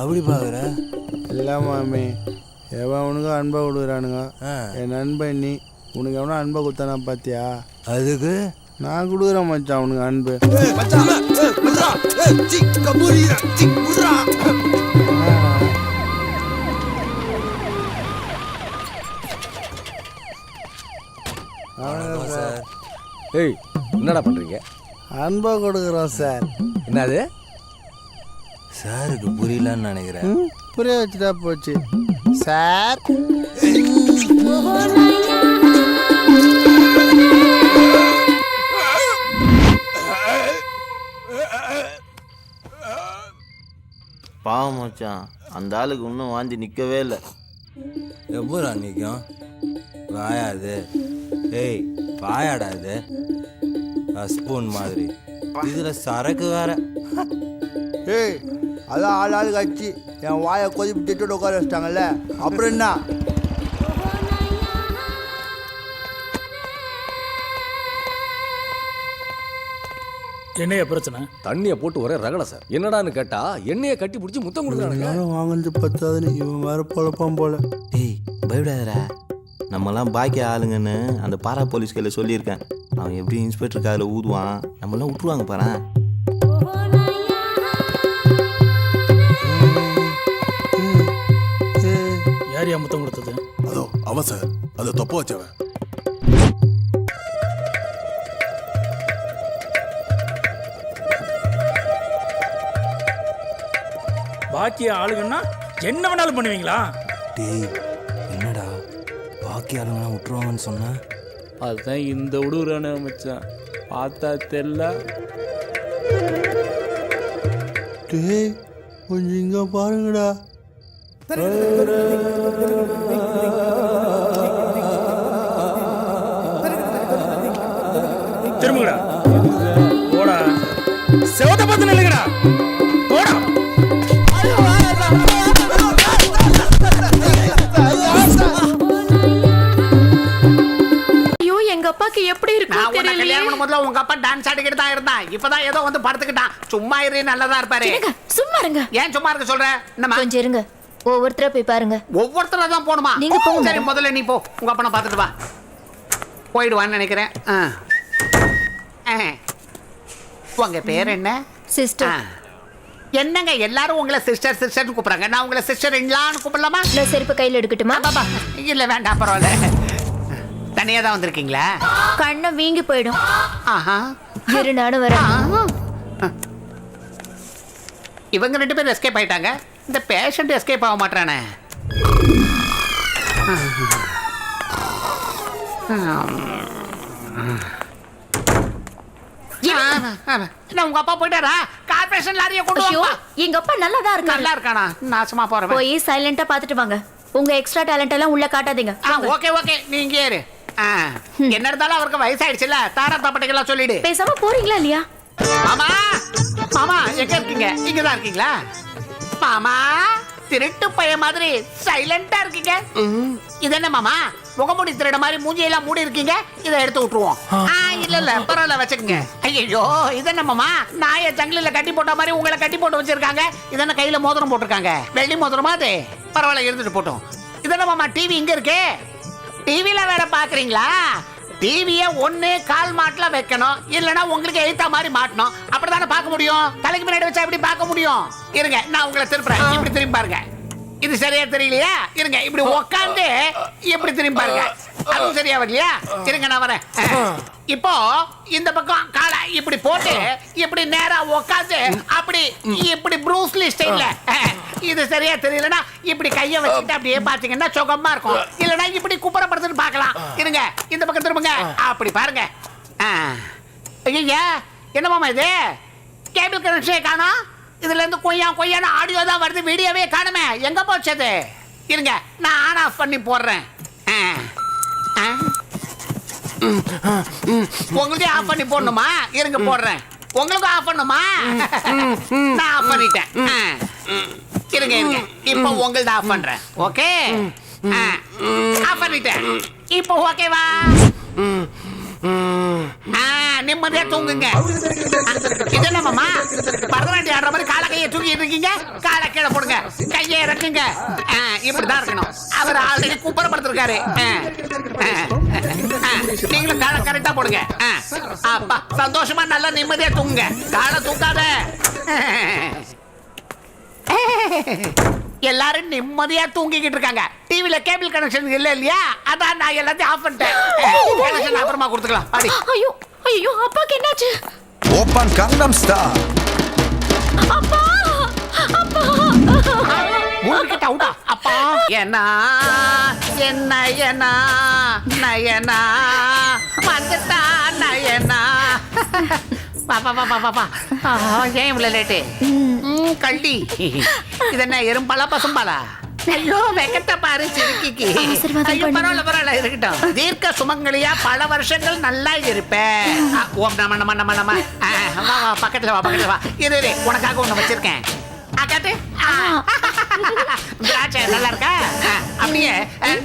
அப்படி பார்க்குற? இல்லை மாமி, எவன் உனக்கு அன்பை கொடுக்குறானுங்க. என் நண்பன் நீ, உனக்கு எவனா அன்பை கொடுத்தானா பார்த்தியா? அதுக்கு நான் கொடுக்குறேன் மச்சான் உனக்கு அன்பு. ஏய், என்னடா பண்றீங்க? அன்பை கொடுக்குறோம் சார். என்னது? சாருக்கு புரியலன்னு நினைக்கிறேன். புரிய வச்சுட்டா போச்சு சார். பாவம் மச்சான், அந்த ஆளுக்கு இன்னும் வாந்தி நிற்கவே இல்லை. எப்படா நிற்கும்? வாயாது. ஏய், வாயாடா இது ஸ்பூன் மாதிரி. இதில் சரக்கு வேற. ஏய், அதான் ஆள் ஆள் கட்சி என் வாயை கொதிப்பு திட்டு உட்கார வச்சிட்டாங்கல்ல, அப்புறம் என்ன? என்னைய பிரச்சனை? தண்ணியை போட்டு ஒரே ரகலை சார். என்னடான்னு கேட்டா எண்ணெயை கட்டி பிடிச்சி முத்தம் கொடுக்குறானுங்க. வாங்கினது பத்தாதுன்னு இவன் வேற பொழப்பான் போல. ஏய், பயப்படாதடா, நம்மலாம் பாக்கி ஆளுங்கன்னு அந்த பாரா போலீஸ் கையில் சொல்லியிருக்கேன். அவன் எப்படி இன்ஸ்பெக்டர் காதில் ஊதுவான், நம்மளாம் விட்டுருவாங்க பாரு. யார் யா முத்தம் கொடுத்தது? அதோ அவன் சார், அதை தொப்ப வச்சவன். பாக்கிய ஆளுங்கன்னா என்ன வேணாலும் பண்ணுவீங்களா? டேய், என்னடா பாக்கி ஆளுங்களாம் விட்டுருவாங்கன்னு சொன்ன? அதுதான் இந்த உடுறான மச்சான், பார்த்தா தெரியல. டேய், கொஞ்சம் இங்க பாருங்கடா. திரும்புங்கடா, போடா, செவத்த பார்த்து நில்லுங்கடா, போடா. ஐயோ, எங்க அப்பாக்கு எப்படி இருக்கு தெரியல. முதல்ல உங்க அப்பா டான்ஸ் ஆடிக்கிட்டு தான் இருந்தான். இப்பதான் ஏதோ வந்து படுத்துக்கிட்டான். சும்மா இரு, நல்லதா இருப்பாரு. சும்மா இருங்க. ஏன் சும்மா இருக்க சொல்ற? கொஞ்சம் இருங்க, ஒவ்வொருத்தரா போய் பாருங்க. ஒவ்வொருத்தரா தான் போணுமா? நீங்க போங்க. சரி, முதல்ல நீ போ, உங்க அப்பனை பார்த்துட்டு வா. போயிடுவான்னு நினைக்கிறேன். உங்க பேர் என்ன? சிஸ்டர். என்னங்க எல்லாரும் உங்களை சிஸ்டர் சிஸ்டர்னு கூப்பிடுறாங்க, நான் உங்களை சிஸ்டர் இன்லான்னு கூப்பிடலாமா? நான் செருப்பு கையில எடுக்கட்டுமா? பாபா இல்ல, வேண்டாம், பரவாயில்ல. தனியா தான் வந்திருக்கீங்களா? கண்ணை வீங்கி போயிடும். ஆஹா, இரு, நானும் வரேன். இவங்க 2 பேரும் எஸ்கேப் ஆயிட்டாங்க. இந்த பேஷண்ட் எஸ்கேப் ஆக மாட்டானே. உங்க அப்பா போயிட்டாரா? கார்பரேஷன் லாரியை கொண்டு வா. எங்க அப்பா நல்லாதான் இருக்காரு. நல்லா இருக்கானா? நாசமா போறவன். போய் சைலண்டா பாத்துட்டு வாங்க. உங்க எக்ஸ்ட்ரா டேலண்ட் எல்லாம் உள்ள காட்டாதீங்க. ஓகே ஓகே, நீங்க ஏறு. என்ன இருந்தாலும் அவருக்கு வயசாயிடுச்சுல, தாரா தப்பட்டைகள்லாம் சொல்லிடு. பேசாம போறீங்களா இல்லையா? மாமா, மாமா எங்க இருக்கீங்க? இங்கதான் இருக்கீங்களா? மாமா, திருட்டு பையன் மாதிரி சைலண்டா இருக்கீங்க. இது என்ன மாமா, முகமூடி திருட மாதிரி மூஞ்சியெல்லாம் மூடி இருக்கீங்க? இதை எடுத்து விட்டுருவோம். இல்ல இல்ல, பரவாயில்ல, வச்சுக்கோங்க. ஐயோ, இது என்ன மாமா, நாயை ஜங்கில கட்டி போட்ட மாதிரி உங்களை கட்டி போட்டு வச்சிருக்காங்க. இது என்ன கையில மோதிரம் போட்டிருக்காங்க? வெள்ளி மோதிரமா அது? பரவாயில்ல, இருந்துட்டு போட்டோம். இது என்ன மாமா, டிவி இங்க இருக்கு? டிவில வேற பாக்குறீங்களா? டிவியை ஒண்ணு கால் மாட்டுல வைக்கணும், இல்லைன்னா உங்களுக்கு எழுத்தா மாதிரி மாட்டணும். அப்படித்தானே பார்க்க முடியும். தலைக்கு முன்னாடி வச்சா எப்படி பார்க்க முடியும்? இருங்க, நான் உங்களை திருப்புறேன். இப்படி திரும்பி பாருங்க. இது சரியா தெரியலையா? இருங்க, இப்படி உட்காந்து எப்படி திரும்பி பாருங்க. அதுவும் சரியா வரலையா? இருங்க, நான் வரேன். இப்போ இந்த பக்கம் காலை இப்படி போட்டு இப்படி நேரா உட்காந்து அப்படி இப்படி ப்ரூஸ்லி ஸ்டைல்ல. இது சரியா தெரியலனா இப்படி கையை வச்சுட்டு அப்படியே பாத்தீங்கன்னா சுகமா இருக்கும். இல்லனா இப்படி குப்புறப்படுத்துன்னு பார்க்கலாம். இருங்க, இந்த பக்கம் திரும்புங்க. அப்படி பாருங்க. ஐயா, என்ன மாமா இது? கேபிள் கனெக்ஷனே காணோம். இதுல இருந்து கொய்யான்னு ஆடியோ தான் வருது, வீடியோவே காணுமே. எங்க போச்சது? இருங்க, நான் ஆன் ஆஃப் பண்ணி போடுறேன். உங்களுக்கு ஆஃப் பண்ணி போடணுமா? இருங்க, போடுறேன். உங்களுக்கு ஆஃப் பண்ணுமா? நான் ஆஃப் பண்ணிட்டேன். இருங்க இருங்க, இப்போ உங்கள்ட்ட ஆஃப் பண்றேன். ஓகே, ஆஃப் பண்ணிட்டேன். இப்போ ஓகேவா? நிம்மதியா தூங்குங்க. இது என்ன மாமா பரதநாட்டியம் ஆடுற மாதிரி கால கையை தூக்கிட்டு இருக்கீங்க? காலை கீழே போடுங்க, கையை இறக்குங்க. இப்படிதான் இருக்கணும். அவர் ஆல்ரெடி குப்பரப்படுத்திருக்காரு. நீங்களும் காலை கரெக்டா போடுங்க. அப்பா சந்தோஷமா நல்லா நிம்மதியா தூங்குங்க. காலை தூக்காத. எல்லாரும் நிம்மதியா தூங்கிக்கிட்டு இருக்காங்க. டிவில கேபிள் கனெக்ஷன் இல்ல இல்லையா, அதான் நான் எல்லாத்தையும் ஆஃப் பண்ணிட்டேன். கனெக்ஷன் அப்புறமா கொடுத்துக்கலாம். அடி ஐயோ ஐயோ, அப்பாக்கு என்னாச்சு? Open கங்னம் star. அப்பா அப்பா மூணுக்கிட்ட அவுட்டா. அப்பா என்ன என்ன என்ன நயனா வந்துட்டா நயனா. பாப்பா பாப்பா பாப்பா ஏன் இவ்வளவு லேட்டு? கள்ளி இது என்ன எறும்பாலா பசும்பாலா? ஐயோ வெக்கட்ட பாரு சிறுக்கிக்கு. ஐயோ பரவாயில்ல பரவாயில்ல இருக்கட்டும். தீர்க்க சுமங்கலியா பல வருஷங்கள் நல்லா இருப்பேன். ஓம் நம நம நம நம. வா வா பக்கத்துல வா பக்கத்துல வா. இரு உனக்காக ஒண்ணு வச்சிருக்கேன். காட்டு திராட்சை நல்லா இருக்கா? அப்படியே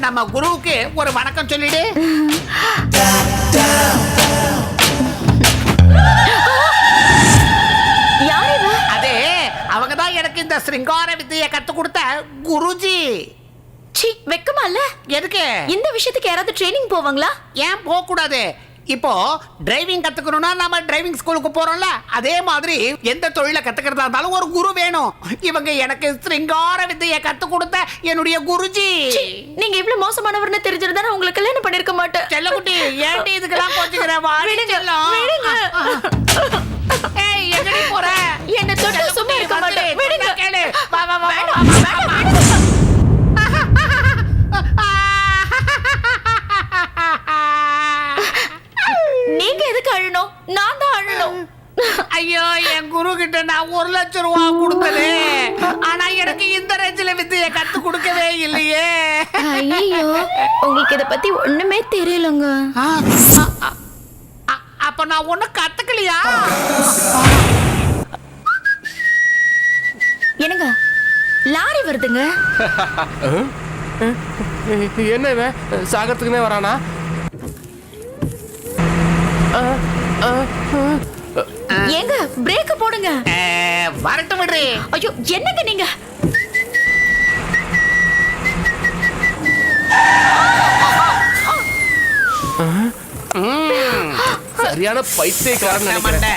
நம்ம குருவுக்கு ஒரு வணக்கம் சொல்லிடு. அதே அவங்கதான் எனக்கு இந்த சிருங்கார வித்தையை கத்து கொடுத்த குருஜி. சி வெக்கமா இல்ல? எதுக்கு இந்த விஷயத்துக்கு யாராவது ட்ரெயினிங் போவாங்களா? ஏன் போக கூடாது? இப்போ டிரைவிங் கத்துக்கணும்னா நம்ம டிரைவிங் ஸ்கூலுக்கு போறோம்ல, அதே மாதிரி எந்த தொழிலை கத்துக்கிறதா இருந்தாலும் ஒரு குரு வேணும். இவங்க எனக்கு சிருங்கார வித்தையை கத்து கொடுத்த என்னுடைய குருஜி. நீங்க இவ்வளவு மோசமானவர்னு தெரிஞ்சிருந்தா உங்களுக்கு கல்யாணம் பண்ணிருக்க மாட்டேன். செல்லக்குட்டி ஏன்டி இதுக்கெல்லாம் கோச்சிக்கிற? ஏய் எங்கடி போற? என்ன தொட்டு சும்மா இருக்க மாட்டேன். விடுங்க. கேளு. வா வா வா வா. நீங்க எதுக்கு அழணும்? நான் தான் அழணும். ஐயோ என் குரு கிட்ட நான் 1 லட்சம் ரூபாய் கொடுத்தனே, ஆனா எனக்கு இந்த ரேஞ்சில வித்தையை கத்து கொடுக்கவே இல்லையே. ஐயோ உங்களுக்கு இத பத்தி ஒண்ணுமே தெரியலங்க. அப்ப நான் ஒண்ணு கத்துக்கலையா? என்னங்க லாரி வருதுங்க. என்ன இவன் சாகத்துக்குனே வரானா? ஏங்க பிரேக் போடுங்க. வரட்டும் விடுறே. ஐயோ என்னங்க நீங்க? சரியான பைத்தியக்காரன் நினைக்கிறேன்.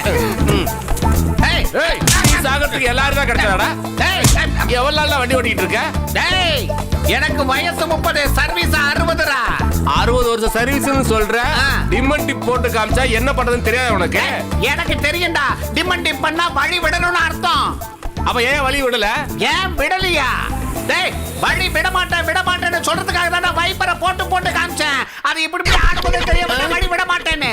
சாகத்துக்கு எல்லாரும் தான் கிடைச்சாடா. எவ்வளவு நாள் வண்டி ஓட்டிட்டு இருக்க? எனக்கு வயசு 30, சர்வீஸ் 60. 60 வருஷம் சர்வீஸ்னு சொல்ற. டிம்மன் டிப் போட்டு காமிச்சா என்ன பண்றதுன்னு தெரியாது உனக்கு? எனக்கு தெரியும்டா. டிம்மன் டிப் பண்ணா வழி விடணும்னு அர்த்தம். அப்ப ஏன் வழி விடல? ஏன் விடலையா? டேய் வழி விட மாட்டேன்னு சொல்றதுக்காக தான் வைப்பரை போட்டு போட்டு காமிச்சேன். அது இப்படி ஆடும்போது தெரியாம வழி விட மாட்டேன்னு.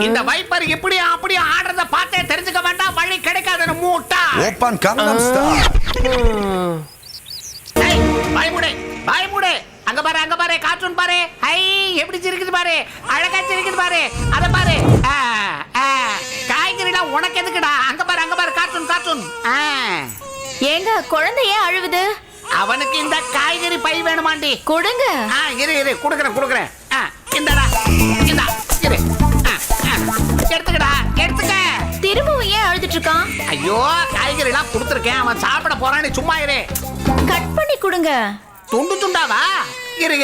இந்த வைப்பர் இப்படி அப்படி ஆடுறத பார்த்தே தெரிஞ்சுக்க வேண்டாம், வழி கிடைக்காதுன்னு மூட்டா. Open கங்னம் star. டேய் பயமுடே. அங்க பாரு கார்ட்டூன் பாரு. ஹை எப்படி சிரிக்குது பாரு, அழகா சிரிக்குது பாரு. அத பாரு. காய்கறிலாம் உனக்கு எதுக்குடா? அங்க பாரு கார்ட்டூன். ஏங்க குழந்தை ஏன் அழுவுது? அவனுக்கு இந்த காய்கறி பை வேணுமாண்டி? கொடுங்க. இரு குடுக்குறேன். இந்தடா இந்தா இரு. எடுத்துக்க. திரும்பவும் ஏன் அழுதுட்டு இருக்கான்? ஐயோ காய்கறி எல்லாம் கொடுத்துருக்கேன், அவன் சாப்பிட போறான்னு சும்மா இரு. கட் பண்ணி கொடுங்க. துண்டு துண்டாவா? இரு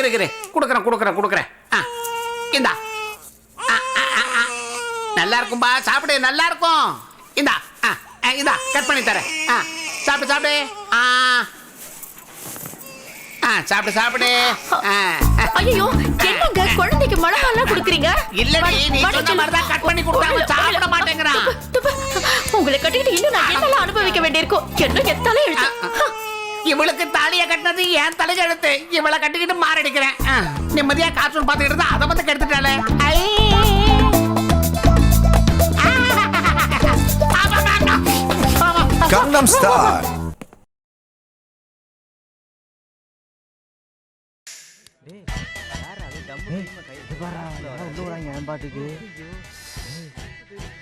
குடுக்குறேன். இந்தா நல்லா இருக்கும்பா, சாப்பிடு நல்லா இருக்கும். இந்தா கட் பண்ணி தரேன். சாப்பிடு. சாப்பிடு. ஐயோ என்னங்க குழந்தைக்கு மிளகாலாம் கொடுக்குறீங்க? இல்லடி நீ சொன்ன மாதிரி தான் கட் பண்ணி கொடுத்தா சாப்பிட மாட்டேங்கறான். உங்களை கட்டிட்டு இன்னும் நான் என்னெல்லாம் அனுபவிக்க வேண்டியிருக்கும். என்ன எத்தாலே எழுத்து. இவளுக்கு தாலிய கட்டினது என் தலைக்கு எழுத்து. இவளை கட்டிக்கிட்டு மாரடிக்கிறேன். நிம்மதியா கார்ட்டூன் பார்த்துக்கிட்டு இருந்தா அதை வந்து கெடுத்துட்டாளே. Gangnam star.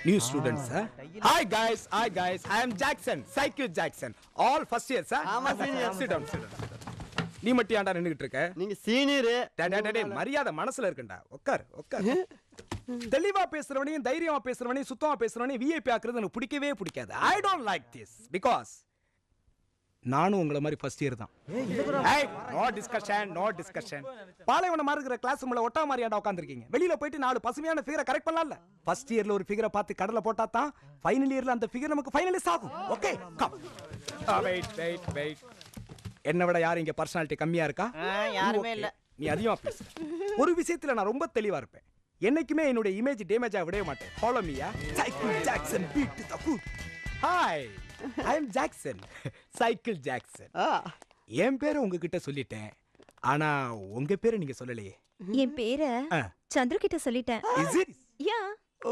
New students, sir. Hi guys, I am Jackson, Psycho Jackson. All first year, sir. Sit down. நீ மட்டும் ஏன்டா நின்னுகிட்டு இருக்க? நீங்க சீனியர். மரியாதை மனசுல இருக்குண்டா. உட்கார். தெளிவா பேசுறவனையும் தைரியமா பேசுறவனையும் சுத்தமா பேசுறவனையும் விஐபி ஆக்குறது எனக்கு பிடிக்கவே பிடிக்காது. I don't like this because நானும் உங்களை மாதிரி ஃபர்ஸ்ட் இயர் தான். No discussion. பாலைவனம் மாதிரி இருக்கிற கிளாஸ் ரூம்ல ஒட்டா மாதிரியாடா உட்காந்துருக்கீங்க. வெளியில போயிட்டு 4 பசுமையான ஃபிகரை கரெக்ட் பண்ணலாம்ல. ஃபர்ஸ்ட் இயர்ல ஒரு ஃபிகரை பார்த்து கடல்ல போட்டா தான் ஃபைனல் இயர்ல அந்த ஃபிகர் நமக்கு ஃபைனலிஸ்ட் ஆகும். Okay come. வெயிட். என்ன விட யாரும் இங்க பர்சனாலிட்டி கம்மியா இருக்கா? யாருமே இல்ல. நீ அதிகமா பேசு. ஒரு விஷயத்துல நான் ரொம்ப தெளிவா இருப்பேன். என்னைக்குமே என்னோட இமேஜ் டேமேஜ் ஆக விடவே மாட்டேன். ஃபாலோ மீயா. Cycle Jackson beat the foot. Hi, I am Jackson. Cycle Jackson. என் பேரை உங்ககிட்ட சொல்லிட்டேன். ஆனா உங்க பேரை நீங்க சொல்லலையே. என் பேரை சந்துரு கிட்ட சொல்லிட்டேன். Is it? யா. ஓ,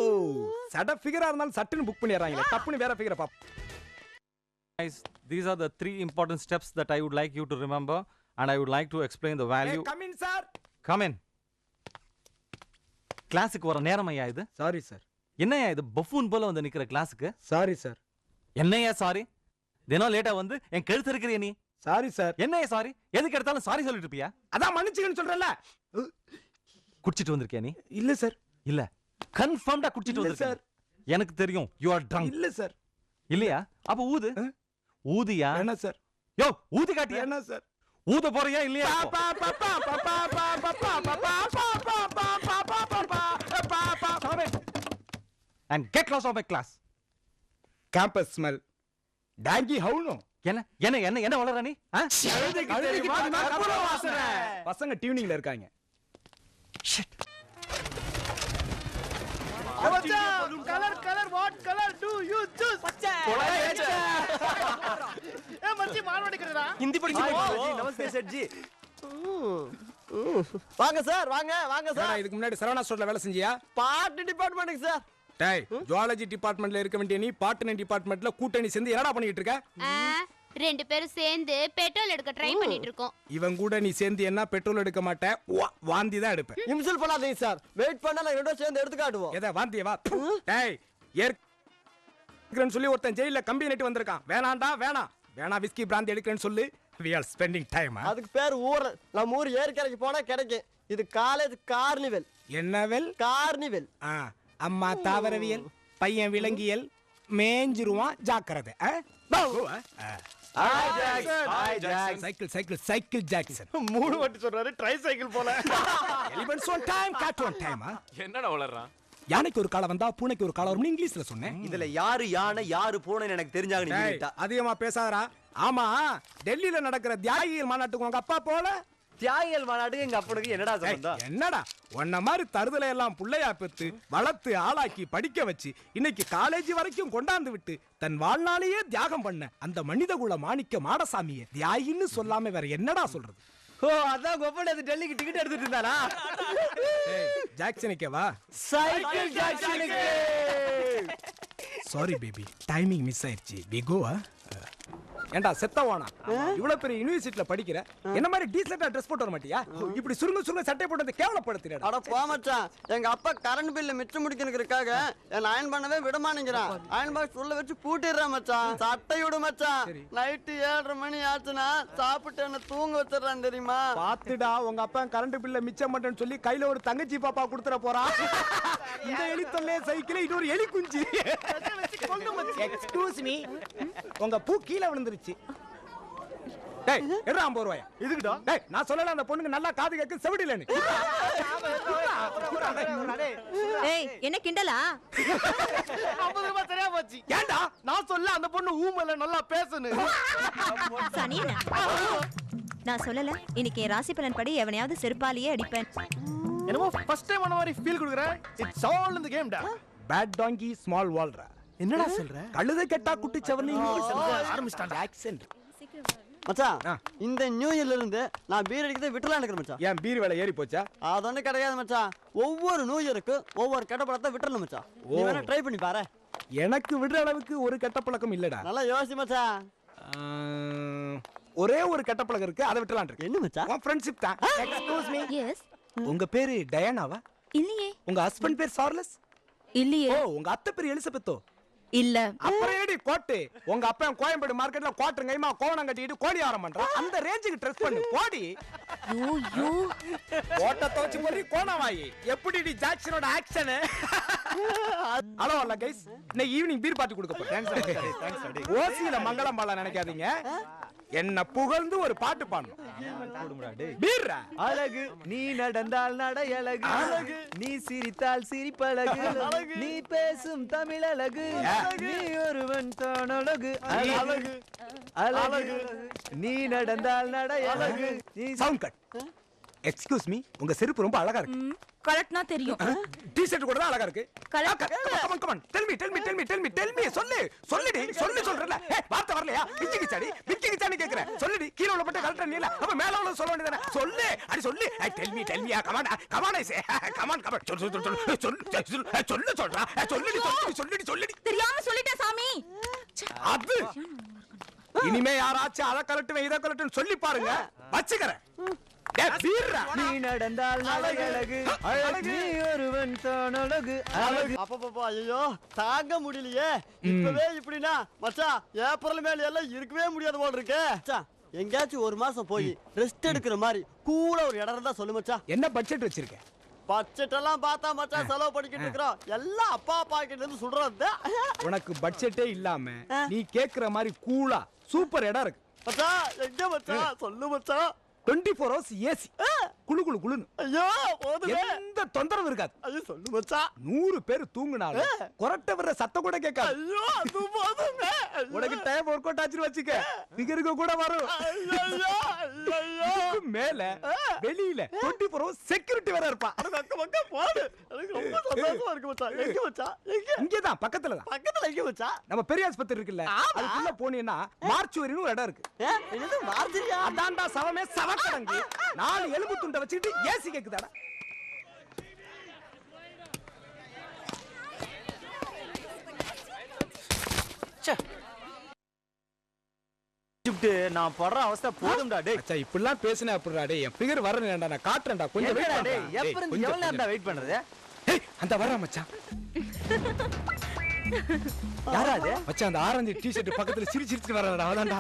சட ஃபிகரா இருந்தாலும் சட்டுன்னு புக் பண்ணிடுறாங்களே. டப்புன்னு வேற ஃபிகரை பாப்போம். Guys, these are the 3 important steps that I would like you to remember, and I would like to explain the value. Come in sir. Come in. கிளாஸுக்கு வர நேரமையா இது? Sorry sir. என்னையா இது பஃபூன் போல வந்து நிக்கிற கிளாஸுக்கு? Sorry sir. என்னையா சாரி? தினம் லேட்டா வந்து என் கழுத்து இருக்கிறிய நீ. Sorry sir. என்னையா சாரி? எதுக்கு எடுத்தாலும் சாரி சொல்லிட்டு இருப்பியா? அதான் மன்னிச்சுக்கன்னு சொல்றேன்ல. குடிச்சிட்டு வந்திருக்கியா நீ? இல்ல சார். இல்ல, கன்ஃபார்ம்டா குடிச்சிட்டு வந்திருக்க சார். எனக்கு தெரியும், you are drunk. இல்ல சார். இல்லையா? அப்ப ஊது. ஊதியா? என்ன சார்? யோ, ஊதி காட்டியா? என்ன சார்? ஊத போறியா இல்லையா? And get lost of my class. Campus smell. Dangy how no? என்ன வளர நீ? பசங்க டியூனிங்ல இருக்காங்க. Colour what colour to you choose? பச்சை. மச்சி மார்வாடிக்குறடா. ஹிந்தி படிச்சு நமஸ்தே செட் ஜி. வாங்க சார். இதுக்கு முன்னாடி சரவணா ஸ்டோர்ல வேலை செஞ்சியா? பாட்டு டிபார்ட்மெண்ட்டுக்கு சார். டேய், ஜுவாலஜி டிபார்ட்மெண்ட்ல இருக்க வேண்டிய நீ பாட்டனி டிபார்ட்மெண்ட்ல கூட்டணி சேர்ந்து என்னடா பண்ணிட்டு இருக்க? 2 பேரும் சேர்ந்து பெட்ரோல் எடுக்க ட்ரை பண்ணிட்டு இருக்கோம். இவன் கூட நீ சேர்ந்து என்ன பெட்ரோல் எடுக்க மாட்டே, வாந்தி தான் எடுப்ப. இம்சல் பண்ணாதீங்க சார். வெயிட் பண்ணா நான் ரெண்டும் சேர்ந்து எடுத்து காட்டுவோம். எதை வாந்திய வா. டேய், ஏற்கனவே சொல்லி ஒருத்தன் ஜெயில கம்பி நெட்டி வந்திருக்கான். வேணா விஸ்கி பிராந்தி எடுக்கிறேன்னு சொல்லு. We are spending time. அதுக்கு பேர் ஊர். நம்ம ஊர் ஏற்கரைக்கு போனா கிடைக்கும். இது காலேஜ் கார்னிவல். என்னவெல்? கார்னிவல். அம்மா தாவரவியல், பையன் விலங்கியல், மேஞ்சிருவான் ஜாக்கிரதை. Cycle Jackson. 3 வாட்டி சொல்றாரு. ட்ரை சைக்கிள் போல. Elephants one time, god one time. என்னடா வளர்றான்? யானைக்கு ஒரு காலம் வந்தா பூனைக்கு ஒரு காலம் வரும்னு இங்கிலீஷ்ல சொன்னேன். இதுல யாரு யானை யாரு பூனைன்னு எனக்கு தெரிஞ்சாங்க. நீ அதிகமா பேசாதடா. ஆமா, டெல்லியில நடக்கிற தியாகிகள் மாநாட்டுக்கு உங்க அப்பா போல? தியாகிகள் மாநாட்டுக்கு எங்க அப்பனுக்கு என்னடா சம்பந்தம்? என்னடா உன்ன மாதிரி தருதலை எல்லாம் புள்ளையா பெத்து வளர்த்து ஆளாக்கி படிக்க வச்சு இன்னைக்கு காலேஜ் வரைக்கும் கொண்டாந்து விட்டு தன் வாழ்நாளையே தியாகம் பண்ண அந்த மனிதகுல மாணிக்க மாடசாமியை தியாகின்னு சொல்லாம வேற என்னடா சொல்றது? ஓ, அதான் கொப்பன் அது டெல்லிக்கு டிக்கெட் எடுத்துட்டு இருந்தானா? ஜாக்சனுக்கே வா. சைக்கிள் ஜாக்சனுக்கு. சாரி பேபி, டைமிங் மிஸ் ஆயிருச்சு. We go. ஏண்டா செத்தவானா, இவ்வளவு பெரிய யுனிவர்சிட்டில படிக்கிற என்ன மாதிரி டீசென்ட்டா ட்ரெஸ் போட்டு வர மாட்டியா? இப்படி சுருங்க சட்டை போட்டு வந்து கேவலப்படுத்துறடா. அட போ மச்சான். எங்க அப்பா கரண்ட் பில்ல மிச்சம் முடிக்கிறதுக்காக என்ன அயன் பண்ணவே விட மாட்டேங்கிறான். அயன் பாக்ஸ் உள்ள வச்சு பூட்டிடுறான் மச்சான். சட்டை விடு மச்சான். நைட்டு 7:30 மணி ஆச்சுன்னா சாப்பிட்டு என்ன தூங்க வச்சிடறான் தெரியுமா? பாத்துடா, உங்க அப்பா கரண்ட் பில்ல மிச்சம் மட்டும் சொல்லி கையில ஒரு தங்கச்சி பாப்பா கொடுத்துற போறான். இந்த எலி தொல்லை சைக்கிள் இது ஒரு எலி குஞ்சு. எக்ஸ்கியூஸ் மீ, உங்க பூ கீழே விழுந்துருச்சு. டேய், எடுறா 50 ரூபாயா. இதுக்குடா. டேய், நான் சொல்லல அந்த பொண்ணுக்கு நல்லா காது கேக்கு செவிடிலன்னு. ஏய், என்ன கிண்டலா? 50 ரூபாய் சரியா போச்சு. ஏண்டா நான் சொல்ல அந்த பொண்ணு ஊமல நல்லா பேசணும். சனியனா? நான் சொல்லல, இன்னைக்கு என் ராசி பலன் படி எவனையாவது செருப்பாலேயே அடிப்பேன். என்னமோ ஃபர்ஸ்ட் டைம் அந்த மாதிரி ஃபீல் குடுக்குற. It's all in the game டா. பேட் டாங்கி ஸ்மால் வால்ரா. என்னடா சொல்ற? கழுதை கெட்டா குட்டி செவனி ஆரம்பிச்சிட்டான் ஆக்சென்ட். மச்சான், இந்த நியூ இயர்ல இருந்து நான் பீர் அடிக்கிறத விட்டுலாம் நினைக்கிறேன் மச்சான். ஏன் பீர் விலை ஏறி போச்சா? அது ஒண்ணு கிடையாது மச்சான். ஒவ்வொரு நியூ இயருக்கு ஒவ்வொரு கெட்ட பழத்தை விட்டுறணும் மச்சான். நீ வேணா ட்ரை பண்ணி பாரு. எனக்கு விடுற அளவுக்கு ஒரு கெட்ட பழக்கம் இல்லடா. நல்லா யோசி மச்சான். ஒரே ஒரு கெட்ட பழக்கம் இருக்கு, அதை விட்டுலாம் இருக்கு. என்ன மச்சான்? உன் ஃப்ரெண்ட்ஷிப் தான். Excuse me, yes. உங்க பேரு டயானாவா? இல்லையே. உங்க ஹஸ்பண்ட் பேர் சார்லஸ்? இல்லையே. ஓ, உங்க அத்தை பேர் எலிசபெத்தோ? இல்ல. அப்புறம் ஏடி கோட்டு? உங்க அப்பா கோயம்பேடு மார்க்கெட்ல கோட்டர் கைமா கோவணம் கட்டிட்டு கோழி ஆரம் பண்றான். அந்த ரேஞ்சுக்கு ட்ரெஸ் பண்ணு போடி. யூ கோட்டை தோச்சு போறி கோணவாயி. எப்படி டி ஜாக்சனோட ஆக்ஷன்? ஹலோ அல்ல கைஸ். இன்னைக்கு ஈவினிங் பீர் பார்ட்டி கொடுக்க போறேன். தேங்க்ஸ் அடி. ஓசியில மங்களம் பால நினைக்காதீங்க. என்ன புகழ்ந்து ஒரு பாட்டு பாடணும். பீர்ரா. அழகு நீ நடந்தால் நடை அழகு, அழகு நீ சிரித்தால் சிரிப்பழகு, அழகு நீ பேசும் தமிழ் அழகு, நீ ஒருவன் தான் அழகு, அழகு அழகு நீ நடந்தால் நடை அழகு. Sound cut. எக்ஸ்கியூஸ் மீ, உங்க செருப்பு ரொம்ப அழகா இருக்கு. கரெக்ட்னா தெரியும். டி-ஷர்ட் கூட தான் அழகா இருக்கு. கரெக்ட். கமான் டெல் மீ சொல்லுடி சொல்றல. வார்த்தை வரலையா? விக்கி கிச்சாடி கேக்குறேன். சொல்லுடி. கீழ உள்ள பட்ட கரெக்ட்டா நீல. அப்ப மேல உள்ள சொல்ல வேண்டியதானே? சொல்லு. அடி சொல்லு. டெல் மீ கமான் சொல்லுடி. தெரியாம சொல்லிட்டேன் சாமி. அது இனிமே யாராச்சும் அத கலட்டுவேன் இத கலட்டுன்னு சொல்லி பாருங்க. வச்சுக்கறேன். நீ நடந்தால் நடை அழகு, அழகு நீ ஒருவன் தான் அழகு, அழகு. அப்பப்பா ஐயோ தாங்க முடியலையே. இப்பவே இப்படினா மச்சான் ஏப்ரல் மேல எல்லாம் இருக்கவே முடியாது போல இருக்கு. மச்சான் எங்கயாச்சும் ஒரு மாசம் போய் ரெஸ்ட் எடுக்கிற மாதிரி கூல ஒரு இடம் இருந்தா சொல்லு மச்சான். என்ன பட்ஜெட் வச்சிருக்க? பட்ஜெட் எல்லாம் பார்த்தா மச்சான் செலவு பண்ணிக்கிட்டு இருக்கிறோம். எல்லாம் அப்பா பாக்கெட்ல இருந்து சுடுறது. உனக்கு பட்ஜெட்டே இல்லாம நீ கேக்குற மாதிரி கூலா சூப்பர் இடம் இருக்கு மச்சான். எங்க மச்சான் சொல்லு மச்சான். 24 hours ஏசி. குளு குளு குளுன்னு. ஐயோ போதுமே. எந்த தொந்தரவும் இருக்காது. ஐயோ சொல்லு மச்சான். 100 பேர் தூங்குனாலும் கொரட்டை வர்ற சத்தம் கூட கேட்காது. ஐயோ அது போதுமே. உனக்கு டைம் ஒர்க் அவுட் ஆச்சு வச்சுக்க. ஃபிகருக்கு கூட வரும். இதுக்கு மேல வெளியில 24 hours செக்யூரிட்டி வேற இருப்பா. அக்க பக்க போடு. எனக்கு ரொம்ப சந்தோஷமா இருக்கு மச்சான். எங்க மச்சான்? எங்க? இங்க தான் பக்கத்துல தான். பக்கத்துல எங்க மச்சான்? நம்ம பெரிய ஆஸ்பத்திரி இருக்குல்ல, அதுக்குள்ள போனீங்கன்னா மார்ச்சுவரின்னு ஒரு இடம் இருக்கு. என்னது மார்ஜரியா? அதான்டா சவமே சவக்கடங்கு. 4 எலும்பு துண்டை வச்சுக்கிட்டு ஏசி கேக்குதாடா. நான் படுற அவஸ்தை போதும்டா டேய். அச்சா இப்படிலாம் பேசினே அப்படிடா டேய். என் ஃபிகர் வரணும்டா, நான் காட்டுறேன்டா. கொஞ்சம் வெயிட் பண்ணு டேய். எப்ப இருந்து எவ்வளவு நேரம்டா வெயிட் பண்றது? ஏய் அந்த வரா மச்சான். யாரா அது? மச்சான் அந்த ஆரஞ்சு டி-ஷர்ட் பக்கத்துல சிரிச்சிட்டு வரடா. அதான்டா.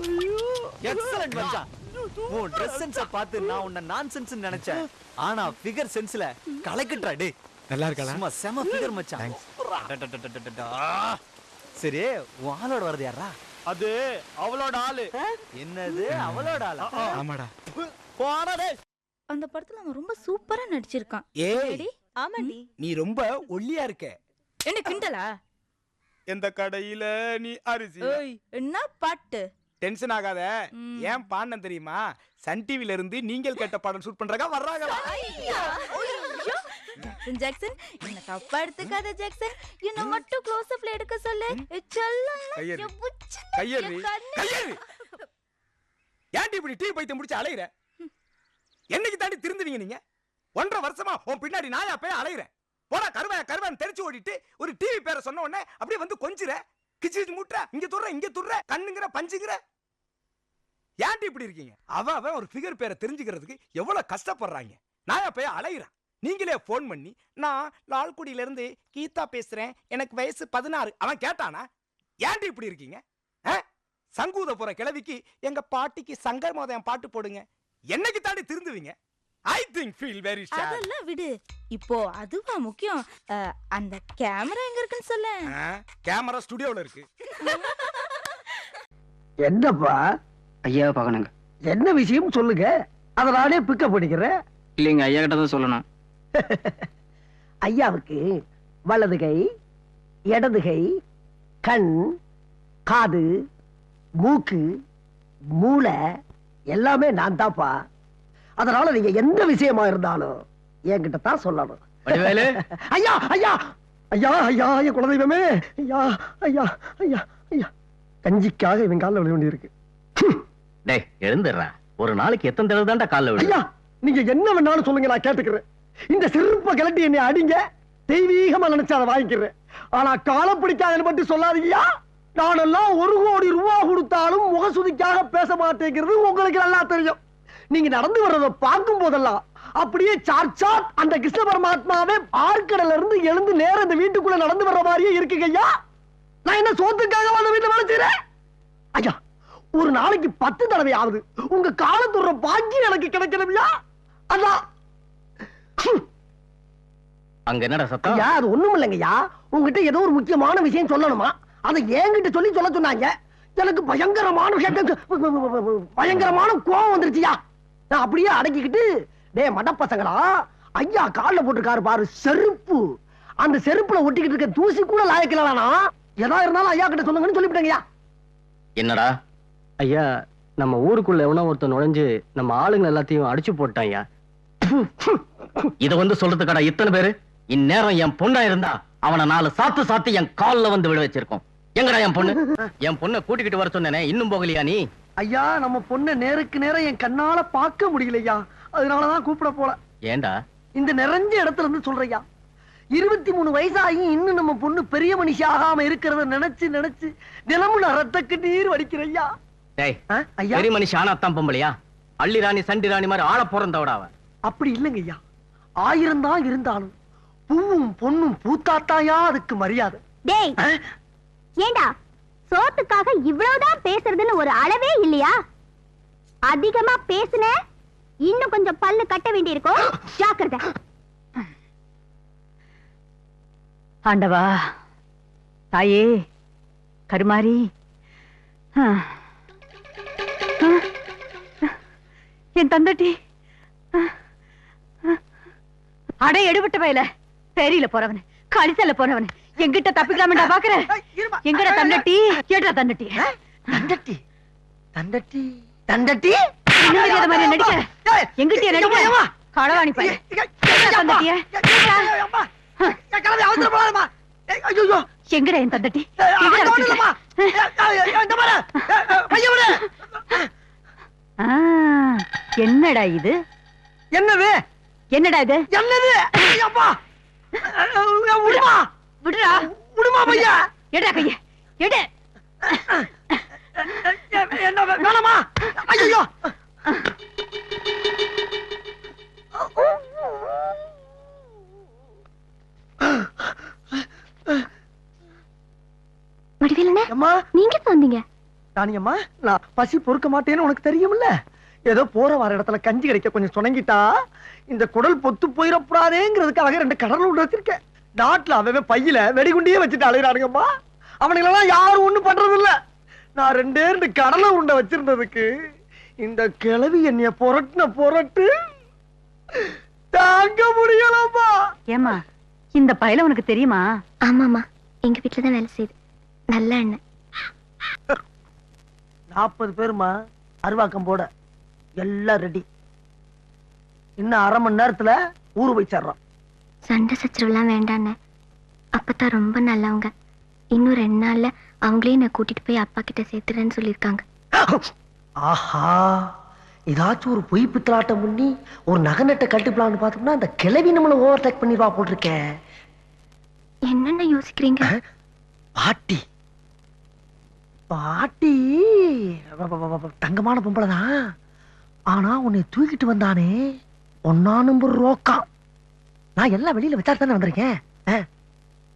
ஐயோ எக்ஸலென்ட் மச்சான். உன் Dress sense பார்த்து நான் உன்ன நான்சென்ஸ் நினைச்சேன். ஆனா ஃபிகர் சென்ஸ்ல கலக்கிட்டா டேய். நல்லா இருக்கடா. சும்மா செம ஃபிகர் மச்சான். சரி உன் ஆளோட வரது யாரா? அது அவளோட ஆளு. என்னது அவளோட ஆளா? ஆமாடா. போடா டேய். அந்த படத்துல அவன் ரொம்ப சூப்பரா நடிச்சிருக்கான். ஏய் ஆமாண்டி. நீ ரொம்ப ஒல்லியா இருக்க. என்ன கிண்டலா? எந்த கடையில நீ அரிசி? ஏய் என்ன பாட்டு? டென்ஷன் ஆகாத. ஏன் பாண்ணம் தெரியுமா? சன் டிவில இருந்து நீங்கள் கேட்ட பாடல் ஷூட் பண்றதா வர்றாங்களா? ஜாக்சன் என்ன தப்பா எடுத்துக்காத ஜாக்சன். என்ன மட்டும் க்ளோஸ் அப்ல எடுக்க சொல்லு. கையேறு. ஏன்டி இப்படி டீ பைத்தியம் முடிச்சு அலையற? என்னைக்கு தாண்டி திருந்துவீங்க நீங்க? 1.5 வருஷமா உன் பின்னாடி நாயா போய் அலையறேன். போடா கருவான் தெரிச்சு ஓடிட்டு ஒரு டிவி பேரை சொன்ன உடனே அப்படியே வந்து கொஞ்சிற கிச்சு மூட்டுற. இங்க துடுற கண்ணுங்கிற பஞ்சுங்கிற. ஏன்டி இப்படி இருக்கீங்க? அவன் ஒரு ஃபிகர் பேரை தெரிஞ்சுக்கிறதுக்கு எவ்வளவு கஷ்டப்படுறாங்க. நாயா போய் அலையறான். நீங்களே போன் பண்ணி நான் லால்குடியில இருந்து கீதா பேசுறேன், எனக்கு வயசு 16. அவன் கேட்டானா? ஏன்டி இப்படி இருக்கீங்க? சங்கூத போற கிழவிக்கு எங்க பாட்டிக்கு சங்கர் மோதயம் பாட்டு போடுங்க. என்னைக்கு தாண்டி திருந்துவீங்க? I think feel very sad. அதெல்லாம் விடு. இப்போ அதுவா முக்கியம். அந்த கேமரா எங்க இருக்குன்னு சொல்ல. கேமரா ஸ்டுடியோல இருக்கு. என்னப்பா? ஐயா பார்க்கணுங்க. என்ன விஷயம் சொல்லுங்க. அத நானே பிக்கப் பண்ணிக்கிறேன். இல்லைங்க, ஐயா கிட்ட தான் சொல்லணும். ஐயாவுக்கு வலது கை, இடது கை, கண், காது, மூக்கு, மூளை எல்லாமே நான் தான்ப்பா. அதனால நீங்க எந்த விஷயமா இருந்தாலும் என்கிட்ட தான் சொல்லணும். ஐயா ஐயா ஐயா ஐயா என் குலதெய்வமே. ஐயா ஐயா ஐயா ஐயா கஞ்சிக்காக இவன் காலில் விழ வேண்டி இருக்கு. டேய் எழுந்துடுறா. ஒரு நாளைக்கு எத்தனை தடவை தான்டா காலில் விழு? ஐயா நீங்க என்ன வேணாலும் சொல்லுங்க, நான் கேட்டுக்கிறேன். இந்த சிறுப்ப கிளட்டி என்னை அடிங்க, தெய்வீகமா நினைச்சு அதை வாங்கிக்கிறேன். ஆனா காலம் பிடிக்காதுன்னு மட்டும் சொல்லாதீங்க. நானெல்லாம் 1 கோடி ரூபாய் கொடுத்தாலும் முகசுதிக்காக பேச மாட்டேங்கிறது உங்களுக்கு நல்லா தெரியும். நீங்க நடந்து வர்றத பார்க்கும் போதெல்லாம் அப்படியே சாட்சாத் அந்த கிருஷ்ண பரமாத்மாவே ஆழ்கடல இருந்து எழுந்து நேர இந்த வீட்டுக்குள்ள நடந்து வர்ற மாதிரியே இருக்குங்க ஐயா. நான் என்ன சோத்துக்காக வந்து வீட்டுல வேலை செய்யறேன்? ஐயா, ஒரு நாளைக்கு 10 தடவை ஆகுது உங்க காலத்துற பாக்கியம் எனக்கு கிடைக்கணும்யா. அதான் அங்க என்னடா சத்தம்? ஐயா, அது ஒண்ணும் இல்லைங்கய்யா. உங்ககிட்ட ஏதோ ஒரு முக்கியமான விஷயம் சொல்லணுமா, அதை என்கிட்ட சொல்ல சொன்னாங்க. எனக்கு பயங்கரமான கோவம் வந்துருச்சியா. நான் அப்படியே அடக்கிக்கிட்டு, டே மட பசங்களா, ஐயா கால்ல போட்டிருக்காரு பாரு செருப்பு, அந்த செருப்புல ஒட்டிக்கிட்டு இருக்க தூசி கூட லாயக்கலனா, எதா இருந்தாலும் ஐயா கிட்ட சொல்லுங்கன்னு சொல்லிவிட்டேங்கய்யா. என்னடா? ஐயா, நம்ம ஊருக்குள்ள எவனோ ஒருத்தன் நுழைஞ்சு நம்ம ஆளுங்க எல்லாத்தையும் அடிச்சு போட்டான் ஐயா. இத வந்து சொல்றதுக்கடா இத்தனை பேரு? இந்நேரம் என் பொண்ணா இருந்தா அவனை 4 சாத்து என் கால்ல வந்து விழ வச்சிருக்கோம். எங்கடா என் பொண்ணு? என் பொண்ணை கூட்டிக்கிட்டு வர சொன்னேனே, இன்னும் போகலையா நீ? ஐயா, நம்ம பொண்ணை நேருக்கு நேரம் என் கண்ணால பார்க்க முடியலையா, அதனாலதான் கூப்பிட போல. ஏண்டா? இந்த நிறைஞ்ச இடத்துல இருந்து சொல்றையா, 23 வயசாகி இன்னும் நம்ம பொண்ணு பெரிய மனுஷி ஆகாம இருக்கிறத நினைச்சு நினைச்சு தினமும் ரத்தக்கு நீர் வடிக்கிறையா. டேய், பெரிய மனுஷி ஆனாத்தான் பொம்பளையா? அள்ளி ராணி சண்டி ராணி மாதிரி ஆள போறந்தோட அவன். அப்படி இல்லைங்க ஐயா, 1000 தான் இருந்தாலும் பூவும் பொண்ணும் பூத்தாத்தாயா அதுக்கு மரியாதை. டேய், ஏண்டா சோத்துக்காக இவ்வளவுதான் பேசுறதுன்னு ஒரு அளவே இல்லையா? அதிகமா பேசுன இன்னும் கொஞ்சம் பல்லு கட்ட வேண்டி இருக்கும், ஜாக்கிரதை. ஆண்டவா, தாயே கருமாரி, என் தந்தட்டி, அடை எடுபட்ட வயல பெரியில போறவனு, கழிசல போறவனு, எங்கிட்ட தப்பிக்கலாம்டா பாக்குற? எங்கடா தண்டட்டி? கேட்டா தண்டட்டி? தண்டட்டி தண்டட்டி தண்டட்டி தெரியாத மாதிரி நடிக்க, எங்கிட்ட நடிக்க களவாணி பையன். தண்டட்டிய எங்கடா என் தண்டட்டி? என்னடா இது? என்னது? என்னடா இது? என்னது? விடுமா விடுடா, விடுமா பையா. எடா கைய எடு. என்ன வேணாமா? ஐயோ, நீங்க சொன்னீங்க. ராணியம்மா, நான் பசி பொறுக்க மாட்டேன்னு உனக்கு தெரியும்ல. ஏதோ போற வர இடத்துல கஞ்சி கிடைக்க கொஞ்சம் சுணங்கிட்டா இந்த குடல் பொத்து போயிடக்கூடாதேங்கிறதுக்காக 2 கடல் உண்டு வச்சிருக்கேன். நாட்டுல அவன் பையில வெடிகுண்டியே வச்சுட்டு அலையிறானுங்கம்மா. அவனுங்களெல்லாம் யாரும் ஒண்ணும் பண்றது இல்ல. நான் 2 கடலை உருண்டை வச்சிருந்ததுக்கு இந்த கிழவி என்னைய புரட்டு தாங்க முடியலம்மா. ஏமா, இந்த பையல உனக்கு தெரியுமா? ஆமாமா, எங்க வீட்டுலதான் வேலை செய்யுது. நல்ல எண்ணெய். 40 பேருமா அருவாக்கம் போட எல்லாம் ரெடி. இன்னும் 1/2 மணி நேரத்துல ஊரு போய் சேர்றோம். சண்டை சச்சரவுலாம் வேண்டான்னு அப்பதான் ரொம்ப நல்லவங்க. இன்னும் 2 நாள்ல அவங்களே நான் கூட்டிட்டு போய் அப்பா கிட்ட சேர்த்துறேன்னு சொல்லியிருக்காங்க. ஆஹா, ஏதாச்சும் ஒரு பொய் பித்தலாட்டம் பண்ணி ஒரு நகை நட்டை கட்டுப்பலான்னு பார்த்தோம்னா அந்த கிழவி நம்மளை ஓவர் டேக் பண்ணிடுவா போட்டிருக்கேன். என்னென்ன யோசிக்கிறீங்க? பாட்டி பாட்டி தங்கமான பொம்பளை தான். ஆனா உன்னை தூக்கிட்டு வந்தானே 1 நம்பர் ரோக்கா. நான் எல்லாம் வெளியில வச்சா தானே வந்திருக்கேன்.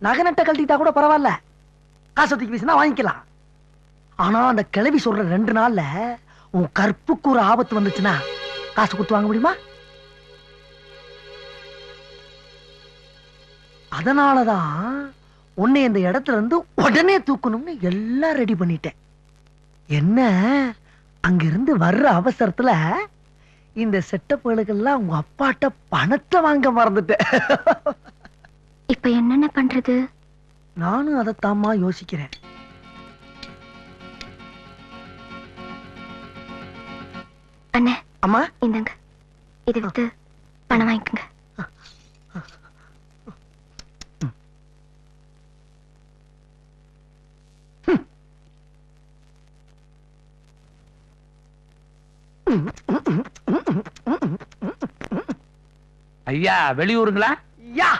நகை நட்டை கழட்டிட்டா கூட பரவாயில்ல, காசு தூக்கி வீசினா வாங்கிக்கலாம். ஆனா அந்த கிழவி சொல்ற 2 நாள்ல உன் கற்புக்கு ஒரு ஆபத்து வந்துச்சுன்னா காசு கொடுத்து வாங்க முடியுமா? அதனாலதான் உன்னை இந்த இடத்துல இருந்து உடனே தூக்கணும்னு எல்லாம் ரெடி பண்ணிட்டேன். என்ன, அங்கிருந்து வர்ற அவசரத்துல இந்த செட்டப்புகளுக்கெல்லாம் உங்க அப்பாட்ட பணத்தை வாங்க மறந்துட்டேன். இப்ப என்னென்ன பண்றது? நானும் அதைத்தாம்மா யோசிக்கிறேன். அண்ணே, அம்மா இந்தாங்க, இதை வித்து பணம் வாங்கிக்கோங்க. ஐயா, வெளியூருங்களா? யா,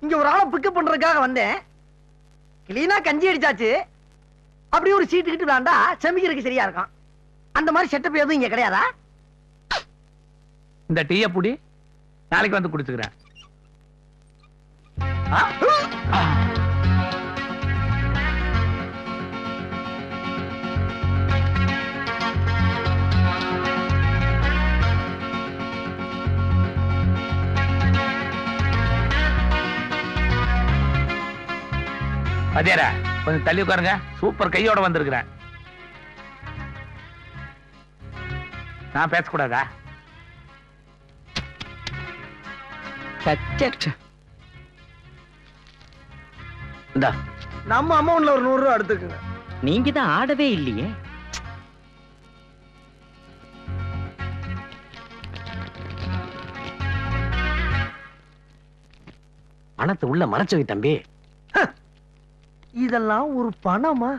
இங்க ஒரு ஆளை பிக்கப் பண்றதுக்காக வந்தேன். கிளீனா கஞ்சி அடிச்சாச்சு. அப்படியே ஒரு சீட்டு கிட்டு விளாண்டா செமிக்கிறதுக்கு சரியா இருக்கும். அந்த மாதிரி செட்டப் எதுவும் இங்க கிடையாதா? இந்த டீய புடி, நாளைக்கு வந்து குடிச்சுக்கிறேன். வாத்தியாரா கொஞ்சம் தள்ளி உட்காருங்க. சூப்பர் கையோட வந்திருக்கிறேன். நான் பேசக்கூடாதா? இந்தா நம்ம அமௌண்ட்ல ஒரு 100 ரூபா எடுத்துக்கங்க. நீங்க தான் ஆடவே இல்லையே. பணத்தை உள்ள மறைச்சு வை தம்பி. இதெல்லாம் ஒரு பணமா?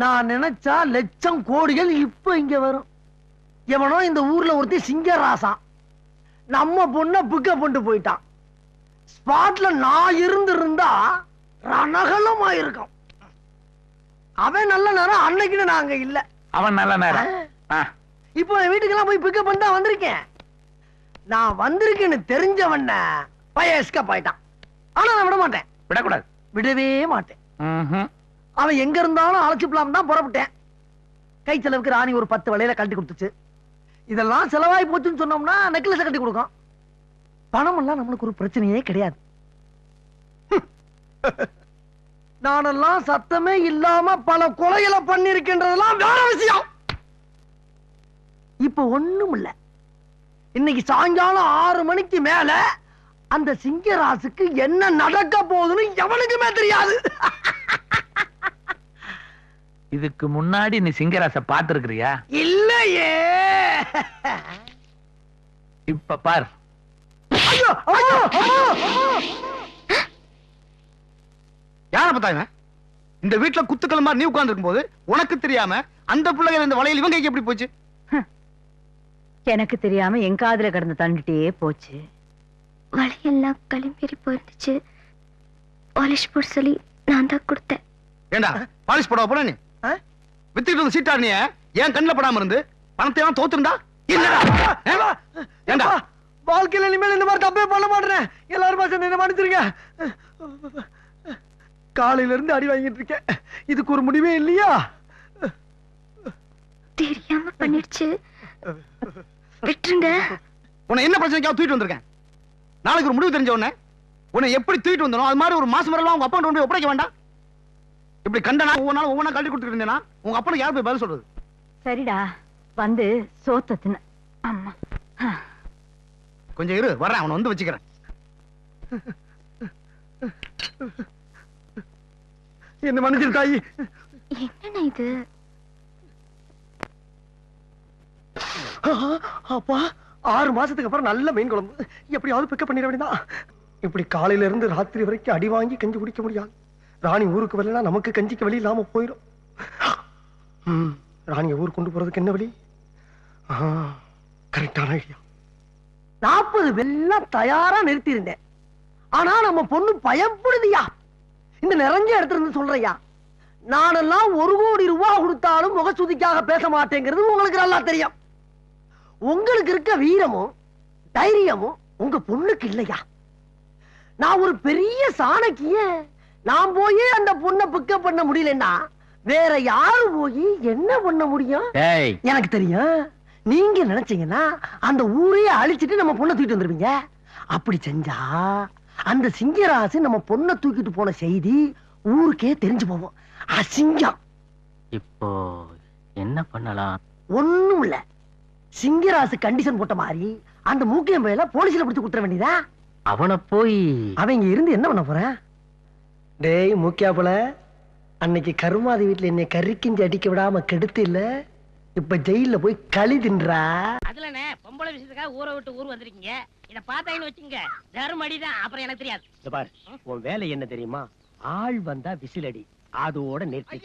நான் நினைச்சா லட்சம் கோடிகள் இப்ப இங்க வரும். எவனோ இந்த ஊர்ல ஒருத்தி சிங்கராசா நம்ம பொண்ண பிக்கப் பண்ணிட்டு போயிட்டான். ஸ்பாட்ல நான் இருந்தா ரணகலமா இருக்கும். அவன் நல்ல நேரம், அன்னைக்குன்னு நாங்க இல்ல. அவன் நல்ல நேரம். இப்போ என் வீட்டுக்கெல்லாம் போய் பிக்கப் பண்ணிட்டு வந்திருக்கேன். நான் வந்திருக்கேன்னு தெரிஞ்சவன பையன் எஸ்கேப் ஆயிட்டான். ஆனா நான் விட மாட்டேன். விடக்கூடாது. விடவே மாட்டேன். அவன் எங்க இருந்தாலும் அழைச்சிப்பலாம் தான் புறப்பட்டேன். கை செலவுக்கு ராணி ஒரு 10 வளையல கட்டி கொடுத்துச்சு. இதெல்லாம் செலவாய் போச்சுன்னு சொன்னோம்னா நெக்லஸ் கட்டி கொடுக்கும். பணம் எல்லாம் நம்மளுக்கு ஒரு பிரச்சனையே கிடையாது. நானெல்லாம் சத்தமே இல்லாம பல கொலைகளை பண்ணிருக்கின்றதெல்லாம் வேற விஷயம். இப்ப ஒண்ணும் இல்ல. இன்னைக்கு சாயங்காலம் 6 மணிக்கு மேல அந்த சிங்கராசுக்கு என்ன நடக்க போகுதுன்னு எவனுக்குமே தெரியாது. இதுக்கு முன்னாடி நீ சிங்கராச பாத்துருக்கிறியா? இல்லையே. இப்ப பார். ஐயோ யார பார்த்தாங்க? இந்த வீட்டுல குத்துக்கள் மாதிரி நீ உட்கார்ந்து இருக்கும் போது உனக்கு தெரியாம அந்த பிள்ளைகள் இந்த வலையில் இவங்க எப்படி போச்சு? எனக்கு தெரியாம என் காதுல கடந்து தண்டுட்டே போச்சு. வலையெல்லாம் களிம்பேறி போயிருந்துச்சு. பாலிஷ் போட சொல்லி நான் தான் கொடுத்தேன். ஏண்டா பாலிஷ் போட போற? நீ வித்துக்கிட்டு சீட்டா நீ ஏன் கண்ணுல படாம இருந்து பணத்தை எல்லாம் தோத்துருந்தா என்னடா? ஏண்டா வாழ்க்கையில இனிமேல் இந்த மாதிரி தப்பே பண்ண மாட்டேன். எல்லாரும் என்ன மன்னிச்சிருங்க. காலையில இருந்து அடி வாங்கிட்டு இருக்கேன். இதுக்கு ஒரு முடிவே இல்லையா? தெரியாம பண்ணிடுச்சு, விட்டுருங்க. உன்னை என்ன பிரச்சனைக்காக தூக்கிட்டு வந்திருக்கேன். நாளைக்கு ஒரு முடிவு தெரிஞ்ச உடனே உன்னை எப்படி தூக்கிட்டு வந்தனோ அது மாதிரி ஒரு மாசம் வரலாம் உங்க அப்பா கொண்டு போய் ஒப்படைக்க வேண்டாம். இப்படி கண்டனா ஒவ்வொன்றா கழட்டி கொடுத்துட்டு இருந்தேன்னா உங்க அப்பனுக்கு யார் போய் பதில் சொல்றது? சரிடா, வந்து சோத்தத்தின. அம்மா கொஞ்சம் இரு, வரேன். அவனை வந்து வச்சுக்கிறேன். என்ன மன்னிச்சிரு தாயி. என்ன இது? அப்பா 6 மாசத்துக்கு அப்புறம் நல்ல மீன் குழம்பு. எப்படியாவது பிக்கப் பண்ணிட வேண்டியதான். இப்படி காலையில இருந்து ராத்திரி வரைக்கும் அடி வாங்கி கஞ்சி குடிக்க முடியாது. ராணி ஊருக்கு வரலன்னா நமக்கு கஞ்சிக்கு வழி இல்லாம போயிடும். ராணியை ஊருக்கு கொண்டு போறதுக்கு என்ன வழி? கரெக்டான ஐடியா. 40 வெள்ளம் தயாரா நிறுத்தி இருந்தேன். ஆனா நம்ம பொண்ணு பயப்படுதியா. இந்த நிறைஞ்ச இடத்துல இருந்து சொல்றையா, நானெல்லாம் 1 கோடி ரூபாய் கொடுத்தாலும் முகசுதிக்காக பேச மாட்டேங்கிறது உங்களுக்கு நல்லா தெரியும். உங்களுக்கு இருக்க வீரமும் தைரியமும் உங்க பொண்ணுக்கு இல்லையா? நான் ஒரு பெரிய சாணக்கிய. நான் போய் அந்த பொண்ணை பிக்கப் பண்ண முடியலன்னா வேற யாரு போய் என்ன பண்ண முடியும்? எனக்கு தெரியும். நீங்க நினைச்சீங்கன்னா அந்த ஊரையே அழிச்சிட்டு நம்ம பொண்ணை தூக்கிட்டு வந்துருவீங்க. அப்படி செஞ்சா அந்த சிங்கராசு நம்ம பொண்ணை தூக்கிட்டு போன செய்தி ஊருக்கே தெரிஞ்சு போவோம். அசிங்கம். இப்போ என்ன பண்ணலாம்? ஒண்ணும் இல்ல. சிங்கராசு கண்டிஷன் போட்ட மாதிரி அந்த மூக்கியம் பையில போலீஸ்ல பிடிச்சு கொடுத்துற வேண்டியதா. அவனை போய் அவங்க இருந்து என்ன பண்ண போறேன்? டேய் மூக்கியா போல, அன்னைக்கு கருமாதி வீட்டுல என்னை கறிக்கிஞ்சி அடிக்க விடாம கெடுத்து இல்ல, இப்ப ஜெயில போய் களி தின்றா. அதுலனே பொம்பளை விஷயத்துக்காக ஊரை விட்டு ஊர் வந்திருக்கீங்க. இத பாத்தாங்கன்னு வச்சுங்க தர்மடிதான். அப்புறம் எனக்கு தெரியாது. இந்த பாரு, உன் வேலை என்ன தெரியுமா? ஆள் வந்தா விசிலடி, அதோட நிறுத்தி.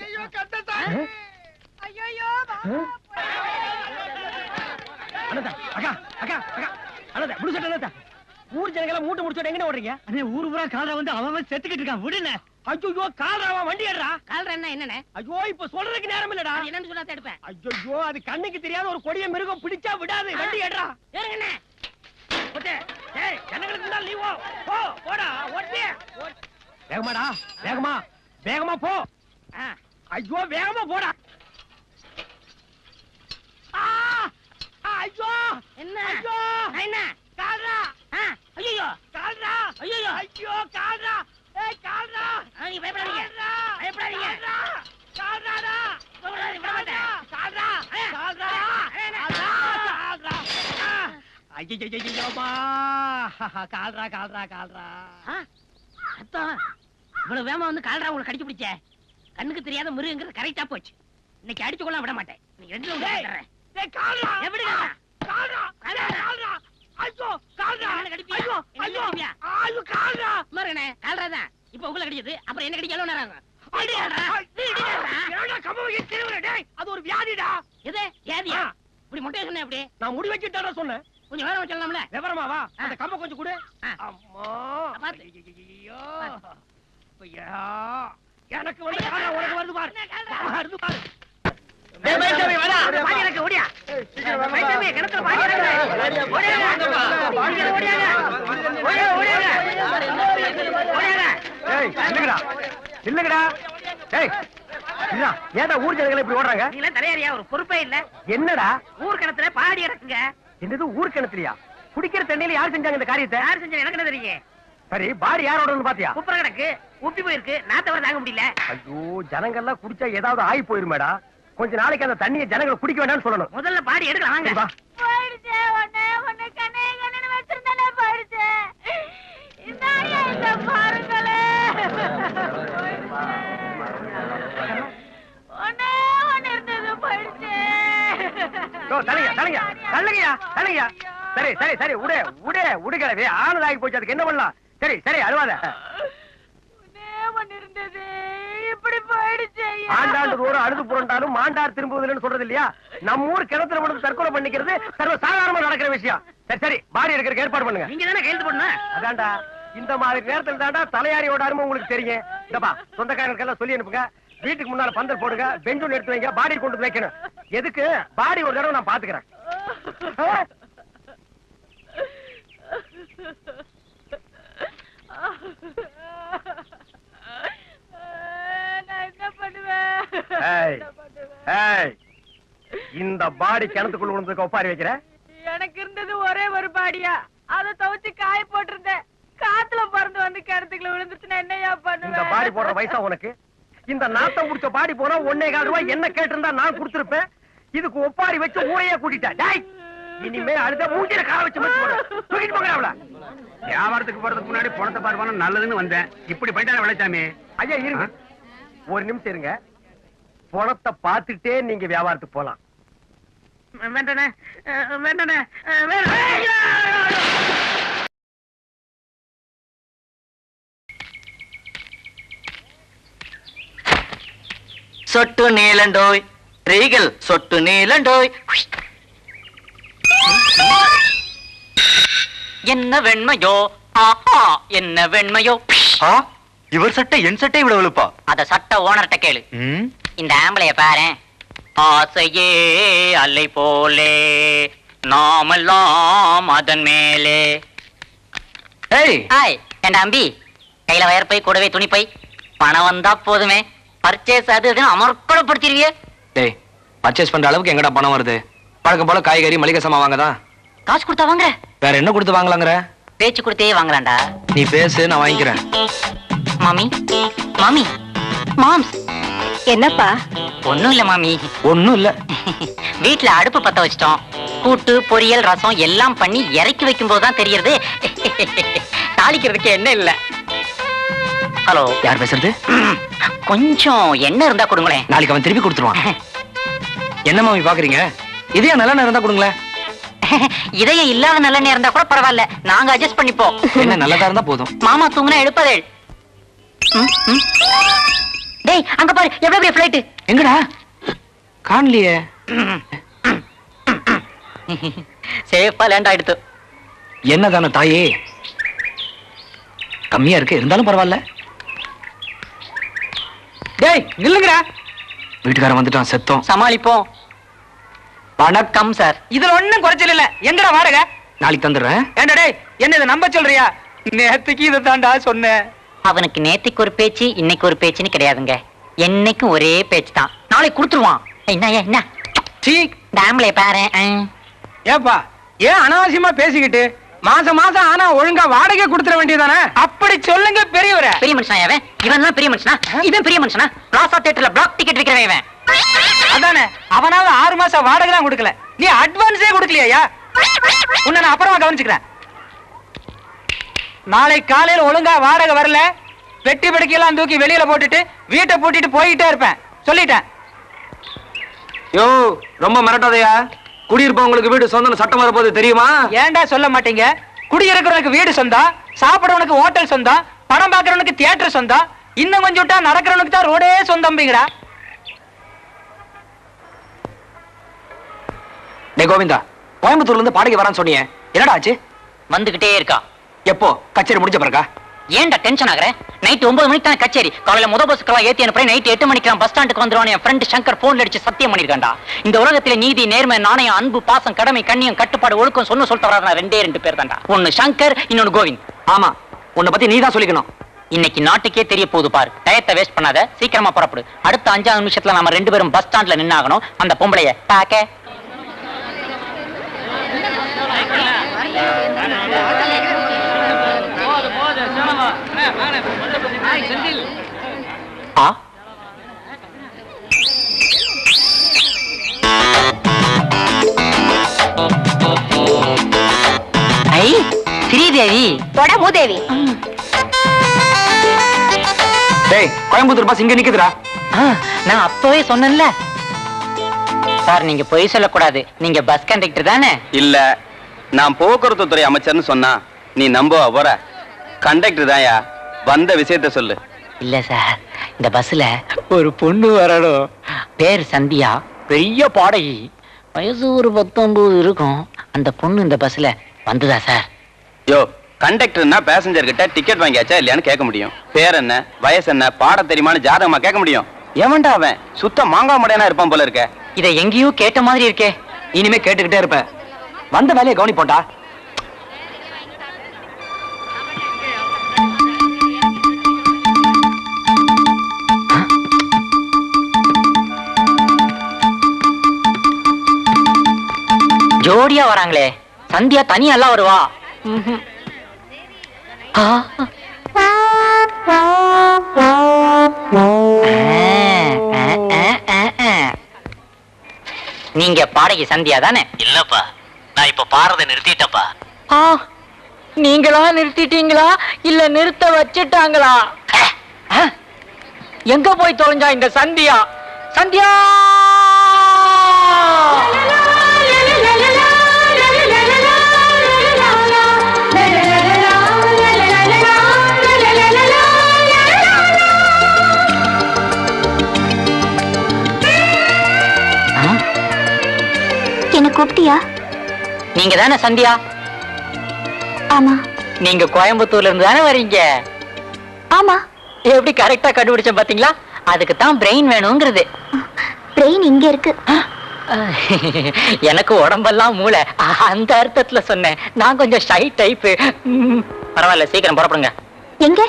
ஊர் ஜனங்கள மூட்டை முடிச்சோட எங்க ஓடுறீங்க? ஊரு பூரா கால்ரா வந்து அவன் செத்துக்கிட்டு இருக்கான். விடுன. ஐயோ கால்ராவா வண்டி ஏறா. கால்ரா என்ன என்னனே? ஐயோ இப்ப சொல்றதுக்கு நேரம் இல்லடா. என்னன்னு சொன்னா எடுப்பேன். ஐயோ அது கண்ணுக்கு தெரியாத ஒரு கொடிய மிருகம் பிடிச்சா விடாது. வண்டி ஏறா. ஏறுங்கண்ணே. ஓட்டே. ஏய் ஜனங்களுக்கு முன்னால நீ போ. போடா ஓட்டே. வேகமாடா. வேகமா. வேகமா போ. ஐயோ வேகமா போடா. ஐயோ என்ன? ஐயோ என்ன? கால்ரா. ஐயோ கால்ரா. ஐயோ ஐயோ கால்ரா. ஏய் கால்ரா. ஐயோ கால்ரா கால்ரா கால்ரா அத்தான் இவ்வளவு வேமா வந்து கால்ரா உங்களை கடிச்சு பிடிச்ச கண்ணுக்கு தெரியாத மிருகங்கிறது கரெக்டா போச்சு. இன்னைக்கு அடிச்சு கொள்ள விட மாட்டேன். நீங்க ரெண்டு எப்படி கால்ராதான் இப்ப உங்களை கடிச்சது அப்புறம் என்ன கடிக்க நேரம் அது ஒரு வியாதிடா. எது வியாதியா? இப்படி மொட்டை சொன்ன எப்படி? நான் முடி வச்சுட்டா சொன்னேன். கொஞ்சம் வேற சொல்லலாம்ல. விவரமா வா. அந்த கம்ப கொஞ்சம் கொடு. அம்மா எனக்கு வந்து உனக்கு வருது பாரு. வருது பாரு. டேய் மைசமே வாடா. பாதி எனக்கு ஓடியா. மைசமே கிணத்துல பாதி எனக்கு. ஓடியா. ஓடியா. ஏய் இல்லங்கடா. இல்லங்கடா. ஏய் இல்ல ஏடா ஊர் ஜனங்கள இப்படி ஓடுறாங்க? நீங்க தலையாரியா ஒரு பொறுப்பே இல்ல. என்னடா? ஊர் கிணத்துல பாடி இறக்குங்க. என்னது ஊர் கிணத்துலயா? குடிக்கிற தண்ணியில யார் செஞ்சாங்க இந்த காரியத்தை? யார் செஞ்சா எனக்கு என்ன தெரியும்? சரி பாடி யாரோடன்னு பாத்தியா? குப்புற கிடக்கு ஊப்பி போயிருக்கு. நான் தவிர தாங்க முடியல. ஐயோ ஜனங்கள்லாம் குடிச்சா ஏதாவது ஆகி போயிருமேடா. கொஞ்ச நாளைக்கு அந்த தண்ணியை ஜனங்களை குடிக்க வேண்டாம்னு சொல்லணும். முதல்ல பாடி எடுக்கலாம் வாங்க. போயிடுச்சே ஒண்ணே கண்ணே கண்ணு வச்சிருந்தானே போயிடுச்சே. இந்த பாருங்களே ஒண்ணே இருந்தது போயிடுச்சே. தலையா சரி சரி சரி உடுகளவே ஆனதாகி போச்சு. அதுக்கு என்ன பண்ணலாம்? சரி சரி அழுவாத. இருந்தது இப்படி போயிடுச்சு. ஆண்டாண்டு தோறும் அழுது புரண்டாலும் மாண்டார் திரும்புவதில்லைன்னு சொல்றது இல்லையா? நம்ம ஊர் கிணத்துல மட்டும் தற்கொலை பண்ணிக்கிறது சர்வ சாதாரணமா நடக்கிற விஷயம். சரி சரி பாடி எடுக்கிறதுக்கு ஏற்பாடு பண்ணுங்க. நீங்க தானே கையெழுத்து பண்ணணும். அதான்டா இந்த மாதிரி நேரத்தில் தாண்டா தலையாரியோட அருமை உங்களுக்கு தெரியும். இந்தப்பா சொந்தக்காரர்களுக்கெல்லாம் சொல்லி அனுப்புங்க. வீட்டுக்கு முன்னால பந்தல் போடுங்க. பெஞ்சு எடுத்து வைங்க. பாடி கொண்டு வைக்கணும். எதுக்கு? பாடி ஒரு தடவை நான் பாத்துக்கிறேன். இந்த பாடி கிணத்துக்குள்ள விழுந்ததுக்கு ஒப்பாரி வைக்கிற? எனக்கு இருந்தது ஒரே ஒரு பாடியா. அதை துவைச்சு காய போட்டிருந்தேன். காத்துல பறந்து வந்து கிணத்துக்குள்ள விழுந்துச்சுன்னா என்னையா பண்ணுவேன்? இந்த பாடி போடுற வயசா உனக்கு? இந்த நாத்தம் முடிச்ச பாடி போனா 1.25 ரூபாய் என்ன கேட்டிருந்தா நான் கொடுத்திருப்பேன். இதுக்கு ஒப்பாரி வச்சு ஊரையே கூட்டிட்டேன். இனிமே அடுத்த மூஞ்சில கால வச்சு தூக்கிட்டு போங்க. அவள வியாபாரத்துக்கு போறதுக்கு முன்னாடி பணத்தை பார்ப்பான நல்லதுன்னு வந்தேன். இப்படி போயிட்டான விளைச்சாமி. ஐயா இருங்க ஒரு நிமிஷம் இருங்க. பணத்தை பார்த்துட்டே நீங்க வியாபாரத்துக்கு போலாம். வேண்டானே வேண்டானே. சொட்டு நீலண்டோய் ரீகல் சொட்டு நீலண்டோய். என்ன வெண்மையோ ஆஹா என்ன வெண்மையோ. இவர் சட்டை என் சட்டை இவ்வளவு வெளுப்பா? அத சட்ட ஓனர்ட்ட கேளு. இந்த ஆம்பளைய பாரு. ஆசையே அலை போலே நாமெல்லாம் அதன் மேலே. என் அம்பி கையில வயற்பை கூடவே துணிப்பை பணம் வந்தா போதுமே. பர்ச்சேஸ் அது அமர்க்கப்படுத்திருவிய. டேய் பர்ச்சேஸ் பண்ற அளவுக்கு எங்கடா பணம் வருது? பழக்கம் போல காய்கறி மளிகை சாமான் வாங்கதான். காசு கொடுத்தா வாங்குற? வேற என்ன கொடுத்து வாங்கலாங்கிற? பேச்சு கொடுத்தே வாங்கலாம்டா. நீ பேசு நான் வாங்கிக்கிறேன். மாமி மாமி மாம்ஸ். என்னப்பா? ஒண்ணும் இல்ல மாமி. ஒண்ணும் இல்ல. வீட்டுல அடுப்பு பத்த வச்சிட்டோம். கூட்டு பொரியல் ரசம் எல்லாம் பண்ணி இறக்கி வைக்கும் போதுதான் தெரியறது தாளிக்கிறதுக்கு என்ன இல்ல. ஹலோ யார் பேசுறது? கொஞ்சம் எண்ணெய் இருந்தா கொடுங்களேன். நாளைக்கு அவன் திருப்பி கொடுத்துருவான். என்ன மாமி பாக்குறீங்க? இதே நல்ல இருந்தா கொடுங்களேன். இதயம் இல்லாத நல்லெண்ணெய் இருந்தா கூட பரவாயில்ல. நாங்க அட்ஜஸ்ட் பண்ணிப்போம். என்ன நல்லதா இருந்தா போதும். மாமா தூங்குனா எழுப்பதே. டேய் அங்க பாரு எவ்வளவு பெரிய ஃளைட். எங்கடா? காணலையே. சேஃபா லேண்ட் ஆயிடுது. என்னதான தாயே கம்மியா இருக்கு இருந்தாலும் பரவாயில்ல. டேய் நில்லுங்கடா. வீட்டுக்காரன் வந்துட்டான் செத்தோம். சமாளிப்போம். வணக்கம் சார். இதுல ஒண்ணும் குறைச்சல் இல்ல. எங்கடா வாடகை? நாளைக்கு தந்துடுறேன். ஏண்டா டேய் என்ன இதை நம்ப சொல்றியா? நேத்துக்கு இதை தாண்டா சொன்னேன். அவனுக்கு நேத்துக்கு ஒரு பேச்சு இன்னைக்கு ஒரு பேச்சுன்னு கிடையாதுங்க. என்னைக்கும் ஒரே பேச்சு தான். நாளைக்கு கொடுத்துருவான். என்ன டேம்ல பாரு. ஏப்பா ஏன் அனாவசியமா பேசிக்கிட்டு மாசம் மாசம் ஆனா ஒழுங்கா வாடகை கொடுத்துட வேண்டியதானே? அப்படி சொல்லுங்க பெரியவரே. பெரிய மனுஷனா இவன்? இவன் தான் பெரிய மனுஷனா? இவன் பெரிய மனுஷனா? பிளாசா தியேட்டர்ல பிளாக் டிக்கெட் விக்கிறவன் இவன். அதானே அவனால 6 மாசம் வாடகை தான் கொடுக்கல. நீ அட்வான்ஸே கொடுக்கலையா? உன்னை நான் அப்புறமா கவனிச்சுக்கிறேன். நாளை காலையில ஒழுங்கா வாடகை வரல, பெட்டி படுக்கையெல்லாம் தூக்கி வெளியில போட்டுட்டு வீட்டை பூட்டிட்டு போயிட்டே இருப்பேன். சொல்லிட்டேன். யோ, ரொம்ப மிரட்டாதையா. குடியிருப்பவங்களுக்கு வீடு சொந்தம் சட்டம் வரப்போது தெரியுமா? ஏன்டா சொல்ல மாட்டீங்க? குடியிருக்கிறவனுக்கு வீடு சொந்தம், சாப்பிடறவனுக்கு ஹோட்டல் சொந்தம், படம் பார்க்கறவனுக்கு தியேட்டர் சொந்தம், இன்னும் கொஞ்சம் விட்டா நடக்கிறவனுக்கு தான் ரோடே சொந்தம்பிங்கடா. டே கோவிந்தா, கோயம்புத்தூர்ல இருந்து பாடகை வரான்னு சொன்னீங்க, என்னடா ஆச்சு? வந்துகிட்டே இருக்கா. எப்போ? கச்சேரி முடிஞ்ச பிறகா? ஏன்டா டென்ஷன் ஆகுற? நைட் 9 மணிக்கு தான் கச்சேரி. காலையில முத பஸ்ஸுக்கெல்லாம் ஏத்தி அனுப்புறேன். நைட் 8 மணிக்கு பஸ் ஸ்டாண்டுக்கு வந்துருவான். என் ஃப்ரெண்ட் சங்கர் போன்ல அடிச்சு சத்தியம் பண்ணிருக்கான்டா. இந்த உலகத்துல நீதி, நேர்மை, நாணயம், அன்பு, பாசம், கடமை, கண்ணியம், கட்டுப்பாடு, ஒழுக்கம் சொல்லிட்டு வராத 2 பேர் தான்டா. ஒன்னு சங்கர், இன்னொன்னு கோவிந்த். ஆமா, உன்னை பத்தி நீ தான் சொல்லிக்கணும். இன்னைக்கு நாட்டுக்கே தெரிய போகுது பாரு. டயத்தை வேஸ்ட் பண்ணாத, சீக்கிரமா புறப்படு. அடுத்த 5 நிமிஷத்துல நாம 2 பேரும் பஸ் ஸ்டாண்ட்ல நின்னாகணும். அந்த பொம்பளைய பாக்க. ஸ்ரீதேவி போடா மூதேவி. டேய், கோயம்புத்தூர் பஸ் இங்க நிக்குதுடா. நான் அப்பவே சொன்னேன்ல சார், நீங்க பொய் சொல்லக்கூடாது. நீங்க பஸ் கண்டக்டர் தானே? இல்ல, நான் போக்குவரத்து துறை அமைச்சர்னு சொன்னா நீ நம்ப போற? கண்டக்டர் தான்யா. வந்த விஷயத்த சொல்லு. இல்ல சார், இந்த பஸ்ல ஒரு பொண்ணு வரணும். பேர் சந்தியா, பெரிய பாடகி, வயசு ஒரு 19 இருக்கும். அந்த பொண்ணு இந்த பஸ்ல வந்துதா சார்? யோ, கண்டக்டர்னா பேசஞ்சர் கிட்ட டிக்கெட் வாங்கியாச்சா இல்லையான்னு கேட்க முடியும். பேர் என்ன, வயசு என்ன, பாட தெரியுமான்னு ஜாதகமா கேட்க முடியும். எவன்டா அவன்? சுத்த மாங்கா மடையனா இருப்பான் போல இருக்க. இதை எங்கேயோ கேட்ட மாதிரி இருக்கே. இனிமே கேட்டுக்கிட்டே இருப்ப. வந்த வேலையை கவனிப்போண்டா. ஜோடியா வராங்களே. சந்தியா தனியா எல்லாம் வருவா? நீங்க பாடகி சந்தியா தானே? இல்லப்பா, நான் இப்ப பாடுறதை நிறுத்திட்டப்பா. நீங்களா நிறுத்திட்டீங்களா இல்ல நிறுத்த வச்சுட்டாங்களா? எங்க போய் தொலைஞ்சா இந்த சந்தியா? சந்தியா! என்ன கூப்பிட்டியா? நீங்க தானே சந்தியா? ஆமா. நீங்க கோயம்புத்தூர்ல இருந்து தானே வரீங்க? ஆமா. எப்படி கரெக்டா கண்டுபிடிச்ச பாத்தீங்களா? அதுக்கு தான் பிரெயின் வேணுங்கிறது. பிரெயின் இங்க இருக்கு. எனக்கு உடம்பெல்லாம் மூளை, அந்த அர்த்தத்துல சொன்னேன். நான் கொஞ்சம் ஷை டைப். பரவாயில்ல, சீக்கிரம் புறப்படுங்க. எங்க?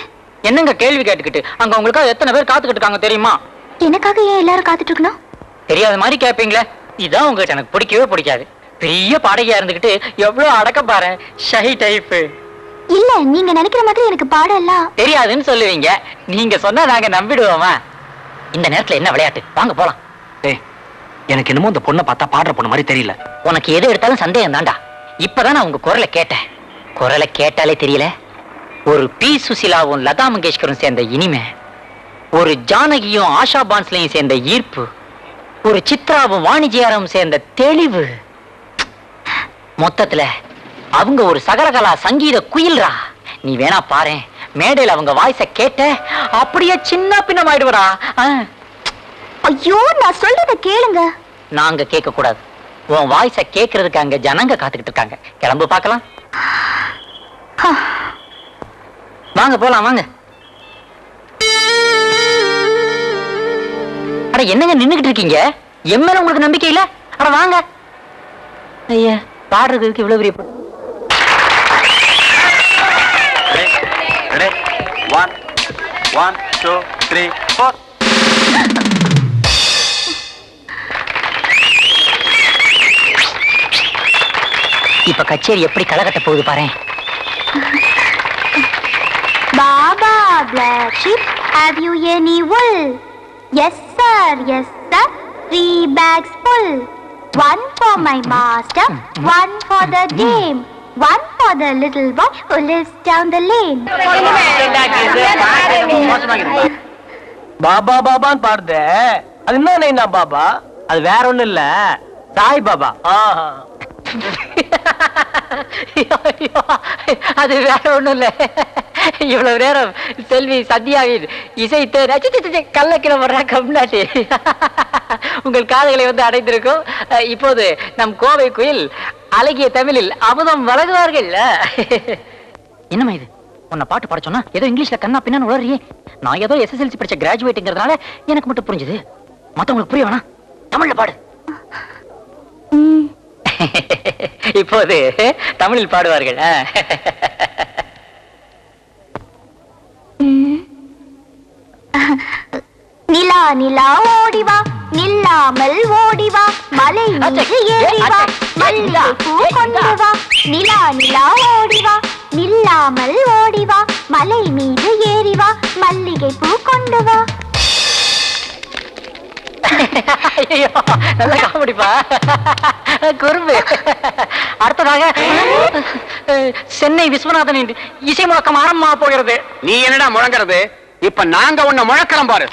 என்னங்க கேள்வி கேட்டுக்கிட்டு? அங்க உங்களுக்காக எத்தனை பேர் காத்துக்கிட்டு இருக்காங்க தெரியுமா? எனக்காக ஏன் எல்லாரும் காத்துட்டு இருக்கணும்? தெரியாத மாதிரி கேட்பீங்களே. இதான் உங்ககிட்ட எனக்கு பிடிக்கவே பிடிக்காது. பெரிய பாடகையா இருந்துகிட்டு எவ்வளவு அடக்க பாரு. Shy type. இல்ல, நீங்க நினைக்கிற மாதிரி எனக்கு பாடலாம் தெரியாதுன்னு சொல்லுவீங்க. நீங்க சொன்னா நாங்க நம்பிடுவோமா? இந்த நேரத்துல என்ன விளையாட்டு? வாங்க போலாம். எனக்கு என்னமோ இந்த பொண்ணை பார்த்தா பாடுற பொண்ணு மாதிரி தெரியல. உனக்கு எது எடுத்தாலும் சந்தேகம் தான்டா. இப்பதான் நான் உங்க குரலை கேட்டேன். குரலை கேட்டாலே தெரியல. ஒரு பி சுசிலாவும் லதா மங்கேஷ்கரும் சேர்ந்த இனிமை, ஒரு ஜானகியும் ஆஷா பான்ஸ்லையும் சேர்ந்த ஈர்ப்பு, ஒரு சித்ராவும் வாணிஜியாரும் சேர்ந்த தெளிவு. மொத்தத்துல அவங்க ஒரு சகலகலா சங்கீத குயில்ரா. நீ வேணா பாரு, மேடையில் அவங்க வாய்ஸ கேட்ட அப்படியே சின்ன பின்னம் ஆயிடுவரா. ஐயோ, நான் சொல்றத கேளுங்க. நாங்க கேட்க கூடாது. உன் வாய்ஸ கேட்கறதுக்கு அங்க ஜனங்க காத்துக்கிட்டு இருக்காங்க. கிளம்பு பார்க்கலாம். வாங்க போலாம், வாங்க. அட என்னங்க நின்னுகிட்டு இருக்கீங்க? என் மேல உங்களுக்கு நம்பிக்கை இல்ல? அட வாங்க. ஐயா, பாடுறதுக்கு இவ்வளவு பெரிய 1 2 3 4. இப்ப கச்சேரி எப்படி கலகட்ட போகுது பாரு. Baba black sheep, have you any wool? Yes sir, 3 bags full. One for my master, one for the game, one for the little boy who lives down the lane. Baba பாபான்னு பாடுத அது என்ன பாபா? அது வேற ஒண்ணும் இல்ல, சாய் பாபா. அது வேற ஒண்ணும் இல்ல. இவ்வளவு நேரம் செல்வி சத்யாவின் இசைத்து கள்ளக்கிழ வர்ற கம்நாட்டி உங்கள் காதுகளை வந்து அடைந்திருக்கும். இப்போது நம் கோவை குயில் அழகிய தமிழில் அமுதம் வழங்குவார்கள். என்னமா இது? உன்னை பாட்டு பாட சொன்னா ஏதோ இங்கிலீஷ்ல கண்ணா பின்னான்னு உளறியே. நான் ஏதோ SSLC படிச்ச கிராஜுவேட்டுங்கிறதுனால எனக்கு மட்டும் புரிஞ்சுது, மத்தவங்களுக்கு புரிய வேணாம். தமிழ்ல பாடு. இப்போது தமிழில் பாடுவார்கள். நிலா நிலா ஓடிவா, நில்லாமல் ஓடிவா, மலை மீது ஏறிவா, மல்லிகை பூ கொண்டு வா. நிலா நிலா ஓடிவா, நில்லாமல் ஓடிவா, மலை மீது ஏறிவா, மல்லிகை பூ கொண்டு வா. நல்ல காமெடிப்பா, குறும்பு. அடுத்ததாக சென்னை விஸ்வநாதனின் இசை முழக்கம் ஆரம்பமாக போகிறது. நீ என்னடா முழங்குறது? இப்ப நாங்க உன்னை முழக்கலாம் பாரு.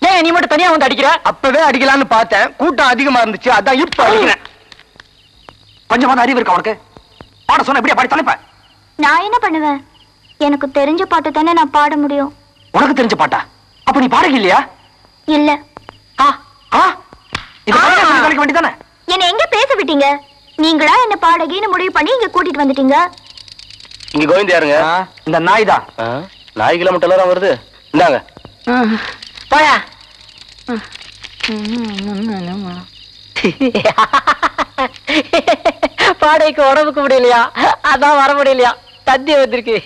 ஏன் நீ மட்டும் தனியா வந்து அடிக்கிற? அப்பவே அடிக்கலான்னு பார்த்தேன், கூட்டம் அதிகமா இருந்துச்சு, அதான் இப்ப அடிக்கிறேன். கொஞ்சமாவது அறிவு இருக்கா உனக்கு? பாட சொன்ன இப்படியா பாடி தொலைப்ப? நான் என்ன பண்ணுவேன்? எனக்கு தெரிஞ்ச பாட்டு தானே நான் பாட முடியும். உனக்கு தெரிஞ்ச பாட்டா? அப்ப நீ பாடக இல்லையா? இல்ல. வேண்டியதானே? என்ன எங்க பேச விட்டீங்க? நீங்களா என்ன பாடகின்னு முடிவு பண்ணி இங்க கூட்டிட்டு வந்துட்டீங்க. இங்க கோவிந்த் யாருங்க? இந்த நாய் தான். நாய்களை மட்டும் எல்லாம் வருது. இந்தாங்க போயா. பாடைக்கு உடம்புக்கு முடியலையா, அதான் வர முடியலையா, தந்தி வந்திருக்கு.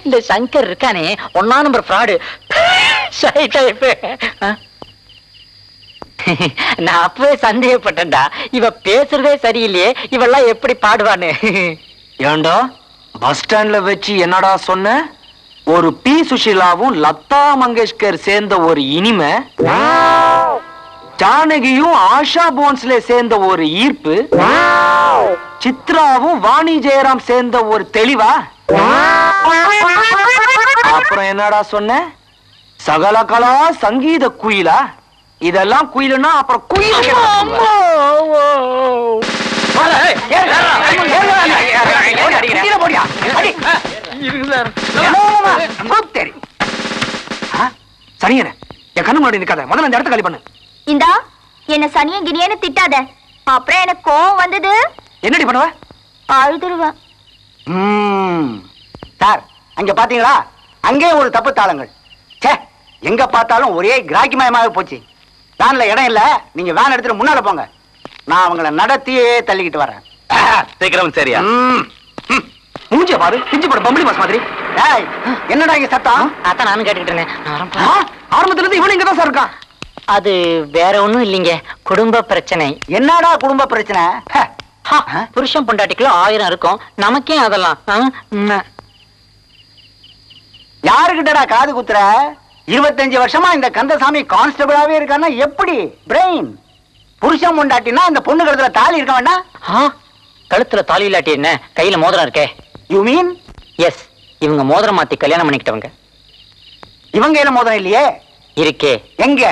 இந்த சங்கர் இருக்கானே, 1 நம்பர் ஃப்ராடு. நான் அப்பவே சந்தேகப்பட்டேன்டா, இவ பேசுறதே சரியில்லையே, இவெல்லாம் எப்படி பாடுவான்னு. ஏண்டா பஸ் ஸ்டாண்ட்ல வச்சு என்னடா சொன்ன? ஒரு பி சுஷிலாவும் லதா மங்கேஷ்கர் சேர்ந்த ஒரு இனிமை, ஜானகியும் ஆஷா போன்ஸ்லே சேர்ந்த ஒரு ஈர்ப்பு, சித்ராவும் வாணி ஜெயராம் சேர்ந்த ஒரு தெளிவா, அப்புறம் என்னடா சொன்ன? சகல கலா சங்கீத குயிலா? இதெல்லாம் குயிலுன்னா அப்புறம் குயில். சனியன என் கண்ணு முன்னாடி நிக்காத, முதல்ல இந்த இடத்த காலி பண்ணு. இந்தா என்ன சனியன் கினியன்னு திட்டாத, அப்புறம் எனக்கு கோவம் வந்தது. என்னடி பண்ணுவ? அழுதுருவேன். சார் அங்க பாத்தீங்களா, அங்கே ஒரு தப்பு தாளங்கள். சே, எங்க பார்த்தாலும் ஒரே கிராக்கிமயமாக போச்சு. வேன்ல இடம் இல்ல, நீங்க வேன் எடுத்துட்டு முன்னால போங்க, நான் அவங்கள நடத்தியே தள்ளிக்கிட்டு வரேன். சீக்கிரம் சரியா? மூஞ்சிய பாரு, பிஞ்சு போட பம்பளி மாஸ் மாதிரி. ஏய், என்னடா இங்க சத்தம்? அதான் நானும் கேட்டுக்கிட்டு இருந்தேன். ஆரம்பத்துல இருந்து இவனு இங்கதான் சார் இருக்கான். அது வேற ஒண்ணும் இல்லைங்க, குடும்ப பிரச்சனை. என்னடா குடும்ப பிரச்சனை? புருஷன் பொண்டாட்டிக்குள்ள 1000 இருக்கும், நமக்கே அதெல்லாம். யாருக்கிட்டடா காது குத்துற? 25 வருஷமா இந்த கந்தசாமி கான்ஸ்டபிளாவே இருக்கான்னா எப்படி? பிரெயின். புருஷன் பொண்டாட்டினா இந்த பொண்ணு கழுத்துல தாலி இருக்க வேண்டாம்? கழுத்துல தாலி இல்லாட்டி என்ன, கையில மோதிரம் இருக்கே. You mean? எஸ், இவங்க மோதிரம் மாத்தி கல்யாணம் பண்ணிக்கிட்டவங்க. இவங்க கையில மோதிரம் இல்லையே. இருக்கே. எங்க?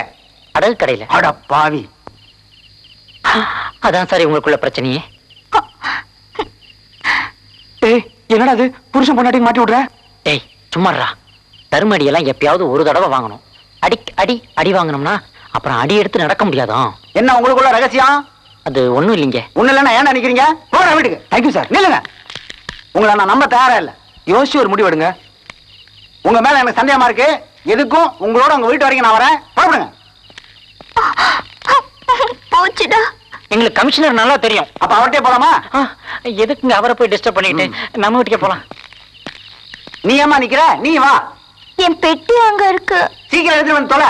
அடல் கடையில. அட பாவி. அதான் சார் உங்களுக்குள்ள பிரச்சனையே. ஏய், என்னடா இது புருஷன் பொண்டாட்டி மாட்டி விடுற? ஏய் சும்மாறா, தருமடி எல்லாம் எப்பயாவது ஒரு தடவை வாங்கணும். அடி வாங்கணும்னா அப்புறம் அடி எடுத்து நடக்க முடியாதான். என்ன உங்களுக்குள்ள ரகசியம்? அது ஒண்ணும் இல்லைங்க. ஒண்ணு இல்லைன்னா ஏன் நினைக்கிறீங்க? போற வீட்டுக்கு. Thank you sir. நில்லுங்க, உங்களை நான் நம்ப தயாரா இல்ல. யோசிச்சு ஒரு முடிவு எடுங்க. உங்க மேல எனக்கு சந்தேகமா இருக்கு. எதுக்கும் உங்களோட உங்க வீட்டு வரைக்கும் நான் வரேன். புறப்படுங்க. போச்சுடா. எங்களுக்கு கமிஷனர் நல்லா தெரியும். அப்ப அவர்கிட்ட போலாமா? எதுக்குங்க அவரை போய் டிஸ்டர்ப் பண்ணிட்டு, நம்ம வீட்டுக்கே போலாம். நீ ஏமா நிக்கிற? நீ வா. என் பெட்டி அங்க இருக்கு. சீக்கிரம் எடுத்துட்டு வந்து தொலை.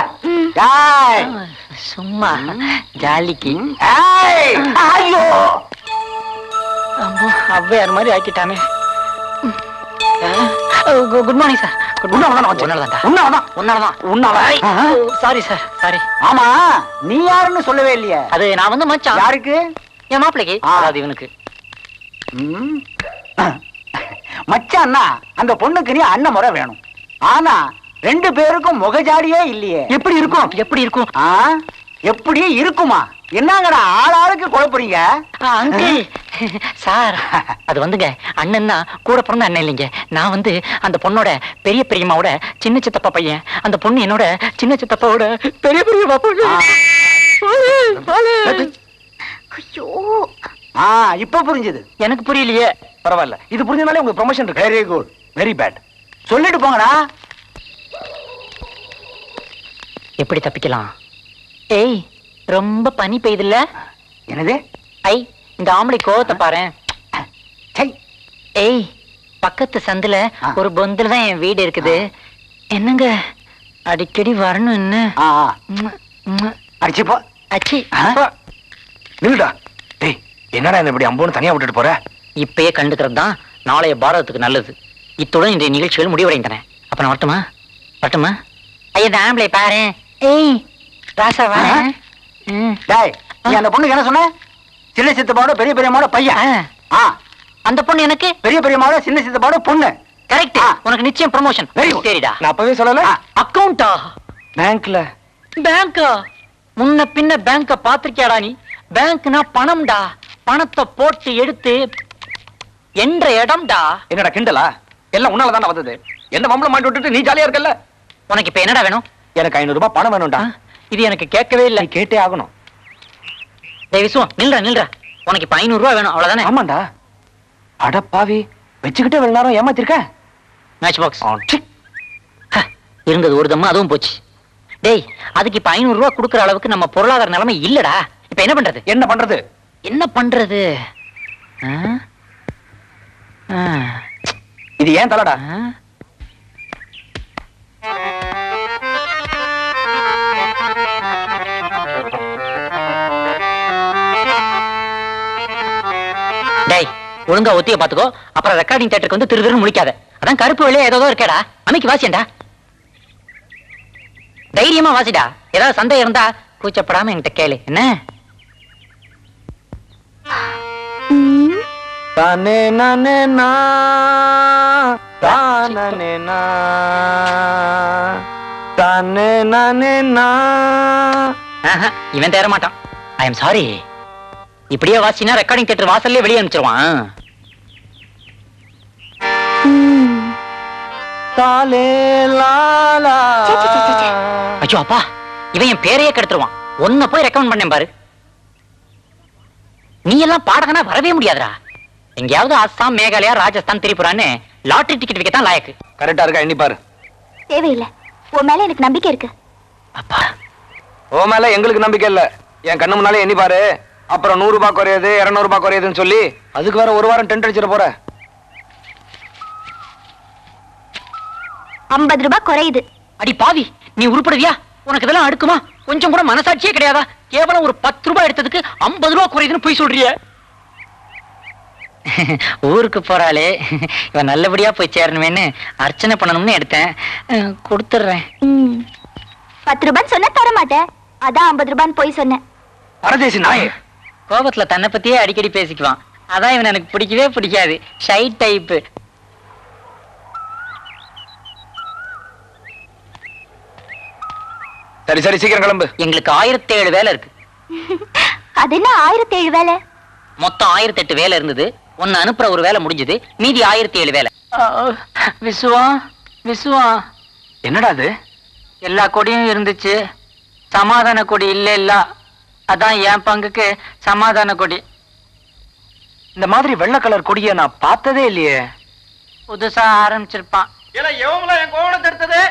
டேய் சும்மா ஜாலிக்கு ஐயோ அவ்வையார் மாதிரி ஆக்கிட்டானே. Good morning sir. Sorry sir sorry. ஆமா நீ யாருன்னு சொல்லவே இல்லையே. அது நான் வந்து மச்சான். யாருக்கு? என் மாப்பிளைக்கு. அது இவனுக்கு. மச்சான்னா அந்த பொண்ணுக்கு நீ அண்ணன் முறை வேணும். ஆனா 2 பேருக்கும் முகஜாடியே இல்லையே. எப்படி இருக்கும்? எப்படி இருக்கும்? எப்படி இருக்குமா? என்னங்கடா ஆளாளுக்கு குழப்புறீங்க? அங்கிள் சார் அது வந்துங்க அண்ணன்னா கூட பிறந்த அண்ணன் இல்லைங்க. நான் வந்து அந்த பொண்ணோட பெரிய பெரியம்மாவோட சின்ன சித்தப்பா பையன். அந்த பொண்ணு என்னோட சின்ன சித்தப்பாவோட பெரிய பெரியம்மா பொண்ணு. இப்ப புரிஞ்சது. எனக்கு புரியலையே. பரவாயில்ல, இது புரிஞ்சனாலே உங்களுக்கு ப்ரொமோஷன் இருக்கு. Very good, very bad. சொல்லிட்டு போங்கடா. எப்படி தப்பிக்கலாம்? ஏய் ரொம்ப பனி பெய்யுதுல்ல? என்னது? ஐ இந்த ஆம்பளை கோவத்தை பாரு. ஏய் பக்கத்து சந்துல ஒரு பொந்துல தான் என் வீடு இருக்குது. என்னங்க அடிக்கடி வரணும். என்ன அடிச்சுப்போ அச்சி நில்லுடா. டேய் என்னடா என்ன இப்படி அம்போன்னு தனியா விட்டுட்டு போற? இப்பயே கண்டுக்கிறது தான் நாளைய பாரதத்துக்கு நல்லது. இத்துடன் இன்றைய நிகழ்ச்சிகள் முடிவடைந்தன. அப்ப நான் வரட்டுமா? வரட்டுமா? ஐயா இந்த ஆம்பளை பாரு. ஏய் ராசா வர. டேய் நீ அந்த பொண்ணுக்கு என்ன சொன்ன? சின்ன சித்தப்பாவோட பெரிய பெரியம்மாவோட பையன். அந்த பொண்ணு எனக்கு பெரிய பெரியம்மாவோட சின்ன சித்தப்பாவோட பொண்ணு. கரெக்ட். உனக்கு நிச்சயம் ப்ரமோஷன். சரிடா. நான் அப்பவே சொல்லல. அக்கவுண்டா? பேங்க்ல. பேங்கா? முன்ன பின்ன பேங்க பாத்திருக்கியாடா நீ? பேங்க்னா பணம்டா. பணத்தை போட்டு எடுத்து என்ற இடம்டா. என்னடா கிண்டலா? எல்லாம் உன்னால தானே வந்தது. என்ன மம்பளம் மாட்டி விட்டுட்டு நீ ஜாலியா இருக்கல்ல? உனக்கு இப்ப என்னடா வேணும்? எனக்கு 500 ரூபாய் பணம் வேணும்டா. இது எனக்கு கேட்கவே இல்லை. கேட்டே ஆகணும். டேய் விசுவம் நில்றா நில்றா. உனக்கு இப்ப 500 ரூபாய் வேணும் அவ்வளவுதானே? ஆமாண்டா. அட பாவி வச்சுக்கிட்டே வெள்ள நேரம் ஏமாத்திருக்க. மேட்ச் பாக்ஸ் இருந்தது ஒரு தம்மா அதுவும் போச்சு. டேய் அதுக்கு இப்ப 500 ரூபாய் கொடுக்கற அளவுக்கு நம்ம பொருளாதார நிலைமை இல்லடா. இப்ப என்ன பண்றது? என்ன பண்றது? என்ன பண்றது? இது ஏன் தலடா? டேய் ஒழுங்கா ஒத்திய பாத்துக்கோ. அப்புறம் ரெக்கார்டிங் தியேட்டருக்கு வந்து திருதிரு முழிக்காத. அதான் கருப்பு வெளியே ஏதோ இருக்கேடா. அன்னைக்கு வாசியண்டா. தைரியமா வாசிடா. ஏதாவது சந்தேகம் இருந்தா கூச்சப்படாம என்கிட்ட கேளு. என்ன? தானே நானே நா தானே நா தானே நானே நா. இவன் தேர மாட்டான். I am sorry. இப்படியே வாசினா ரெக்கார்டிங் தியேட்டர் வாசல்லே வெளியே அனுப்பிச்சிருவான். ஐயோ அப்பா இவன் என் பேரையே கெடுத்துருவான். ஒன்ன போய் ரெக்கமெண்ட் பண்ணேன் பாரு. நீ எல்லாம் பாடகனா வரவே முடியாதுடா. எங்கேயாவது அஸ்ஸாம், மேகாலயா, ராஜஸ்தான், திரிபுரான்னு லாட்டரி டிக்கெட் வைக்கத்தான் லாயக்கு. கரெக்டா இருக்கா எண்ணி பாரு. தேவையில்லை. உன் மேல எனக்கு நம்பிக்கை இருக்கு. அப்பா ஓ மேல எங்களுக்கு நம்பிக்கை இல்ல. என் கண்ணு முன்னாலே எண்ணி பாரு. அப்புறம் 100 ரூபாய் குறையுது 200 ரூபாய் குறையுதுன்னு சொல்லி அதுக்கு வேற ஒரு வாரம் டென்ட் அடிச்சிட போற. 50 ரூபாய் குறையுது. அடி பாவி நீ உருப்படுவியா? உனக்கு இதெல்லாம் அடுக்குமா? கொஞ்சம் கூட மனசாட்சியே கிடையாதா? கேவலம் ஒரு 10 ரூபாய் எடுத்ததுக்கு 50 ரூபாய் குறையுதுன்னு போய் சொல்றிய. ஊருக்கு போறாளே இவன் நல்லபடியா போய் சேரணுமேன்னு அர்ச்சனை பண்ணணும்னு எடுத்தேன். கொடுத்துடுறேன். 10 ரூபாய் சொன்ன தர மாட்டேன். அதான் 50 ரூபான்னு போய் சொன்னேன். பரதேசி நாயே. கோபத்துல தன்னை பத்தியே அடிக்கடி பேசிக்குவான். அதான் இவன் எனக்கு பிடிக்கவே பிடிக்காது. Shy type. சரி சரி சீக்கிரம் கிளம்பு. எங்களுக்கு 1007 வேலை இருக்கு. அது என்ன 1007 வேலை? மொத்தம் 1008 வேலை இருந்தது. ஒன்னு அனுப்புற ஒரு வேலை முடிஞ்சது. மீதி 1007 வேலை. விசுவா விசுவா என்னடா அது? எல்லா கொடியும் இருந்துச்சு. சமாதான கொடி இல்ல இல்ல. அதான் என் பங்குக்கு சமாதான கொடி. இந்த மாதிரி வெள்ளை கலர் கொடியை நான் பார்த்ததே இல்லையே. புதுசா ஆரம்பிச்சிருப்பான். என் கோவணத்தை எடுத்தது.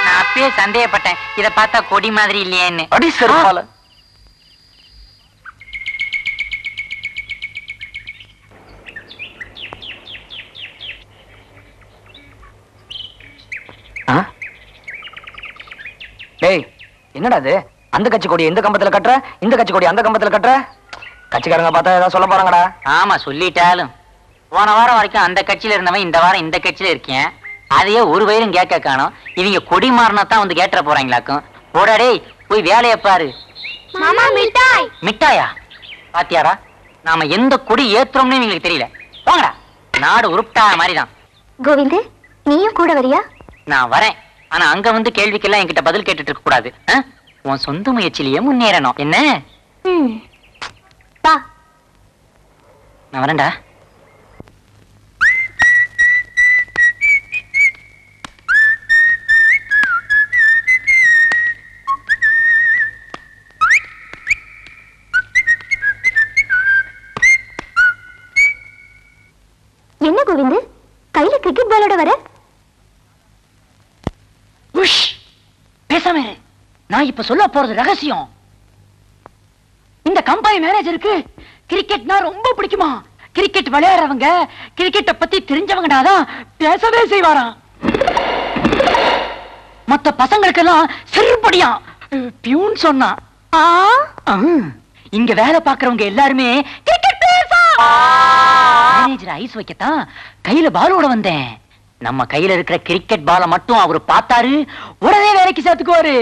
நான் அப்பயே சந்தேகப்பட்டேன். இத பார்த்தா கொடி மாதிரி இல்லையேன்னு. அடி செருப்பால. டேய் என்னடா அது அந்த கட்சி கொடி இந்த கம்பத்துல கட்டுற இந்த கட்சி கொடி அந்த கம்பத்துல கட்டுற கட்சிக்காரங்க பார்த்தா ஏதாவது சொல்ல போறாங்கடா ஆமா சொல்லிட்டாலும் போன வாரம் வரைக்கும் அந்த கட்சியில இருந்தவன் இந்த வாரம் இந்த கட்சியில இருக்கேன் அதையே ஒரு வயலும் கேட்க காணும் இவங்க கொடி மாறினா தான் வந்து கேட்டுற போறாங்களாக்கும் போடாடே போய் வேலையை பாரு மாமா மிட்டாய் மிட்டாயா பாத்தியாரா நாம எந்த கொடி ஏத்துறோம்னு எங்களுக்கு தெரியல போங்கடா நாடு உருப்பிட்டா மாதிரிதான் கோவிந்து நீயும் கூட வரியா நான் வரேன் ஆனா அங்க வந்து கேள்விக்கெல்லாம் என்கிட்ட பதில் கேட்டுட்டு இருக்க கூடாது உன் சொந்த முயற்சியிலேயே முன்னேறணும் என்ன வா நான் வரேன்டா என்ன கோவிந்து கையில கிரிக்கெட் பாலோட வர பேசாம நான் இப்ப சொல்ல போறது ரகசியம் இந்த கம்பெனி மேனேஜருக்கு கிரிக்கெட்னா ரொம்ப பிடிக்குமா கிரிக்கெட் விளையாடுறவங்க கிரிக்கெட்டை பத்தி தெரிஞ்சவங்கடாதான் பேசவே செய்வாராம் மத்த பசங்களுக்கெல்லாம் செருப்படியா பியூன் சொன்னான் இங்க வேலை பாக்குறவங்க எல்லாருமே கிரிக்கெட் மேனேஜர் ஐஸ் வைக்கத்தான் கையில பாலோட வந்தேன் நம்ம கையில இருக்கிற கிரிக்கெட் பால மட்டும் அவரு பார்த்தாரு உடனே வேலைக்கு சேர்த்துக்குவாரு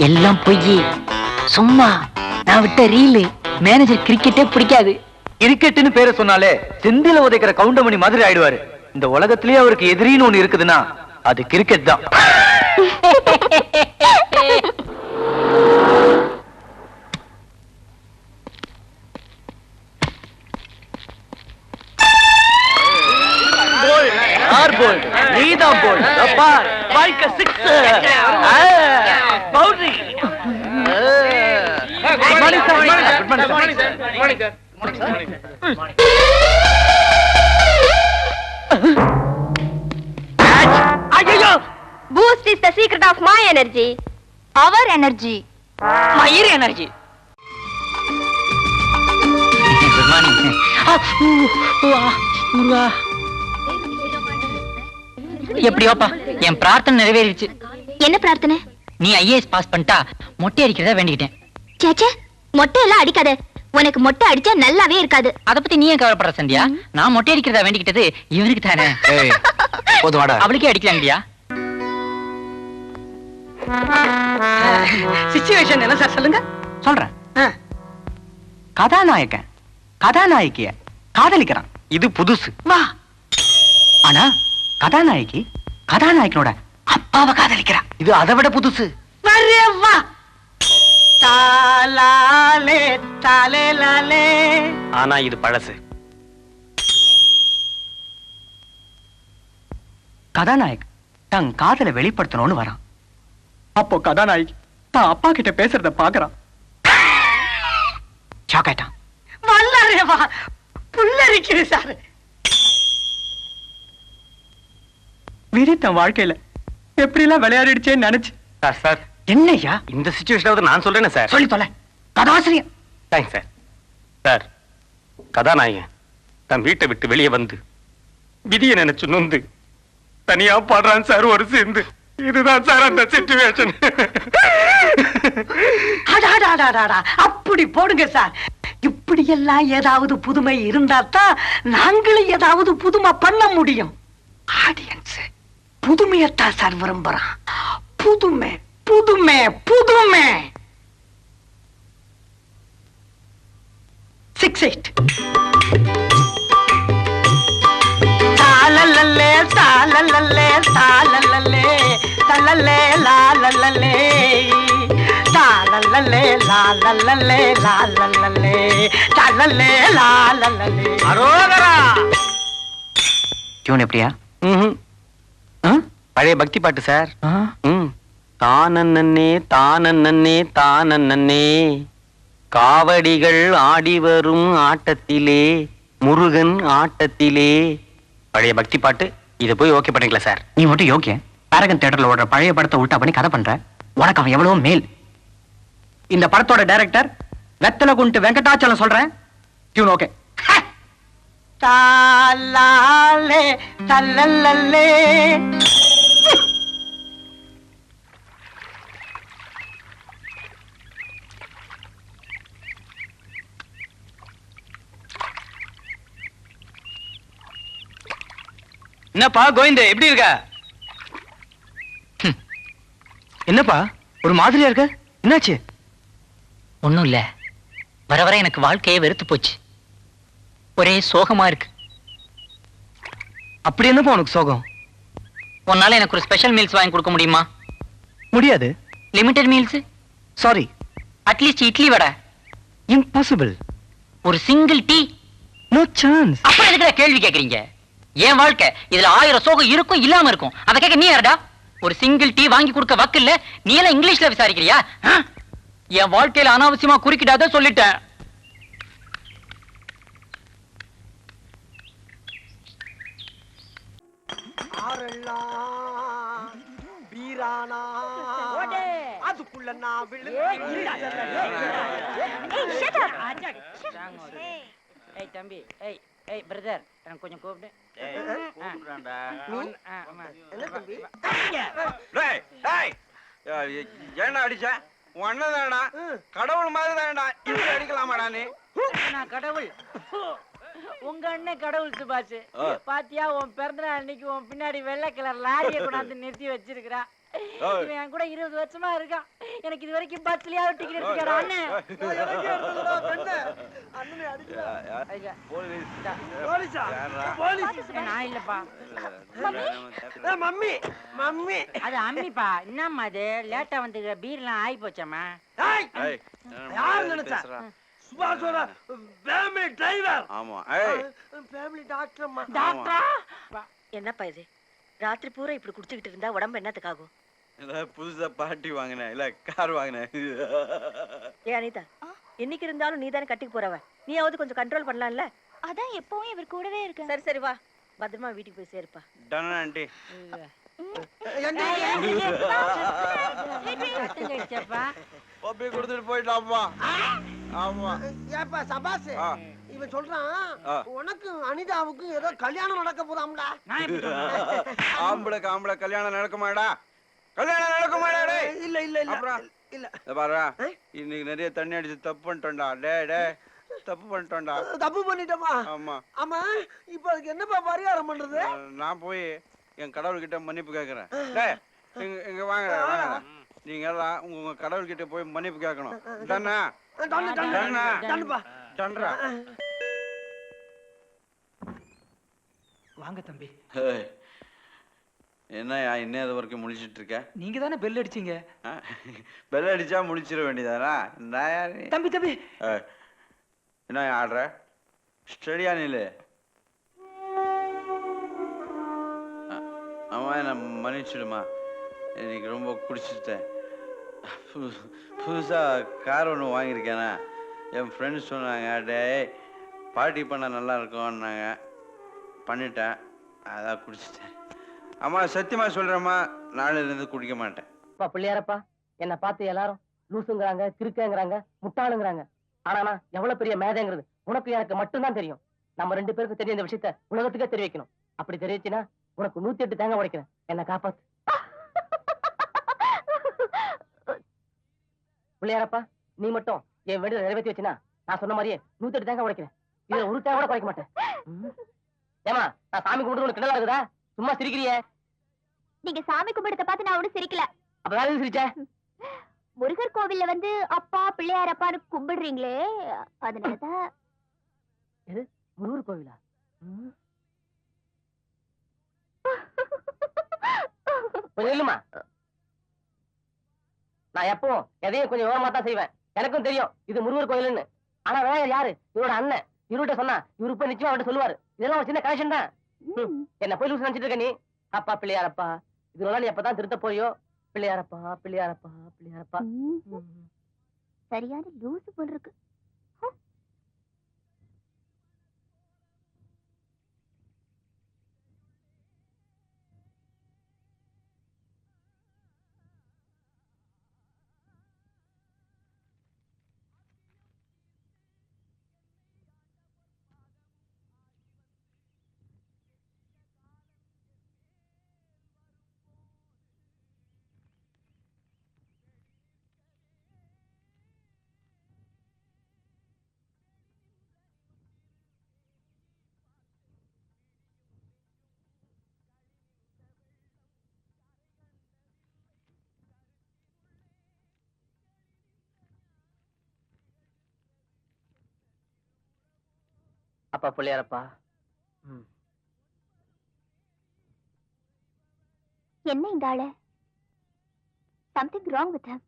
எல்லாம் பொய் சும்மா நான் விட்ட ரீலு மேனேஜர் கிரிக்கெட்டே பிடிக்காது கிரிக்கெட்னு பேரை சொன்னாலே செந்தில உதைக்கிற கவுண்டமணி மாதிரி ஆயிடுவாரு இந்த உலகத்திலேயே அவருக்கு எதிரின்னு ஒண்ணு இருக்குதுன்னா அது கிரிக்கெட் தான் நீதான் போல் boundary Boost is the secret of my energy. Our energy. My energy. Good morning. எப்படியோப்பா என் பிரார்த்தனை நிறைவேறிடுச்சு என்ன பிரார்த்தனை நீ ஐஏஎஸ் பாஸ் பண்ணிட்டா மொட்டை அடிக்கிறதா வேண்டிக்கிட்டேன் சேச்சே மொட்டை எல்லாம் அடிக்காத உனக்கு மொட்டை அடிச்சா நல்லாவே இருக்காது அத பத்தி நீ ஏன் கவலைப்படுற சந்தியா நான் மொட்டை அடிக்கிறதா வேண்டிக்கிட்டது இவனுக்கு தானே அவளுக்கே அடிக்கலாங்கடியா சிச்சுவேஷன் என்ன சார் சொல்லுங்க சொல்றேன் கதாநாயகன் கதாநாயகிய காதலிக்கிறான் இது புதுசு வா ஆனா கதாநாயகி கதாநாயகனோட அப்பாவை காதலிக்கிறா இது அதை விட புதுசு வரே வா தாலாலே தாலே லாலே ஆனா இது பழசு கதாநாயக் தன் காதலை வெளிப்படுத்தணும்னு வரான் அப்போ கதாநாயகி தான் அப்பா கிட்ட பேசுறத பாக்குறான் சாக்காயிட்டான் வல்லாரே வா புல்லரிக்குது சார் விதி தன் வாழ்க்கையில எப்படி எல்லாம் விளையாடிடுச்சேன்னு நினைச்சு சார் என்னையா இந்த சிச்சுவேஷன் நான் சொல்றேன் சார் சொல்லி தொலை கதாசிரியர் தேங்க்ஸ் சார் சார் கதாநாயகன் தன் வீட்டை விட்டு வெளியே வந்து விதியை நினைச்சு நொந்து தனியா பாடுறான் சார் ஒரு சேர்ந்து இதுதான் சார் அந்த சிச்சுவேஷன் அப்படி போடுங்க சார் இப்படி எல்லாம் ஏதாவது புதுமை இருந்தா தான் நாங்களும் ஏதாவது புதுமை பண்ண முடியும் ஆடியன்ஸ் புதுமையத்தான் சார் விரும்புறான் புதுமை புதுமை புதுமை 6-8 தாலலல்லே தாலலல்லே தாலலல்லே தலல்லே லாலலல்லே தாலலல்லே லாலலல்லே லாலலல்லே தலல்லே லாலலல்லே அரோகரா டியூன் எப்படியா பழைய பக்தி பாட்டு சார் தானன்னே தானன்னே தானன்னே காவடிகள் ஆடி வரும் ஆட்டத்திலே முருகன் ஆட்டத்திலே பழைய பக்தி பாட்டு இதை போய் ஓகே பண்ணிக்கல சார் நீ மட்டும் யோக்கிய பேரகன் தியேட்டர்ல ஓடுற பழைய படத்தை உல்டா பண்ணி கதை பண்ற உனக்கு அவன் எவ்வளவு மேல் இந்த படத்தோட டைரக்டர் வெத்தல குண்டு வெங்கடாச்சலம் சொல்றேன். Tune okay. தாலாலே தல்லல்லே. என்னப்பா கோவிந்த எப்படி இருக்க? என்னப்பா ஒரு மாதிரியா இருக்க? என்னாச்சு? ஒண்ணும் இல்ல, வர வர எனக்கு வாழ்க்கையே வெறுத்து போச்சு. ஒரே சோகமா இருக்கு. அப்படி என்னப்பா உனக்கு சோகம்? உன்னால எனக்கு ஒரு ஸ்பெஷல் மீல்ஸ் வாங்கி கொடுக்க முடியுமா? முடியாது. Limited meals? Sorry. At least idli vada. Impossible. ஒரு சிங்கிள் டீ? No chance. அப்புறம் எதுக்கு கேள்வி கேக்குறீங்க? என் வாழ்க்கை இதுல 1000 சோகம் இருக்கும் இல்லாம இருக்கும். அத கேட்க நீ யாரடா? ஒரு சிங்கிள் டீ வாங்கி கொடுக்க வக்கில்ல, நீ எல்லாம் இங்கிலீஷ்ல விசாரிக்கிறியா? என் வாழ்க்கையில அனாவசியமா குறுக்கிடாத சொல்லிட்டேன். வீரானா அதுக்குள்ள நான் ஏய் தம்பி, ஏய் பிரதர், எனக்கு கொஞ்சம் கூப்பிடு. ஏன்னா அடிச்ச ஒன்னு தானடா, கடவுள் மாதிரி தானடா, இப்படி அடிக்கலாமாடா நீ? நான் கடவுள்? உங்க அண்ணன் கடவுள் சுபாஷ். பாத்தியா, உன் பிறந்த நாள் அன்னைக்கு உன் பின்னாடி வெள்ளை கலர் லாரியை கொண்டாந்து நிறுத்தி வச்சிருக்கிறா. இவன் என் கூட 20 வருஷமா இருக்கான். எனக்கு இது வரைக்கும் பஸ்லயாவது டிக்கெட் எடுத்துக்கடா அண்ணன். நான் இல்லப்பா. மம்மி மம்மி அது அம்மிப்பா. என்னம்மா அது லேட்டா வந்து பீர்லாம் ஆகி போச்சாமா? யாரு நினைச்சா? சுபாஷோட ஃபேமிலி டிரைவர். ஆமா, ஃபேமிலி டாக்டர். டாக்டரா? என்னப்பா இது, ராத்திரி பூரா இப்படி குடிச்சுக்கிட்டு இருந்தா உடம்பு என்னத்துக்காகும்? புதுசா பார்ட்டி வாங்கினேன், இல்ல கார் வாங்கினேன். ஏ அனிதா, என்னைக்கு இருந்தாலும் நீ தானே கட்டிக்கு போறவ, நீயாவது கொஞ்சம் கண்ட்ரோல் பண்ணலாம்ல? அதான் எப்பவும் இவர் கூடவே இருக்கு. சரி சரி வா, பத்திரமா வீட்டுக்கு போய் சேருப்பா. Ton aunty. பப்பி கொடுத்துட்டு போயிட்டாப்பா. ஆமா. ஏப்பா சபாஸ், இவன் சொல்றான் உனக்கு அனிதாவுக்கும் ஏதோ கல்யாணம் நடக்க போதாம்டா. ஆம்பளைக்கு ஆம்பளை கல்யாணம் நடக்குமாடா? கல்யாணம் நடக்குமாடா? இல்ல இல்ல இல்ல அப்புறம் இல்ல பாரு, இன்னைக்கு நிறைய தண்ணி அடிச்சு தப்பு பண்ணிட்டோம்டா. டே தப்பு பண்ணிட்டோம்டா. தப்பு பண்ணிட்டோமா? ஆமா ஆமா. இப்ப அதுக்கு என்னப்பா பரிகாரம் பண்றது? நான் போய் என் கடவுள்கிட்ட மன்னிப்பு கேட்கறேன். இங்க வாங்க, நீங்க எல்லாம் உங்க கடவுள்கிட்ட போய் மன்னிப்பு கேட்கணும். தானே? வாங்க தம்பி. என்னயா இன்னும் அது வரைக்கும் முழிச்சிட்டு இருக்க? நீங்க தானே பெல் அடிச்சீங்க. பெல் அடிச்சா முடிச்சிட வேண்டியதானா? தம்பி தம்பி என்ன ஆடுற? ஸ்டடியா நீலு? அம்மா என்ன மன்னிச்சிடுமா, இன்னைக்கு ரொம்ப குடிச்சிட்டேன். புதுசா கார் ஒன்று வாங்கியிருக்கேனா, என் ஃப்ரெண்ட்ஸ் சொன்னாங்க, டே பார்ட்டி பண்ண நல்லா இருக்கும்னாங்க. பண்ணிட்டேன், அதான் குடிச்சிட்டேன். அம்மா சத்தியமா சொல்றேம்மா, நாளையிலேருந்து குடிக்க மாட்டேன். பிள்ளையாரப்பா, என்னை பார்த்து எல்லாரும் லூசுங்கிறாங்க, கிறுக்கங்கிறாங்க, முட்டாளுங்கிறாங்க. ஆனா நான் எவ்வளவு பெரிய மேதைங்கிறது உனக்கு எனக்கு மட்டும்தான் தெரியும். நம்ம 2 பேருக்கு தெரிய இந்த விஷயத்த உலகத்துக்கே தெரிய வைக்கணும். அப்படி தெரிவிச்சுன்னா உனக்கு 108 தேங்காய் உடைக்கிறேன். என்ன காப்பாத்து பிள்ளையாரப்பா. நீ மட்டும் என் வேண்டுதலை நிறைவேற்றி வச்சுனா நான் சொன்ன மாதிரியே 108 தேங்காய் உடைக்கிறேன். இதுல ஒரு தேங்காய் கூட குறைக்க மாட்டேன். ஏமா, நான் சாமி கும்பிட்டு உனக்கு கிண்டலா இருக்குதா? சும்மா சிரிக்கிறியே. நீங்க சாமி கும்பிடத்தை பார்த்து நான் ஒன்னும் சிரிக்கல. அப்ப வேற எதுவும் சிரிச்ச? முருகர் கோவில்ல வந்து அப்பா பிள்ளையார் அப்பான்னு கும்பிடுறீங்களே, அதனாலதான். எது முருகர் கோவிலா? கொஞ்சம் இல்லமா, நான் எப்பவும் எதையும் கொஞ்சம் விவரமா தான் செய்வேன். எனக்கும் தெரியும் இது முருகர் கோயில்னு. ஆனா விநாயகர் யாரு? இவரோட அண்ணன். இவர்கிட்ட சொன்னா இவரு போய் நிச்சயம் அவர்கிட்ட சொல்லுவாரு. இதெல்லாம் ஒரு சின்ன கனெக்ஷன் தான். என்ன போய் லூசு நினைச்சிட்டு இருக்க நீ? அப்பா பிள்ளையாரப்பா, இதெல்லாம் நீ எப்பதான் திருத்த போறியோ? பிள்ளையாரப்பா பிள்ளையாரப்பா பிள்ளையாரப்பா. சரியான லூசு போல் இருக்கு. அப்பா பிள்ளையாரப்பா. என்ன இந்த ஆளு? Something wrong with him.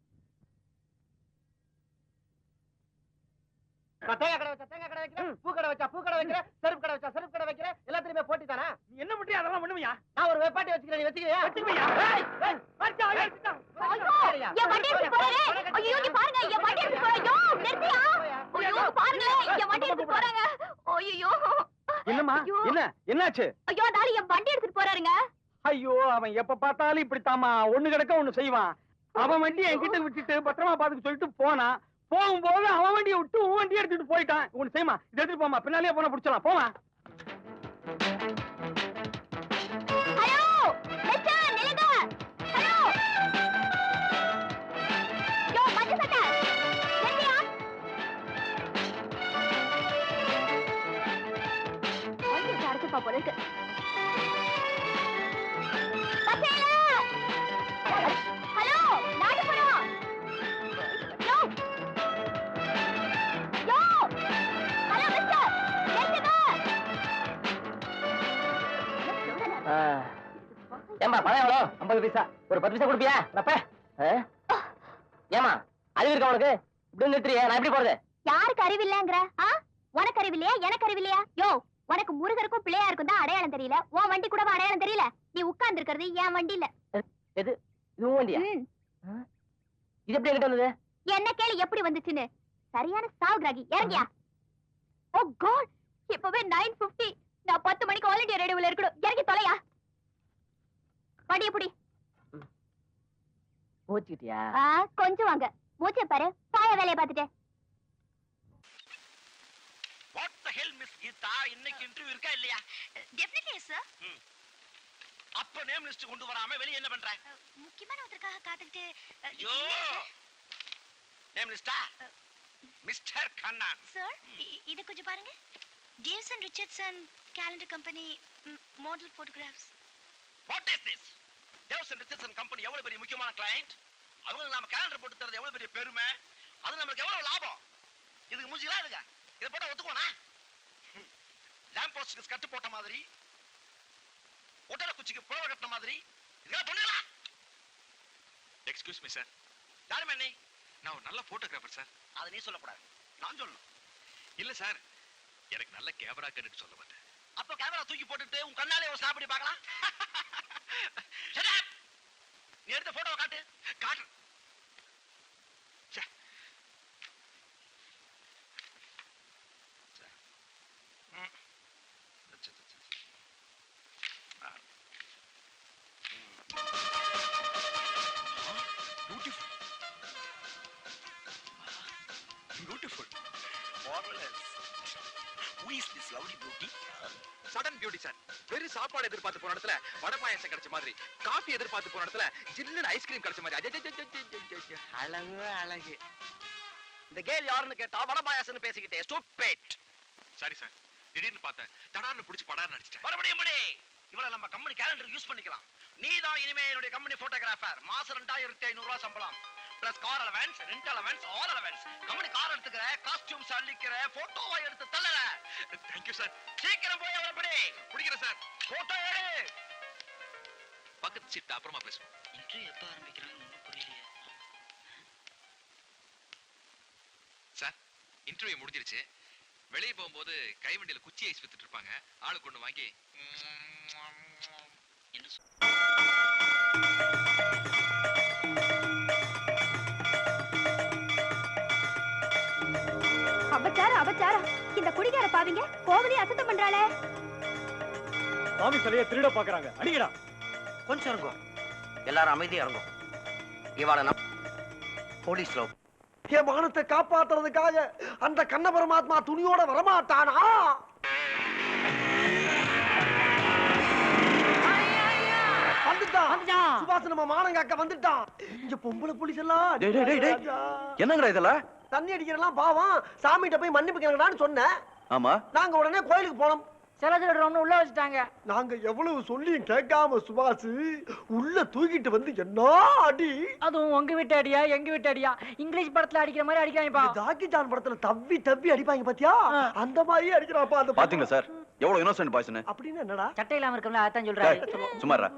தேங்காய் கடை வச்சா தேங்காய் கடை வைக்கிறேன், பூ கடை வச்சா பூ கடை வைக்கிறேன், செருப்பு கடை வச்சா செருப்பு கடை வைக்கிறேன், எல்லாத்துலயுமே போட்டி தானே. நீ என்ன பண்றியா? அதெல்லாம் பண்ணுவியா? நான் ஒரு வேப்பாட்டி வச்சுக்கிறேன், நீ வச்சுக்கிறியா? வச்சுக்குவியா? என் வண்டி எடுத்து போறாரு. ஐயோ நீ பாருங்க, என் வண்டி எடுத்து போறாங்க. நிறுத்தியா? ஐயோ பாருங்க, என் வண்டி எடுத்து போறாங்க. ஐயோ என்னம்மா? என்ன என்னாச்சு? ஐயோ அந்த ஆளு என் வண்டி எடுத்துட்டு போறாருங்க. ஐயோ அவன் எப்ப பார்த்தாலும் இப்படித்தாமா, ஒண்ணு கிடக்க ஒண்ணு செய்வான். அவன் வண்டி என்கிட்ட விட்டுட்டு பத்திரமா பாத்துக்க சொல்லிட்டு போனா, போகும்போது அவன் வண்டியை விட்டு உன் வண்டியை எடுத்துட்டு போயிட்டான். ஒண்ணு செய்யுமா, இதை எடுத்துட்டு போமா, பின்னாலேயே போன பிடிச்சலாம். போமா. ஹலோ மிஸ்டர் நிலுங்க. ஹலோ யோ மஞ்ச சட்டை நிறுத்தியா? வண்டி அடிச்சுப்பா போல இருக்கு. ஹலோ நாட்டுப்புறம். யோ யோ ஹலோ மிஸ்டர் நிறுத்துங்க. ஏமா பணம் எவ்வளோ? 50 பைசா. ஒரு 10 பைசா கொடுப்பியா? ஏமா அறிவு இருக்கா உனக்கு? இப்படி நிறுத்துறியா? நான் எப்படி போறது? யாருக்கு அறிவில்லைங்கிற? உனக்கு அறிவில்லையா எனக்கு அறிவில்லையா? யோ உனக்கு முருகருக்கும் பிள்ளையாருக்கும் தான் அடையாளம் தெரியல, உன் வண்டி கூட அடையாளம் தெரியல. நீ உட்கார்ந்து இருக்கிறது என் வண்டியில. எது இது வண்டியா? இது எப்படி என்கிட்ட வந்தது? என்ன கேளு எப்படி வந்துச்சுன்னு. சரியான சாவுகிராகி. இறங்கியா? ஓ காட், இப்பவே 9:50. நான் 10 மணிக்கு ஆல் இந்தியா ரேடியோல இருக்கணும். இறங்கி தொலையா. வண்டியை புடி. போச்சுக்கிட்டியா? கொஞ்சம் வாங்க. மூச்சை பாரு, பாய வேலையை பார்த்துட்டு. What the hell miss Geetha, இன்னைக்கு இன்டர்வியூ இருக்கா இல்லையா? Definitely yes sir. அப்ப நேம் லிஸ்ட் கொண்டு வராம வெளிய என்ன பண்ற? முக்கியமான ஒருத்தருக்காக காத்துக்கிட்டு. ஐயோ நேம் லிஸ்டா? மிஸ்டர் கண்ணா சார் இது கொஞ்சம் பாருங்க. Dawson Richardson calendar company model photographs. What is this? Dawson Richardson company எவ்வளவு பெரிய முக்கியமான கிளையண்ட். அவங்க நாம கேலண்டர் போட்டு தரது எவ்வளவு பெரிய பெருமை. அது நமக்கு எவ்வளவு லாபம். இதுக்கு மூஞ்சிலாம் இருக்க. இத போட்டா ஒத்துக்குவானா? லேம்ப் போஸ்ட்க்கு கட்டு போட்ட மாதிரி, ஒட்டல குச்சிக்கு புடவை கட்டின மாதிரி இதெல்லாம் பண்ணுங்களா? Excuse me sir. யாருமே நீ? நான் ஒரு நல்ல போட்டோகிராஃபர் சார். அதை நீ சொல்லக்கூடாது, நான் சொல்லணும். இல்ல சார், எனக்கு நல்ல கேமரா கண்டுட்டு சொல்ல மாட்டேன். அப்ப கேமரா தூக்கி போட்டுட்டு உன் கண்ணாலே ஒரு ஸ்னாப் பண்ணி பார்க்கலாம். Shut up! நீ எடுத்த போட்டோவை காட்டு. காட்டு. Beautiful. Marvelous. Who is this lovely beauty? Sudden beauty sir. வெறும் சாப்பாடு எதிர்பார்த்து போன இடத்துல வடை பாயாசம் கிடைச்ச மாதிரி, காஃபி எதிர்பார்த்து போன இடத்துல ஜில்லுன்னு ஐஸ்கிரீம் கிடைச்ச மாதிரி. அழகு அழகு. இந்த கேல் யாருன்னு கேட்டா வடை பாயாசம்னு பேசிக்கிட்டே ஸ்டூபிட். சாரி சார், திடீர்னு பார்த்தேன், தடார்னு புடிச்சு படார்னு அடிச்சிட்டேன். மறுபடியும் முடி. இவளை நம்ம கம்பெனி கேலண்டர் யூஸ் பண்ணிக்கலாம். நீதான் இனிமே என்னுடைய கம்பெனி போட்டோகிராஃபர். மாசம் 2500 ரூபாய் சம்பளம். Plus car allowance, rent allowance, all allowance. Company car எடுத்துக்கிற, காஸ்டியூம்ஸ் அள்ளிக்கிற, போட்டோவை எடுத்து தள்ளல. Thank you sir. சீக்கிரம் போய் அவளை படி. பிடிக்கிறேன் சார். போட்டோ எடு. பக்கத்து சீட் அப்புறமா பேசுவோம். இன்டர்வியூ எப்ப ஆரம்பிக்கிறாங்க ஒன்றும் புரியலையே. சார், இன்டர்வியூ முடிஞ்சிருச்சு. வெளியே போகும்போது கைவண்டியில குச்சி ஐஸ் வித்துட்டு இருப்பாங்க. ஆளு கொண்டு வாங்கி அபச்சாரம் அபச்சாரம். இந்த குடிகார பாவிங்க கோவதி அசத்தம் பண்றாளே. சாமி சிலையை திருட பாக்குறாங்க. அடிக்கடா. கொஞ்சம் இருங்கோ, எல்லாரும் அமைதியா இருங்கோ. இவாள போலீஸ்ல என் மானத்தை காப்பாத்துறதுக்காக அந்த கண்ண பரமாத்மா துணியோட வரமாட்டானா? வந்துட்டான். சுபாஷ் நம்ம மானம் காக்க வந்துட்டான். இங்க பொம்பளை போலீஸ் எல்லாம் என்னங்கடா இதெல்லாம்? தண்ணி அடிக்கிறலாம் பாவம். சாமிகிட்ட போய் மன்னிப்பு கேளுங்கடான்னு சொன்னேன். ஆமா, நாங்க உடனே கோயிலுக்கு போனோம். சில திருடுறோம்னு உள்ள வச்சுட்டாங்க. நாங்க எவ்வளவு சொல்லியும் கேட்காம சுபாஷ் உள்ள தூக்கிட்டு வந்து என்ன அடி. அதுவும் உங்க வீட்டு அடியா எங்க வீட்டு அடியா? இங்கிலீஷ் படத்துல அடிக்கிற மாதிரி அடிக்கிறாங்கப்பா. ஜாக்கி ஜான் படத்துல தப்பி தப்பி அடிப்பாங்க பாத்தியா, அந்த மாதிரி அடிக்கிறாப்பா. அந்த பாத்தீங்களா சார் எவ்வளவு இன்னோசன்ட் பாய்ஸ்னு? அப்படின்னு என்னடா சட்டை இல்லாம இருக்கவங்க அதான் சொல்றாரு. சுமாரா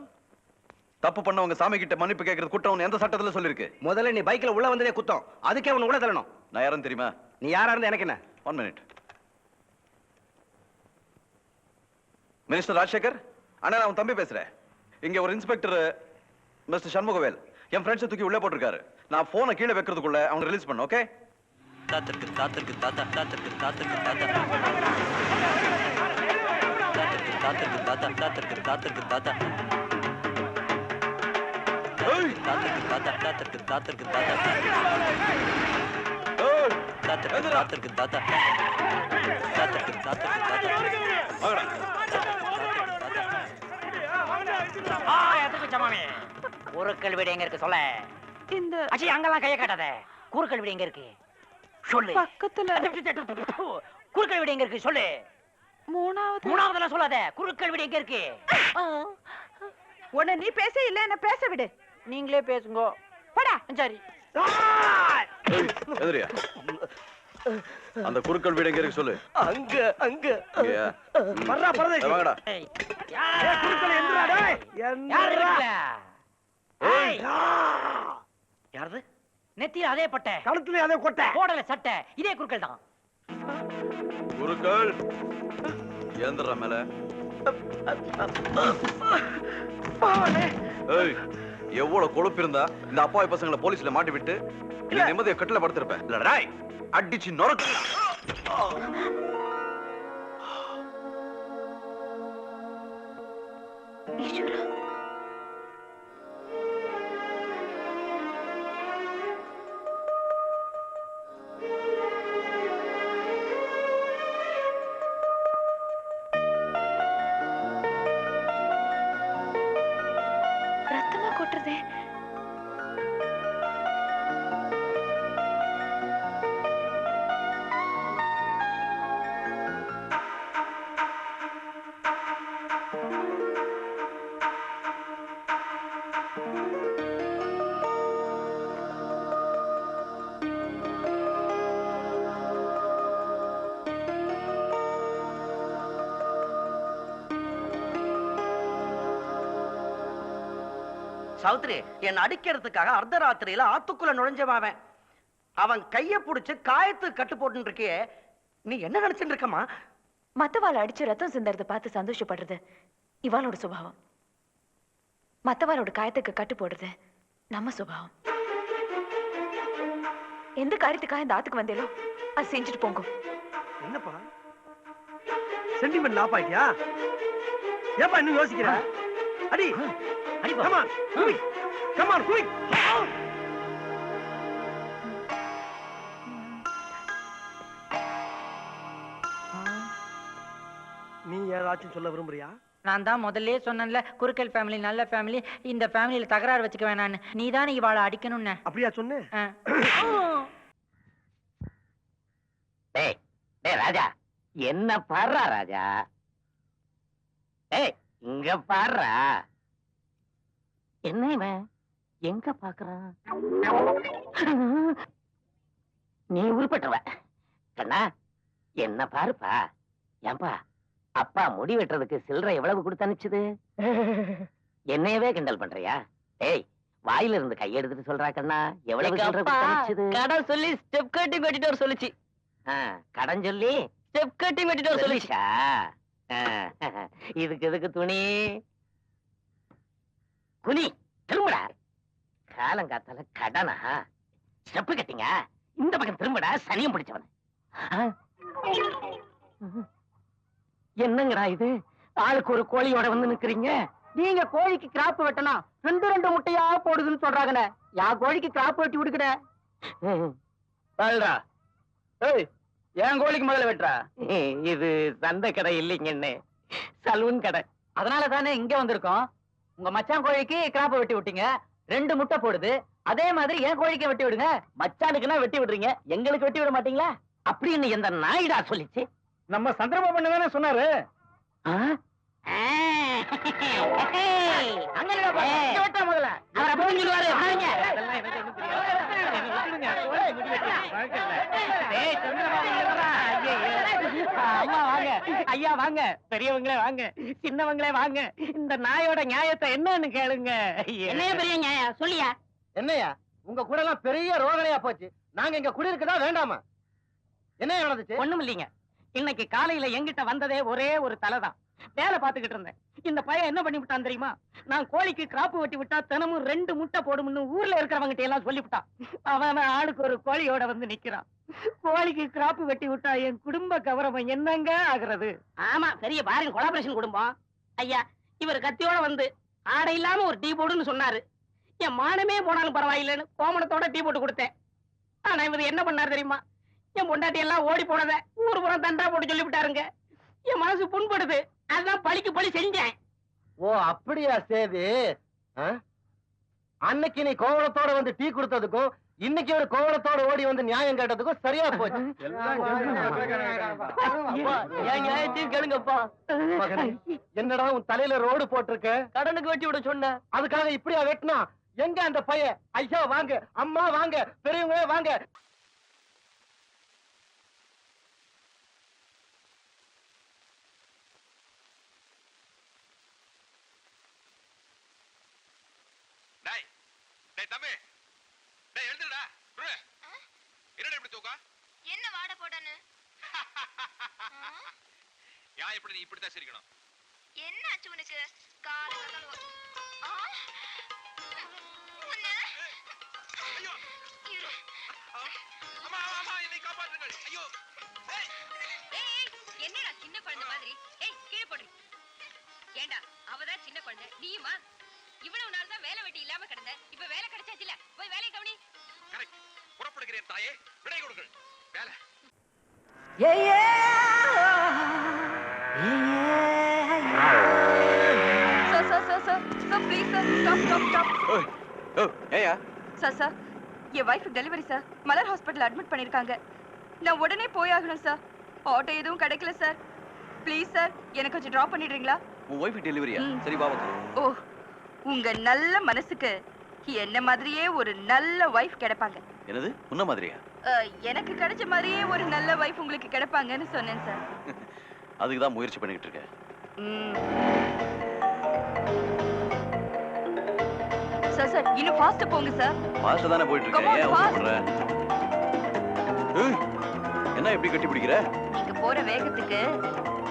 தப்பு பண்ணவங்க சாமி கிட்ட மன்னிப்பு கேட்கறது குற்றம் எந்த சட்டத்துல சொல்லிருக்கு? முதல்ல நீ பைக்ல உள்ள வந்ததே குத்தம், அதுக்கே உன்னை உள்ள தள்ளணும். நான் யாரும் தெரியுமா? நீ யாரா இருந்தா எனக்கு என்ன? 1 மினிட். மினிஸ்டர் ராஜசேகர் அண்ணா, நான் உன் தம்பி பேசுறேன். இங்க ஒரு இன்ஸ்பெக்டர் மிஸ்டர் சண்முகவேல் என் ஃப்ரெண்ட்ஸை தூக்கி உள்ளே போட்டிருக்காரு. நான் போனை கீழே வைக்கிறதுக்குள்ள அவனை ரிலீஸ் பண்ணு. ஓகே? தாத்திற்கு தாத்திற்கு தாத்தா தாத்திற்கு தாத்திற்கு தாத்தா தாத்திற்கு தாத்திற்கு தாத்தா தாத்திற்கு தாத்திற்கு தாத்தா தாத்திற்கு தாத்தா தாத்திற்கு தாத்திற்கு தாத்தா தாத்திற்கு தாத்திற்கு தாத்தா தாத்திற்கு தாத்திற்கு குறுக்கல் வீடு எங்க இருக்கு சொல்ல. இந்த அங்கெல்லாம் கைய காட்டாத. குறுக்கல் வீடு எங்க இருக்கு சொல்லு. பக்கத்துல. குறுக்கல் வீடு எங்க இருக்கு சொல்லு. மூணாவதுல சொல்லாத. குறுக்கல் வீடு எங்க இருக்கு? உன்னை நீ பேச இல்ல என்ன பேச விடு. நீங்களே பேசுங்க. போடா. சரி. எதிரியா அந்த குறுக்கல் வீடு எங்க இருக்கு சொல்லு. அங்க அங்க வர்றா பரதேசி. வாங்கடா. குறுக்கல் எந்திரா டேய். எந்திரா. யாரது? நெத்தியில அதே பட்டை, கழுத்துல அதே கொட்டை, போடல சட்டை, இதே குறுக்கல் தான். குறுக்கல் எந்திரா மேல. ஏய், எவ்வளவு கொழுப்பு இருந்தா இந்த அப்பாவி பசங்களை போலீஸ்ல மாட்டி விட்டு நீ நிம்மதியை கட்டில படுத்திருப்பேன். இல்லடா அடிச்சு நொறுக்கு. ரத்தமா கொட்டுறதே. சௌத்ரி என்ன அடிக்கிறதுக்காக அர்த்தராத்திரியில ஆத்துக்குள்ள நுழைஞ்சவன். அவன் கைய புடிச்சு காயத்துக்கு கட்டு போட்டு இருக்கியே, நீ என்ன நினைச்சிட்டு இருக்கமா? மத்தவாள அடிச்சு ரத்தம் சிந்தறத பார்த்து சந்தோஷப்படுறது இவாளோட சுபாவம். மத்தவாளோட காயத்துக்கு கட்டு போடுறது நம்ம சுபாவம். எந்த காரியத்துக்காக இந்த ஆத்துக்கு வந்தேலோ அது செஞ்சுட்டு போங்க. என்னப்பா சென்டிமெண்ட் ஆஃப் ஆயிட்டியா? ஏப்பா இன்னும் யோசிக்கிற? அடி அடி. Come on quick, come on quick. நீ ஏதாச்சும் சொல்ல விரும்புறியா? நான் தான் முதல்ல சொன்னேன்ல, குறுக்கல் ஃபேமிலி நல்ல ஃபேமிலி, இந்த ஃபேமிலியில தகராறு வச்சுக்க வேணான்னு. நீ தானே இவாளை அடிக்கணும்னு. அப்படியா சொன்னேன்? டேய் டேய் ராஜா, என்ன பாடுறா ராஜா? ஏய் இங்க பாடுறா. என்ன இவன் எங்க பாக்குறான்? நீ உருப்பட்டுவ கண்ணா, என்ன பாருப்பா. ஏன்பா அப்பா முடி வெட்டுறதுக்கு சில்லறை எவ்வளவு கொடுத்து அனுப்பிச்சது? என்னையவே கிண்டல் பண்றியா? ஏய் வாயில இருந்து கையெடுத்துட்டு சொல்றா கண்ணா, எவ்வளவு சில்லறை கொடுத்து அனுப்பிச்சது? கடன் சொல்லி ஸ்டெப் கட்டிங் வெட்டிட்டு வர சொல்லிச்சு. கடன் சொல்லி ஸ்டெப் கட்டிங் வெட்டிட்டு வர சொல்லிச்சா? இதுக்கு எதுக்கு துணி? குனி திரும்படா. காலங்காத்தால கடனா? ஸ்டெப் கட்டிங்க இந்த பக்கம் திரும்படா, சனியம் பிடிச்சவன. என்னங்கடா இது? ஆளுக்கு ஒரு கோழியோட வந்து நிக்கிறீங்க. நீங்க கோழிக்கு கிராப் வெட்டனா 2 முட்டையா போடுதுன்னு சொல்றாங்கண்ணே. யா கோழிக்கு கிராப் வெட்டி விடுக்கட. ஏய் என் கோழிக்கு முதல்ல வெட்டுறா. இது சந்தை கடை இல்லைங்கன்னு, சலூன் கடை. அதனால தானே இங்க வந்திருக்கோம். உங்க மச்சான் கோழிக்கு கிராப் வெட்டி விட்டீங்க, 2 முட்டை போடுது. அதே மாதிரி என் கோழிக்கு வெட்டி விடுங்க. மச்சானுக்குன்னா வெட்டி விடுறீங்க, எங்களுக்கு வெட்டி விட மாட்டீங்களா? அப்படின்னு எந்த நாயிடா சொல்லிச்சு? நம்ம சந்திரபாபு தானே சொன்னாரு. ஐயா வாங்க, பெரியவங்களே வாங்க, சின்னவங்களே வாங்க, இந்த நாயோட நியாயத்தை என்னன்னு கேளுங்க. என்னையா பெரிய நியாயம் சொல்லியா? என்னையா உங்க கூட எல்லாம் பெரிய ரோகனையா போச்சு. நாங்க இங்க குடியிருக்கதா வேண்டாமா? என்ன நடந்துச்சு? ஒண்ணும் இல்லைங்க. இன்னைக்கு காலையில எங்கிட்ட வந்ததே ஒரே ஒரு தலைதான். வேலை பார்த்துக்கிட்டு இருந்தேன். இந்த பையன் என்ன பண்ணி விட்டான் தெரியுமா? நான் கோழிக்கு கிராப்பு வெட்டி விட்டா தினமும் 2 முட்டை போடும்னு ஊர்ல இருக்கிறவங்கிட்ட எல்லாம் சொல்லிவிட்டான். அவன் ஆளுக்கு ஒரு கோழியோட வந்து நிக்கிறான். கோழிக்கு கிராப்பு வெட்டி விட்டா என் குடும்ப கௌரவம் என்னங்க ஆகுறது? ஆமா, பெரிய பாருங்க கொலாபரேஷன் குடும்பம். ஐயா, இவர் கத்தியோட வந்து ஆடை இல்லாம ஒரு டீ போடுன்னு சொன்னாரு. என் மானமே போனாலும் பரவாயில்லைன்னு கோமணத்தோட டீ போட்டு கொடுத்தேன். ஆனா இவர் என்ன பண்ணாரு தெரியுமா? என் பொண்டாட்டி எல்லாம் ஓடி போனத ஊர் புறம் தண்டா போட்டு சொல்லி விட்டாருங்க. என் மனசு புண்படுது. அதான் பழிக்கு பழி செஞ்சேன். ஓ அப்படியா சேது? அன்னைக்கு நீ கோவணத்தோட வந்து டீ கொடுத்ததுக்கும் இன்னைக்கு ஒரு கோவணத்தோட ஓடி வந்து நியாயம் கேட்டதுக்கும் சரியா போச்சு. கேளுங்கப்பா. என்னடா உன் தலையில ரோடு போட்டிருக்க? கடனுக்கு வெட்டி விட சொன்ன. அதுக்காக இப்படியா வெட்டினா? எங்க அந்த பையன்? ஐயா வாங்க, அம்மா வாங்க, பெரியவங்களே வாங்க. தம்பி, எழுந்துடா. என்னடா இப்படி தூக்கம்? என்ன வாட போடான்னு? யா இப்படி நீ இப்படித்தான் சிரிக்கணும். என்ன ஆச்சு உனக்கு? என்னடா சின்ன குழந்தை மாதிரி? ஏய் கீழே போடு. ஏண்டா அவதான் சின்ன குழந்தை, நீயுமா? இவ்வளவு நாள் தான் வேலை வெட்டி இல்லாம கிடந்த. இப்ப வேலை கிடைச்சாச்சுல, போய் வேலையை கவனி. கரெக்ட். புறப்படுகிறேன் தாயே, விடை கொடுங்கள். வேலை. Sir, please sir, stop. ஏயா? Sir, என் வைஃப் டெலிவரி சார். மலர் ஹாஸ்பிட்டல் அட்மிட் பண்ணிருக்காங்க. நான் உடனே போயாகணும் சார். ஆட்டோ எதுவும் கிடைக்கல சார். ப்ளீஸ் சார், எனக்கு கொஞ்சம் டிராப் பண்ணிடுறீங்களா? உன் வைஃப் டெலிவரியா? சரி வா வந்து. ஓ, உங்க நல்ல மனசுக்கு என்ன மாதிரியே ஒரு நல்ல வைஃப் கிடைப்பாங்க. என்னது? உன்ன மாதிரியா? எனக்கு கிடைச்ச மாதிரியே ஒரு நல்ல வைஃப் உங்களுக்கு கிடைப்பாங்கன்னு சொன்னேன் சார். அதுக்கு தான் முயற்சி பண்ணிட்டு இருக்கேன். சார் இன்னும் ஃபாஸ்டா போங்க சார். ஃபாஸ்டா தானே போயிட்டு இருக்கேன். ஏன் அவசரப்படுற? என்ன இப்படி கட்டி பிடிக்கிற? நீங்க போற வேகத்துக்கு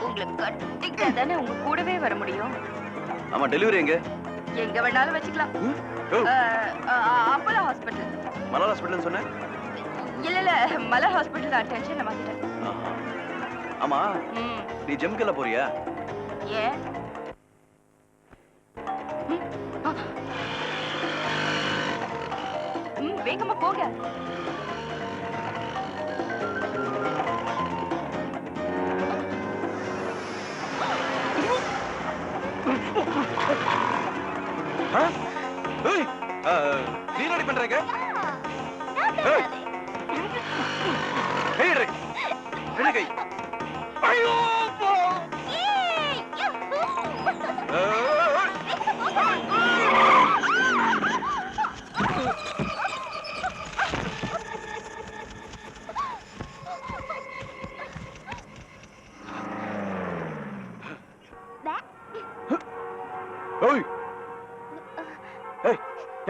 உங்களை கட்டிக்கிட்டா தானே உங்க கூடவே வர முடியும். ஆமா, டெலிவரி எங்க? எங்க வேணாலும் வச்சுக்கலாம். Apollo hospital. மலர் ஹாஸ்பிட்டல் சொன்ன? இல்ல மலர் ஹாஸ்பிட்டல் தான். டென்ஷன்ல மாத்திட்டேன். ஆமா, நீ ஜிம்க்குள்ள போறியா? ஏன்? வேகமா போங்க. நீ ரெடி பண்றீங்க? கை. ஐயோ!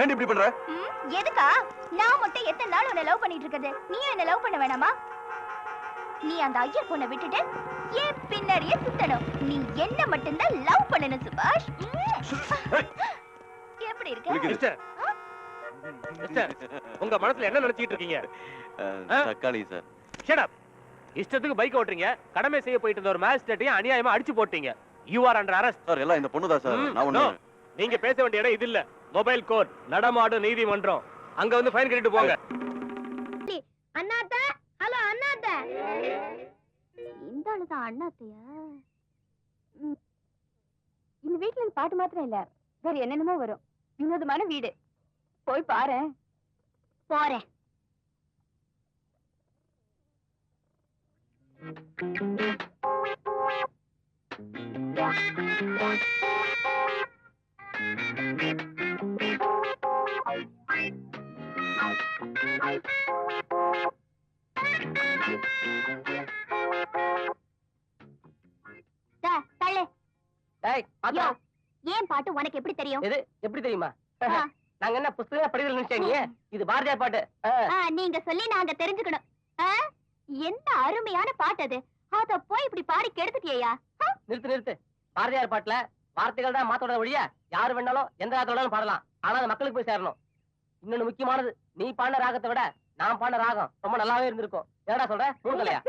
ஏன் இப்படி பண்ற? எதுக்கா? நான் மட்டும் எத்தனை நாள் உன்னை லவ் பண்ணிட்டு இருக்கிறது? நீயும் என்ன லவ் பண்ண வேணாமா? நீ அந்த ஐயர் பொண்ணை விட்டுட்டு ஏன் பின்னாடியே சுத்தணும். நீ என்ன மட்டும்தான் லவ் பண்ணணும் சுபாஷ். எப்படி இருக்கு? உங்க மனசுல என்ன நினைச்சிட்டு இருக்கீங்க? தக்காளி சார். Shut up. இஷ்டத்துக்கு பைக் ஓட்டுறீங்க. கடமை செய்ய போயிட்டு இருந்த ஒரு மேஜிஸ்ட்ரேட்டையும் அநியாயமா அடிச்சு போட்டீங்க. You are under arrest. Sir எல்லாம் இந்த பொண்ணு தான் சார். நான் ஒண்ணு. நீங்க பேச வேண்டிய இடம் இது இல்ல. மொபைல் கோர்ட், நடமாடும் நீதிமன்றம். அங்க வந்து ஃபைன் கட்டிட்டு போங்க. அண்ணாத்தா, ஹலோ அண்ணாத்தா. இந்த ஆளுதான் அண்ணாத்தையா? இந்த வீட்டுல பாட்டு மாத்திரம் இல்ல, வேற என்னென்னமோ வரும். வினோதமான வீடு. போய் பாரு. போறேன். யோ, ஏன் பாட்டு உனக்கு எப்படி தெரியும்? எது எப்படி தெரியுமா? நாங்க என்ன புஸ்தகம் படிக்கல நினைச்சீங்க? இது பாரதியார் பாட்டு. நீங்க சொல்லி நாங்க தெரிஞ்சுக்கணும். என்ன அருமையான பாட்டு அது. அத போய் இப்படி பாடி கெடுத்துட்டியா? நிறுத்து. பாரதியார் பாட்டுல வார்த்தைகள் தான் மாத்தோட வழியா யாரு வேணாலும் எந்த ராகத்தோட பாடலாம். ஆனா அது மக்களுக்கு போய் சேரணும். இன்னொன்னு முக்கியமானது, நீ பாடின ராகத்தை விட நான் பாடின ராகம் ரொம்ப நல்லாவே இருந்திருக்கும். என்னடா சொல்ற? மூணுலையா?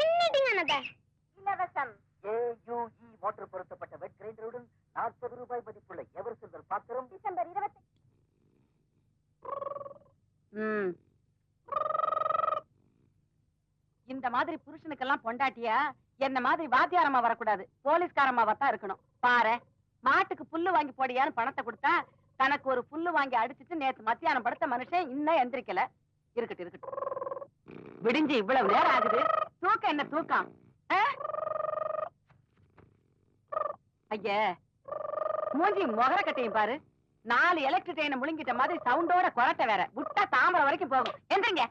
இலவசம் AUE மோட்டார் பொருத்தப்பட்ட வெட் கிரைண்டருடன் 40 ரூபாய் மதிப்புள்ள எவர் சில்வர் பாத்திரம் டிசம்பர் 20. இந்த மாதிரி புருஷனுக்கெல்லாம் பொண்டாட்டியா என்ன மாதிரி வாத்தியாரமா வரக்கூடாது, போலீஸ்காரமாவா தான் இருக்கணும். பாரு, மாட்டுக்கு புல்லு வாங்கி போடியான்னு பணத்தை கொடுத்தா தனக்கு ஒரு புல்லு வாங்கி அடிச்சிட்டு நேத்து மத்தியானம் படுத்த மனுஷன் இன்னும் எந்திரிக்கல. இருக்கட்டும். விடிஞ்சு இவ்வளவு நேரம் ஆகுது, தூக்கம் என்ன தூக்கம்? ஐய, மூஞ்சி முகர கட்டையும் பாரு, 4 எலக்ட்ரிக் ட்ரெயினை முழுங்கிட்ட மாதிரி சவுண்டோட கொரட்டை வேற. விட்டா தாமரை வரைக்கும் போகும். எந்திரிங்க.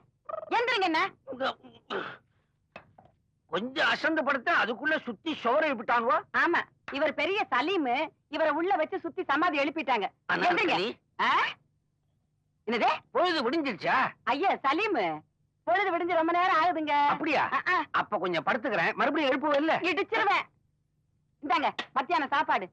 என்ன கொஞ்சம் அசந்து படுத்த அதுக்குள்ள சுத்தி சோரை விட்டானுவா. ஆமா, இவர் பெரிய சலீமு, இவரை உள்ள வச்சு சுத்தி சமாதி எழுப்பிட்டாங்க. என்னதே பொழுது விடிஞ்சிருச்சா? ஐயா சலீமு, பொழுது விடிஞ்சு ரொம்ப நேரம் ஆகுதுங்க. அப்படியா? அப்ப கொஞ்சம் படுத்துக்கிறேன், மறுபடியும் எழுப்புவ இல்ல? இடிச்சிருவேன். இந்தாங்க மத்தியான சாப்பாடு,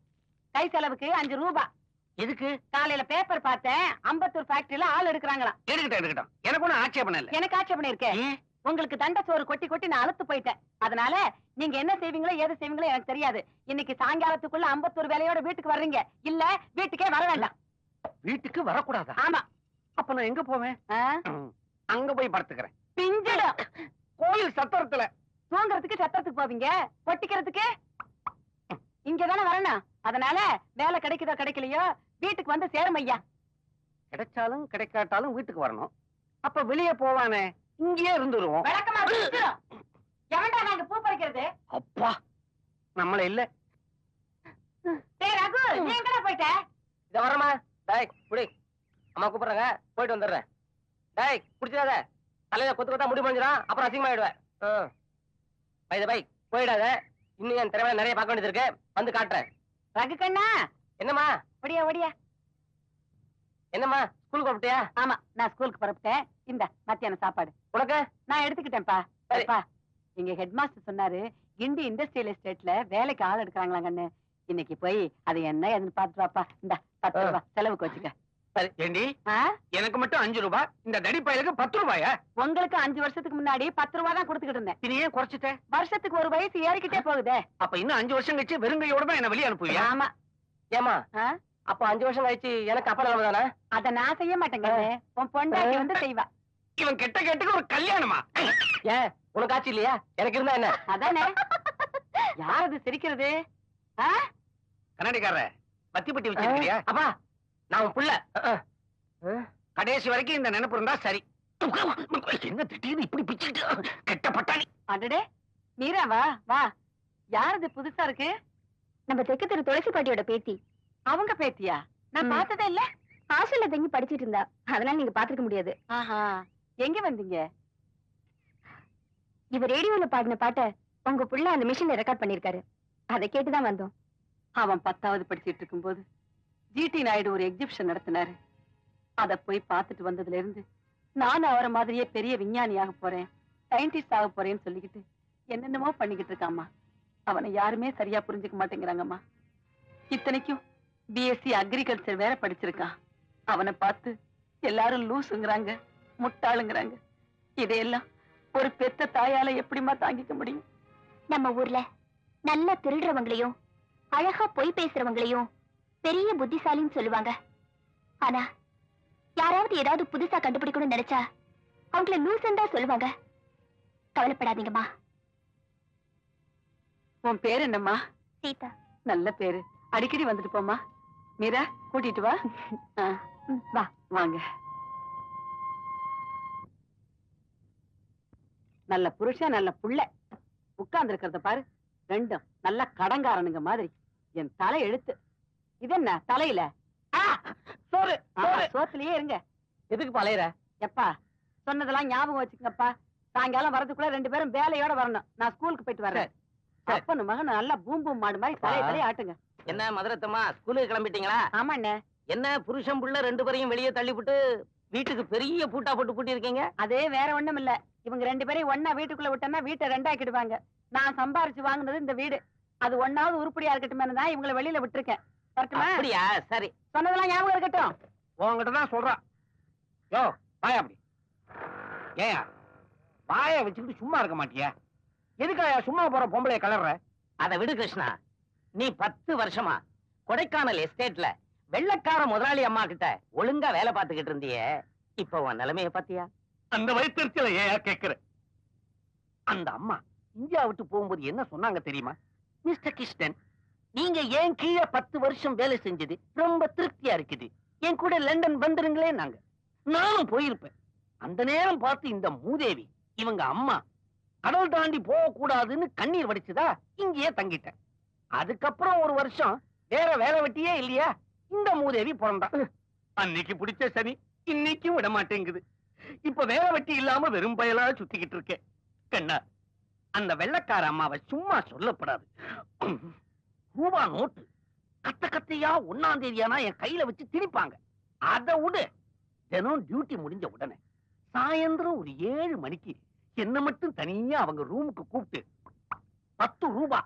கை செலவுக்கு 5 ரூபாய். எதுக்கு? காலையில பேப்பர் பார்த்தேன், அம்பத்தூர் ஃபேக்டரியில ஆள் எடுக்கிறாங்களாம். எடுக்கட்டும். எனக்கு ஒன்னும் ஆட்சேபணம் இல்ல. எனக்கு ஆட்சேபணம் இருக்கேன். உங்களுக்கு தண்ட சோறு கொட்டி நான் அழுத்து போயிட்டேன். அதனால நீங்க என்ன செய்வீங்களோ ஏது செய்வீங்களோ எனக்கு தெரியாது. இன்னைக்கு சாயங்காலத்துக்குள்ள அம்பத்தூர் வேலையோட வீட்டுக்கு வர்றீங்க, இல்ல வீட்டுக்கே வர வேண்டாம். வீட்டுக்கு வரக்கூடாதா? ஆமா. அப்ப நான் எங்க போவேன்? அங்க போய் படுத்துக்கிறேன். பிஞ்சிடும். கோயில் சத்திரத்துல தூங்குறதுக்கு சத்திரத்துக்கு போவீங்க, கொட்டிக்கிறதுக்கு இங்கதானே வரணும். அதனால வேலை கிடைக்குதோ கிடைக்கலையோ வீட்டுக்கு வந்து சேரும் ஐயா. கிடைச்சாலும் கிடைக்காட்டாலும் வீட்டுக்கு வரணும். அப்ப வெளியே போவானே, இங்கேயே இருந்துருவோம். வழக்கமா பிடிச்சிடும். எவன்டா நாங்க பூ பறிக்கிறது? அப்பா, நம்மள இல்ல. டேய் ரகு, நீ எங்கடா போயிட்ட? இத வரமா? டேய் குடி. அம்மா கூப்பிடுறாங்க, போயிட்டு வந்துடுறேன். டேய் குடிச்சிடாத, தலையில கொத்து கொத்தா முடி முடிஞ்சிடும், அப்புறம் அசிங்கமாயிடுவேன். பை போயிடாத. இன்னும் என் திறமை நிறைய பார்க்க வேண்டியது இருக்கு, வந்து காட்டுறேன். ரகு கண்ணா. என்னம்மா? ஒடியா. என்னம்மா ஸ்கூலுக்கு போறப்பட்டியா? ஆமா, நான் ஸ்கூலுக்கு போறப்பட்டேன். இந்த மத்தியான சாப்பாடு உனக்கு நான் எடுத்துக்கிட்டேன்ப்பா. சரிப்பா. எங்க ஹெட் மாஸ்டர் சொன்னாரு, கிண்டி இண்டஸ்ட்ரியல் எஸ்டேட்ல வேலைக்கு ஆள் எடுக்கிறாங்களா கண்ணு. இன்னைக்கு போய் அது என்ன எதுன்னு பாத்துட்டு வாப்பா. இந்த 10 ரூபாய் செலவுக்கு வச்சுக்க. சரி ஏண்டி, எனக்கு மட்டும் 5 ரூபாய், இந்த தடி பயலுக்கு 10 ரூபாயா? உங்களுக்கு 5 வருஷத்துக்கு முன்னாடி 10 ரூபாய் தான் கொடுத்துக்கிட்டு இருந்தேன். நீ ஏன் குறைச்சிட்ட? வருஷத்துக்கு ஒரு வயசு ஏறிக்கிட்டே போகுதே. அப்ப இன்னும் 5 வருஷம் கழிச்சு வெறுங்கையோட தான் என்ன வெளியே அனுப்புவியா? ஆமா. ஏமா அப்ப 5 வருஷம் கழிச்சு எனக்கு அப்பா நிலைமை தானே? அத நான் செய்ய மாட்டேங்க, உன் பொண்டாட்டி வந்து செய்வா. இவன் கெட்ட கேட்டுக்கு ஒரு கல்யாணமா? ஏன் உனக்கு ஆச்சு இல்லையா? எனக்கு இருந்தா என்ன? அதானே. யாரது சிரிக்கிறது? கண்ணாடிக்காரர பத்தி பட்டி வச்சிருக்கிறியா? அப்பா நான் உன் புள்ள. கடைசி வரைக்கும் இந்த நினைப்பு இருந்தா சரி. என்ன திடீர்னு இப்படி பிச்சுக்கிட்டு கெட்ட பட்டாணி. அடடே மீரா, வா. யாரது புதுசா இருக்கு? நம்ம தெற்கு தெரு துளசி பாட்டியோட பேத்தி. அவங்க பேத்தியா? நான் பார்த்ததே இல்ல. ஹாஸ்டல்ல தங்கி படிச்சிட்டு இருந்தா, அதனால நீங்க பாத்துக்க முடியாது. ஆஹா, எங்க வந்தீங்க? இவ ரேடியோல பாடின பாட்டை உங்க புள்ள அந்த மிஷின்ல ரெக்கார்ட் பண்ணிருக்காரு, அதை கேட்டுதான் வந்தோம். அவன் 10வது படிச்சிட்டு இருக்கும்போது ஜிடி நாயுடு ஒரு எக்ஸிபிஷன் நடத்தினாரு. அத போய் பார்த்துட்டு வந்ததுல இருந்து நானும் அவரை மாதிரியே பெரிய விஞ்ஞானியாக போறேன், சயின்டிஸ்ட் ஆக போறேன்னு சொல்லிக்கிட்டு என்னென்னமோ பண்ணிக்கிட்டு இருக்காமா. அவனை யாருமே சரியா புரிஞ்சுக்க மாட்டேங்கிறாங்கம்மா. இத்தனைக்கும் பிஎஸ்சி அக்ரிகல்ச்சர் வேற படிச்சிருக்கான். அவனை பார்த்து எல்லாரும் லூசுங்கிறாங்க, முட்டாளுங்கிறாங்க. இதையெல்லாம் ஒரு பெத்த தாயால எப்படிமா தாங்கிக்க முடியும்? நம்ம ஊர்ல நல்ல திருடுறவங்களையும் அழகா பொய் பேசுறவங்களையும் பெரிய புத்திசாலின்னு சொல்லுவாங்க. ஆனா யாராவது ஏதாவது புதுசா கண்டுபிடிக்கணும்னு நினைச்சா அவங்கள லூசன் தான் சொல்லுவாங்க. கவலைப்படாதீங்கம்மா. உன் பேர் என்னம்மா? சீதா. நல்ல பேரு. அடிக்கடி வந்துட்டு போமா. மீரா கூட்டிட்டு வா. வா வாங்க. நல்ல புருஷன் நல்ல புள்ள. உட்கார்ந்து இருக்கிறத பாரு, ரெண்டும் நல்ல கடங்காரனுங்க மாதிரி. என் தலை எழுத்து. இது என்ன தலையில? சோத்துலயே இருங்க. எதுக்கு பழையற? எப்பா சொன்னதெல்லாம் ஞாபகம் வச்சுக்கங்கப்பா. சாயங்காலம் வரதுக்குள்ள 2 பேரும் வேலையோட வரணும். நான் ஸ்கூலுக்கு போயிட்டு வரேன். அப்பனு மகன் நல்லா பூம் பூம் மாடு மாதிரி தலையை ஆட்டுங்க. என்ன மதுரத்தம்மா ஸ்கூலுக்கு கிளம்பிட்டீங்களா? ஆமாண்ணே. என்ன புருஷன் புள்ள 2 பேரையும் வெளியே தள்ளிவிட்டு வீட்டுக்கு பெரிய பூட்டா போட்டு பூட்டி இருக்கீங்க? அதே வேற ஒண்ணும் இல்ல. இவங்க 2 பேரையும் ஒண்ணா வீட்டுக்குள்ள விட்டோம்னா வீட்டை 2 ஆக்கிடுவாங்க. நான் சம்பாரிச்சு வாங்குனது இந்த வீடு. அது ஒண்ணாவது உருப்படியா இருக்கட்டுமே தான் இவங்களை வெளியில விட்டுருக்கேன். அப்படியா? சரி, சொன்னதெல்லாம் ஞாபகம் இருக்கட்டும். உங்ககிட்ட தான் சொல்றான். யோ வாயா அப்படி. ஏயா வாயை வச்சுக்கிட்டு சும்மா இருக்க மாட்டியா? எதுக்காயா சும்மா போற பொம்பளைய கலர்ற? அதை விடு கிருஷ்ணா. நீ 10 வருஷமா கொடைக்கானல் எஸ்டேட்ல வெள்ளக்கார முதலாளி அம்மா கிட்ட ஒழுங்கா வேலை பார்த்துக்கிட்டு இருந்தியே, இப்ப உன் நிலைமைய பாத்தியா? அந்த வயிற்றுல ஏன் கேக்குற? அந்த அம்மா இந்தியா விட்டு போகும்போது என்ன சொன்னாங்க தெரியுமா? மிஸ்டர் கிருஷ்ணன், நீங்க ஏன் கீழே 10 வருஷம் வேலை செஞ்சது ரொம்ப திருப்தியா இருக்குது. என் கூட லண்டன் வந்துருங்களே. நாங்க நானும் போயிருப்பேன். அந்த நேரம் பார்த்து இந்த மூதேவி இவங்க அம்மா கடல் தாண்டி போக கூடாதுன்னு கண்ணீர் வடிச்சுதா இங்கேயே தங்கிட்டேன். அதுக்கப்புறம் 1 வருஷம் வேற வேலை வெட்டியே இல்லையா, இந்த மூதேவி பிறந்தா. அன்னைக்கு பிடிச்ச சனி இன்னைக்கும் விட மாட்டேங்குது. இப்ப வேலை வெட்டி இல்லாம வெறும் பயலா சுத்திக்கிட்டு இருக்கேன். கண்ணா, அந்த வெள்ளக்கார அம்மாவை சும்மா சொல்லப்படாது. ரூபா நோட்டு கத்த கத்தையா 1ஆம் தேதியானா என் கையில வச்சு திணிப்பாங்க. அதை விடு, தினம் டியூட்டி முடிஞ்ச உடனே சாயந்தரம் ஒரு 7 மணிக்கு என்ன மட்டும் தனியா அவங்க ரூமுக்கு கூப்பிட்டு 10 ரூபா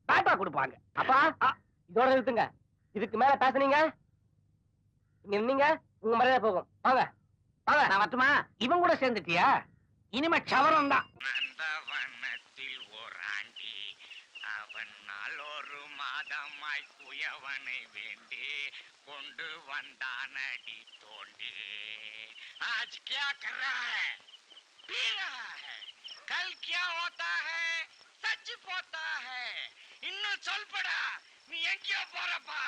டாட்டா கொடுப்பாங்க. அப்பா இதோட நிறுத்துங்க. இதுக்கு மேல பேசுனீங்க நின்னீங்க உங்க மரியாதை போகும். வாங்க வாங்க. நான் மட்டுமா? இவன் கூட சேர்ந்துட்டியா? இனிமே சவரம் தான். நந்தவனத்தில் ஓராண்டி அவன் நாளொரு மாதமாய் குயவனை வேண்டி கொண்டு வந்தானடி தோண்டி. आज क्या कर रहा है? पी रहा है. कल क्या होता है? सच போता है. இன்னும் சொல்படா, நீ எங்கேயோ போறப்பா?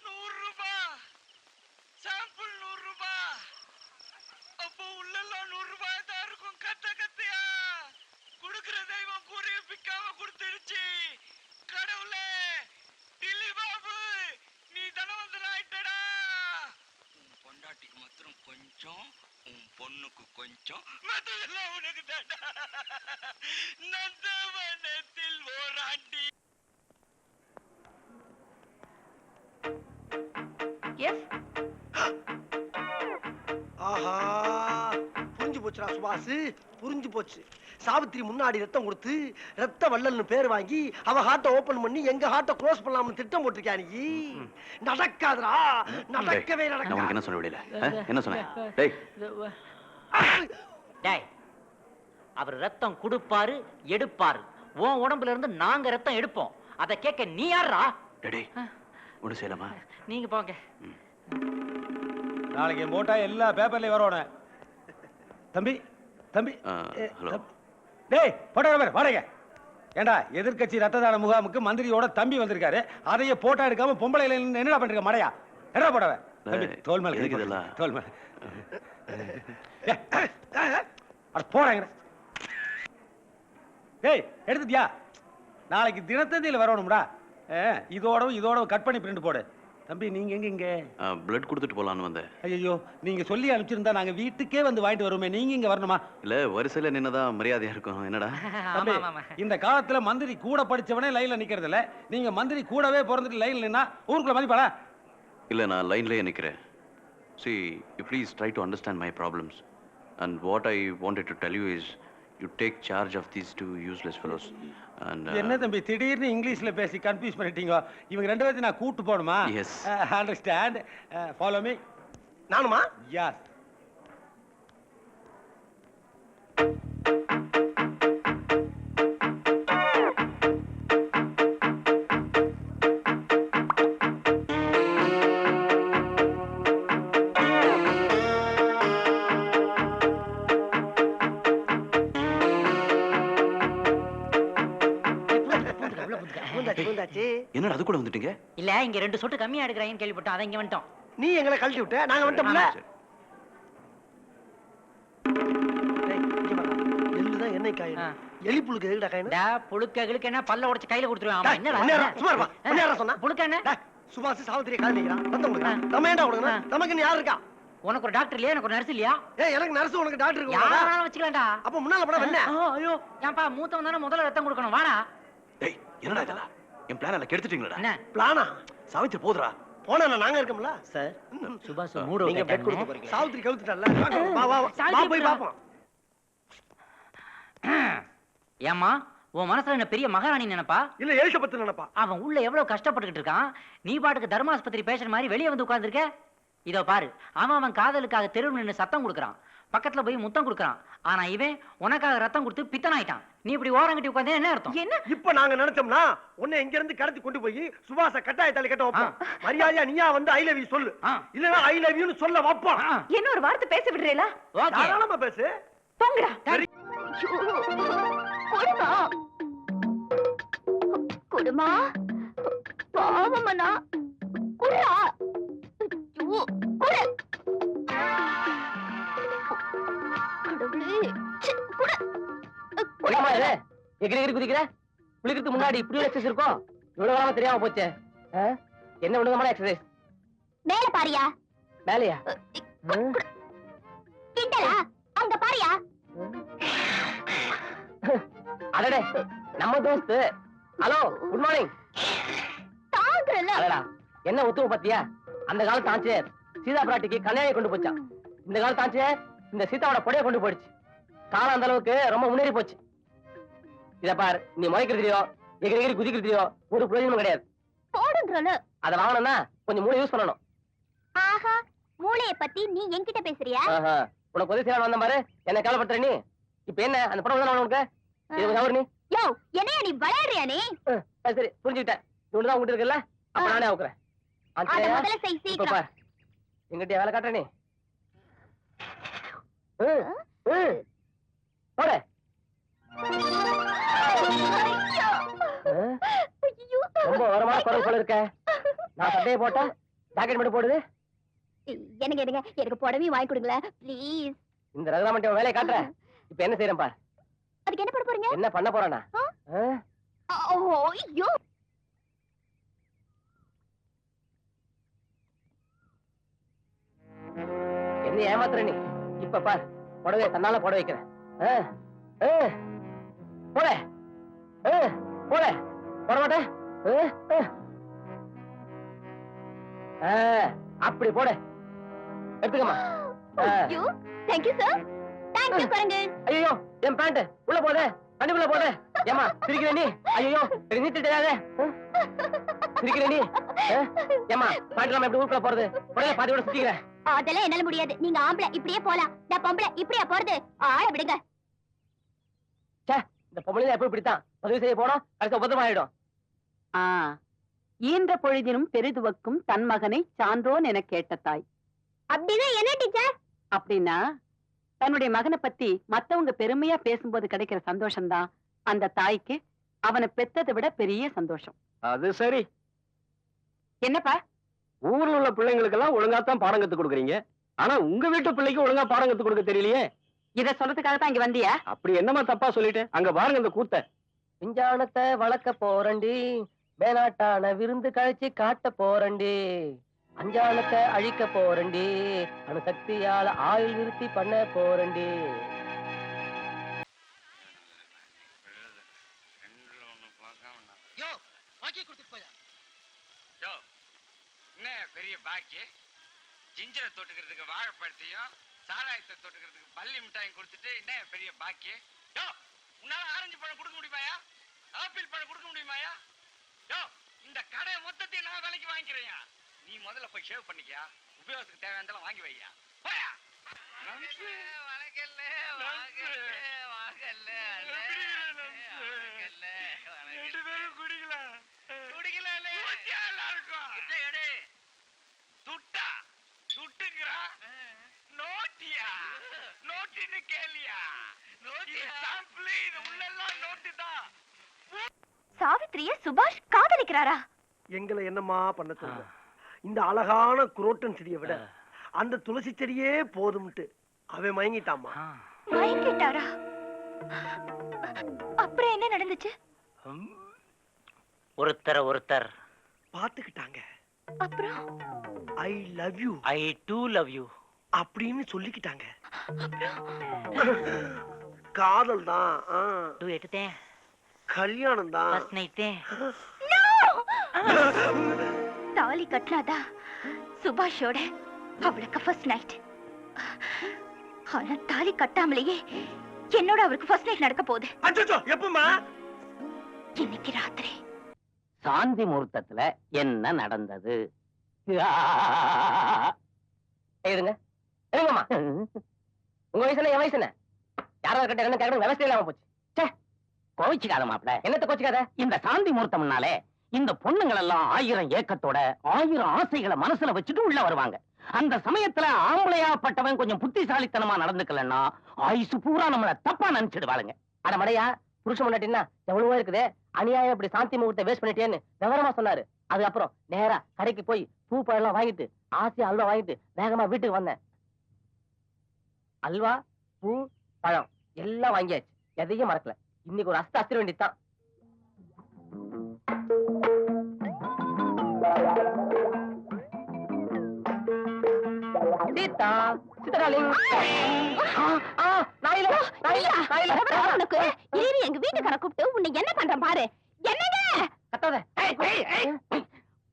100 ரூபாய் சாம்பிள் 100 ரூபாய். அப்போ உள்ளெல்லாம் 100 ரூபாய் தான் இருக்கும். கத்த கத்தையா குடுக்கிற தெய்வம் கூறிய பிக்காம கொடுத்துடுச்சு. கடவுளே, டில்லி பாபு, நீ தனவந்தராயிட்டடா. உன் பொண்டாட்டிக்கு மாத்திரம் கொஞ்சம், உன் பொண்ணுக்கு கொஞ்சம், மத்ததெல்லாம் உனக்கு தாண்டா. நந்தவனத்தில் ஓராண்டி. ஆஹா, புரிஞ்சு போச்சுடா சுபாசு, புரிஞ்சு போச்சு. சாவித்திரி முன்னாடி ரத்தம் கொடுத்து ரத்த வள்ளல்னு பேர் வாங்கி அவ ஹார்ட்ட ஓபன் பண்ணி எங்க ஹார்ட்ட க்ளோஸ் பண்ணலாம்னு திட்டம் போட்டிருக்கியா நீ? நடக்காதுடா, நடக்கவே நடக்காது. என்ன சொல்ல விடல? என்ன சொன்ன? டேய் டேய், அவர் ரத்தம் கொடுப்பாரு எடுப்பாரு. உன் உடம்புல இருந்து நாங்க ரத்தம் எடுப்போம். அதை கேட்க நீ யாரா? டேய் ஒண்ணு செய்யலாமா? நீங்க போங்க. நாளைக்கு போட்டா எல்லா பேப்பர்லயும் வரணும். தம்பி தம்பி ஹலோ. டேய் போட்டோ வாடகை. ஏண்டா, எதிர்கட்சி ரத்த தான முகாமுக்கு மந்திரியோட தம்பி வந்திருக்காரு. அதையே போட்டோ எடுக்காம பொம்பளையில என்னடா பண்றீங்க? மடையா என்ன போட்டவ? தோல் மேல இதெல்லாம் தோல் மேல போறாங்க. டேய் எடுத்துட்டியா? நாளைக்கு தினத்தந்தியில வரணும்டா. இதோட கட் பண்ணி பிரிண்ட் போடு. தம்பி நீங்க எங்க? பிளட் கொடுத்துட்டு போலான்னு வந்தேன். ஐயோ, நீங்க சொல்லி அனுப்பிச்சிருந்தா நாங்க வீட்டுக்கே வந்து வாங்கிட்டு வருவோமே. நீங்க இங்க வரணுமா? இல்ல, வரிசையில நின்னதான் மரியாதையா இருக்கும். என்னடா தம்பி, இந்த காலத்துல மந்திரி கூட படிச்சவனே லைன்ல நிக்கிறது இல்ல. நீங்க மந்திரி கூடவே பிறந்துட்டு லைன்ல நின்னா ஊருக்குள்ள மதிப்பாளா? இல்ல, நான் லைன்லயே நிக்கிறேன். See, you please try to understand my problems. And what I wanted to tell you is, you take charge of these 2 useless fellows. And என்ன தம்பி திடீர்னு இங்கிலீஷ்ல பேசி கன்ஃபியூஸ் பண்ணிட்டீங்க? இவங்க 2 பேரையும் நான் கூட்டு போணுமா? Yes. Understand? Follow me. நானுமா? Yes. என்னடா அது கூட வந்துட்டீங்க? இல்ல, இங்க 2 சொட்டு கம்மியா எடுக்கறாங்கன்னு கேள்விப்பட்டோம். அத இங்க வந்துட்டோம். நீ எங்களை கழட்டி விட்ட, நாங்க வந்துட்டோம்ல. எள்ளுதான் எண்ணெய் காயும். எலி புழுக்கு எதுடா காயும்? புழுக்ககளுக்கு என்ன பல்ல உடைச்சு கையில கொடுத்துருவான். என்னடா சும்மா இருப்பா. என்ன சொன்னா? புழுக்க என்ன? சுபாஷ் சாவித்திரியை கால் நிக்கிறான். ரத்தம் கொடுக்குறான். நம்ம ஏன்டா கொடுக்கணும்? நமக்கு யார் இருக்கா? உனக்கு ஒரு டாக்டர் இல்லையா எனக்கு ஒரு நர்ஸ் இல்லையா? ஏய் எனக்கு நர்ஸ் உனக்கு டாக்டர் இருக்கு. யாராலும் வச்சுக்கலாம்டா. அப்ப முன்னால போடா என்ன? ஐயோ ஏன்பா மூத்தவன் தானே முதல்ல ரத்தம் கொடுக்கணும். வாடா. டேய் என்னடா இதெல்லாம்? என் பிளான் எல்லாம் கெடுத்துட்டீங்களா? என்ன பிளானா? சாவித்திரி போதுடா. போனா நாங்க இருக்கோம்ல சார். சுபாஷ் மூடு நீங்க பெட் கொடுத்து போறீங்க. சாவித்திரி கவுத்துட்டல்ல. வா வா வா போய் பாப்போம். ஏம்மா உன் மனசுல என்ன பெரிய மகாராணி நினைப்பா? இல்ல எலிசபெத் நினைப்பா. அவன் உள்ள எவ்வளவு கஷ்டப்பட்டுக்கிட்டு இருக்கான். நீ பாட்டுக்கு தர்மாஸ்பத்திரி பேஷண்ட் மாதிரி வெளியே வந்து உட்கார்ந்துருக்க. இதோ பாரு, அவன் காதலுக்காக தெருவில் நின்று சத்தம் கொடுக்கறான், பக்கத்துல போய் முத்தம் கொடுக்கறான். ஆனா இவன் உனக்காக ரத்தம் கொடுத்து பித்தனாயிட்டான். நீ இப்படி ஓரங்கட்டி உட்கார்ந்தா என்ன அர்த்தம்? என்ன இப்ப நாங்க நினைச்சோம்னா உன்னை இங்க இருந்து கடத்தி கொண்டு போய் சுபாஷ கட்டாயத்தால கட்ட வைப்போம். மரியாதையா நீயா வந்து ஐ லவ் யூ சொல்லு. இல்லனா ஐ லவ் யூன்னு சொல்ல வைப்போம். என்ன ஒரு வார்த்தை பேச விடுறீங்களா? தாராளமா பேசு. போங்கடா. கொடுமா கொடுமா பாவமனா குடா குட கடவுளே குட என்னமா இது எகிரி எகிரி குதிக்கிற? குளிக்கிறதுக்கு முன்னாடி இப்படி ஒரு எக்ஸசைஸ் இருக்கும்? இவ்வளவு நாளா தெரியாம போச்சே. என்ன விடுதமான எக்ஸசைஸ்? மேல பாரியா? மேலையா? கிண்டலா? அங்க பாரியா? அடடே நம்ம தோஸ்து. Hello good morning. தாங்கறல. அடடா என்ன ஒத்துவ பாத்தியா? அந்த காலத்து ஆஞ்சநேயர் சீதா பிராட்டிக்கு கல்யாணி கொண்டு போச்சான். இந்த காலத்து ஆஞ்சநேயர் இந்த சீதாவோட பொடைய கொண்டு போயிடுச்சு. காலம் அந்த அளவுக்கு ரொம்ப முன்னேறி போச்சு. இத பாரு, நீ முளைக்கிறதுலயோ எகிரி எகிரி குதிக்கிறதுலயோ ஒரு பிரயோஜனமும் கிடையாது. போடுங்கறல. அத வாங்கணும்னா கொஞ்சம் மூளை யூஸ் பண்ணணும். ஆஹா, மூளைய பத்தி நீ என்கிட்ட பேசுறியா? ஆஹா, உனக்கு உதவி செய்யணும் வந்த பாரு. என்ன கவலைப்படுற நீ? இப்ப என்ன அந்த படம் தான உனக்கு? இது கொஞ்சம் நீ யோ என்னைய நீ விளையாடுறியா நீ? சரி புரிஞ்சுக்கிட்டேன். இவனு தான் உங்ககிட்ட இருக்கல, அப்ப நானே ஆக்குறேன். அத முதல்ல செய் சீக்கிரம். பாரு எங்கிட்ட வேலை காட்டுற நீ. போடு. ரொம்ப ஓரமான குரல் போல இருக்க. நான் சட்டையை போட்டா ஜாக்கெட் மட்டும் போடுது. எனக்கு எடுங்க, எனக்கு புடவை வாங்கி கொடுங்களேன் ப்ளீஸ். இந்த ரகுராமன் வேலையை காட்டுற. இப்ப என்ன செய்யறேன் பாரு. அதுக்கு என்ன பண்ண போறீங்க? என்ன பண்ண போறானா? ஐயோ என்ன ஏமாத்துற நீ? இப்ப பார், புடவை தன்னால போட வைக்கிறேன். போட போட போட மாட்டேன். அப்படி போட எடுத்துக்கமா. Thank you sir. Thank you குரங்கு. ஐயோ என் பேண்ட் உள்ள போடு, கண்டிப்பா போடு. ஏமா சிரிக்கிற நீ? ஐயோ நீட்டு தெரியாதே சிரிக்கிற நீ? ஏமா பேண்ட் நம்ம எப்படி ஊருக்குள்ள போறது? உடனே பாதி கூட சுத்திக்கிறேன். அதெல்லாம் என்னால முடியாது. நீங்க ஆம்பளை இப்படியே போலாம், நான் பொம்பளை இப்படியா போறது? ஆள விடுங்க. இந்த பொம்பளை எப்படி இப்படித்தான் பதிவு செய்ய போனோம், அடுத்த உபதமாயிடும். ஈன்ற பொழுதினும் பெரிதுவக்கும் தன் மகனை சான்றோன் என கேட்ட தாய். அப்படின்னா என்ன டீச்சர்? அப்படின்னா தன்னுடைய மகனை பத்தி மத்தவங்க பெருமையா பேசும்போது கிடைக்கிற சந்தோஷம் தான் அந்த தாய்க்கு அவனை பெத்ததை விட பெரிய சந்தோஷம். அது சரி. என்னப்பா ஊர்ல உள்ள பிள்ளைங்களுக்கு எல்லாம் ஒழுங்காத்தான் பாடம் கத்து கொடுக்குறீங்க, ஆனா உங்க வீட்டு பிள்ளைக்கு ஒழுங்கா பாடம் கத்து கொடுக்க தெரியலையே. இத சொல்றதுக்காக தான் இங்க வந்தியா? அப்படி என்னமா தப்பா சொல்லிட்டேன்? அங்க பாருங்க அந்த கூத்த. விஞ்ஞானத்தை வளர்க்க போறண்டி, மேலாட்டான விருந்து கழிச்சு காட்ட போறண்டி, அஞ்ஞானத்தை அழிக்க போறண்டி, அணுசக்தியால ஆயுள் விருத்தி பண்ண போறண்டி. பெரிய பாக்கி ஜிஞ்சரை தொட்டுக்கிறதுக்கு வாழைப்பழத்தையும் சாராயத்தை தொட்டுக்கிறதுக்கு பள்ளி மிட்டாயும் கொடுத்துட்டு என்ன பெரிய பாக்கி? யோ உன்னால ஆரஞ்சு பழம் கொடுக்க முடியுமாயா? ஆப்பிள் பழம் கொடுக்க முடியுமாயா? யோ இந்த கடை மொத்தத்தையும் நான் விலைக்கு வாங்கிக்கிறேன். நீ முதல்ல போய் ஷேவ் பண்ணிக்கியா, உபயோகத்துக்கு தேவையானதெல்லாம் வாங்கி வையா. போயா சாவித்ரிய சுபாஷ் காதலிக்கிறாரா? எங்களை என்னமா பண்ண சொல்ற? இந்த அழகான குரோட்டன் செடியை விட அந்த துளசி செடியே போதும்ட்டு அவன் மயங்கிட்டாமா. மயங்கிட்டாரா? அப்புறம் என்ன நடந்துச்சு? ஒருத்தர் பாத்துக்கிட்டாங்க. அப்புறம் I love you, I too love you, அப்படின்னு சொல்லிக்கிட்டாங்க. காதல் தான், கல்யாணம் தான். தாலி கட்டினாதா சுபாஷோட அவளுக்கு ஃபர்ஸ்ட் நைட். ஆனா தாலி கட்டாமலேயே என்னோட அவருக்கு ஃபர்ஸ்ட் நைட் நடக்க போகுது. எப்பமா? இன்னைக்கு ராத்திரி. சாந்தி முகூர்த்தத்துல என்ன நடந்தது? எழுதுங்க எழுங்கம்மா. உங்க வயசு என்ன, என் வயசு என்ன? யாராவது கிட்ட என்ன கேட்கணும் விவசாயம் இல்லாம போச்சு. கோவிச்சுக்காத மாப்பிள. என்னத்த கோச்சுக்காத? இந்த சாந்தி முகூர்த்தம்னாலே இந்த பொண்ணுங்கள் எல்லாம் 1000 ஏக்கத்தோட 1000 ஆசைகளை மனசுல வச்சுட்டு உள்ள வருவாங்க. அந்த சமயத்துல ஆம்பளையாப்பட்டவன் கொஞ்சம் புத்திசாலித்தனமா நடந்துக்கலன்னா ஆயுசு பூரா நம்மள தப்பா நினைச்சிடுவாளுங்க. அட மடையா, புருஷன் முன்னாடினா எவ்வளவோ இருக்குது, அநியாயம் இப்படி சாந்தி முகூர்த்த வேஸ்ட் பண்ணிட்டேன்னு விவரமா சொன்னாரு. அதுக்கப்புறம் நேரா கடைக்கு போய் பூ பழம் வாங்கிட்டு ஆசையா அல்வா வாங்கிட்டு வேகமா வீட்டுக்கு வந்தேன். அல்வா, பூ, பழம் எல்லாம் வாங்கியாச்சு, எதையும் மறக்கல. இன்னைக்கு ஒரு அஸ்த அஸ்திர வேண்டியதுதான். சீதா, சித்தகாலிங். உனக்கு ஏறி எங்க வீட்டுக்கார கூப்பிட்டு உன்னை என்ன பண்ற பாரு. என்னங்க கத்தாத.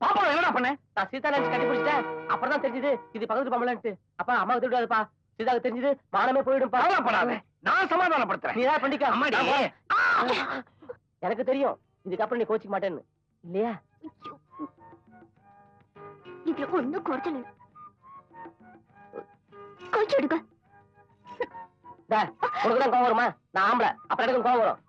பாப்பா என்னடா பண்ண? நான் சீதா நினைச்சு கட்டி பிடிச்சிட்டேன். அப்புறம் தான் தெரிஞ்சது இது பக்கத்து பாம்பலன்ட்டு. அப்பா அம்மாவுக்கு தெரியாதுப்பா, சீதாவுக்கு தெரிஞ்சது மானமே போயிடும். நான் சமாதானப்படுத்துறேன். நீ தான் பண்ணிக்க. அம்மாடி. எனக்கு தெரியும் இதுக்கப்புறம் நீ கோச்சிக்க மாட்டேன்னு இல்லையா? இதுல ஒண்ணும் குறைச்சல் இல்ல. கொஞ்சம் எடுக்க. உனக்குதான் கோவம் வருமா? நான் ஆம்பளை, அப்புறம் எனக்கு கோவம் வரும்.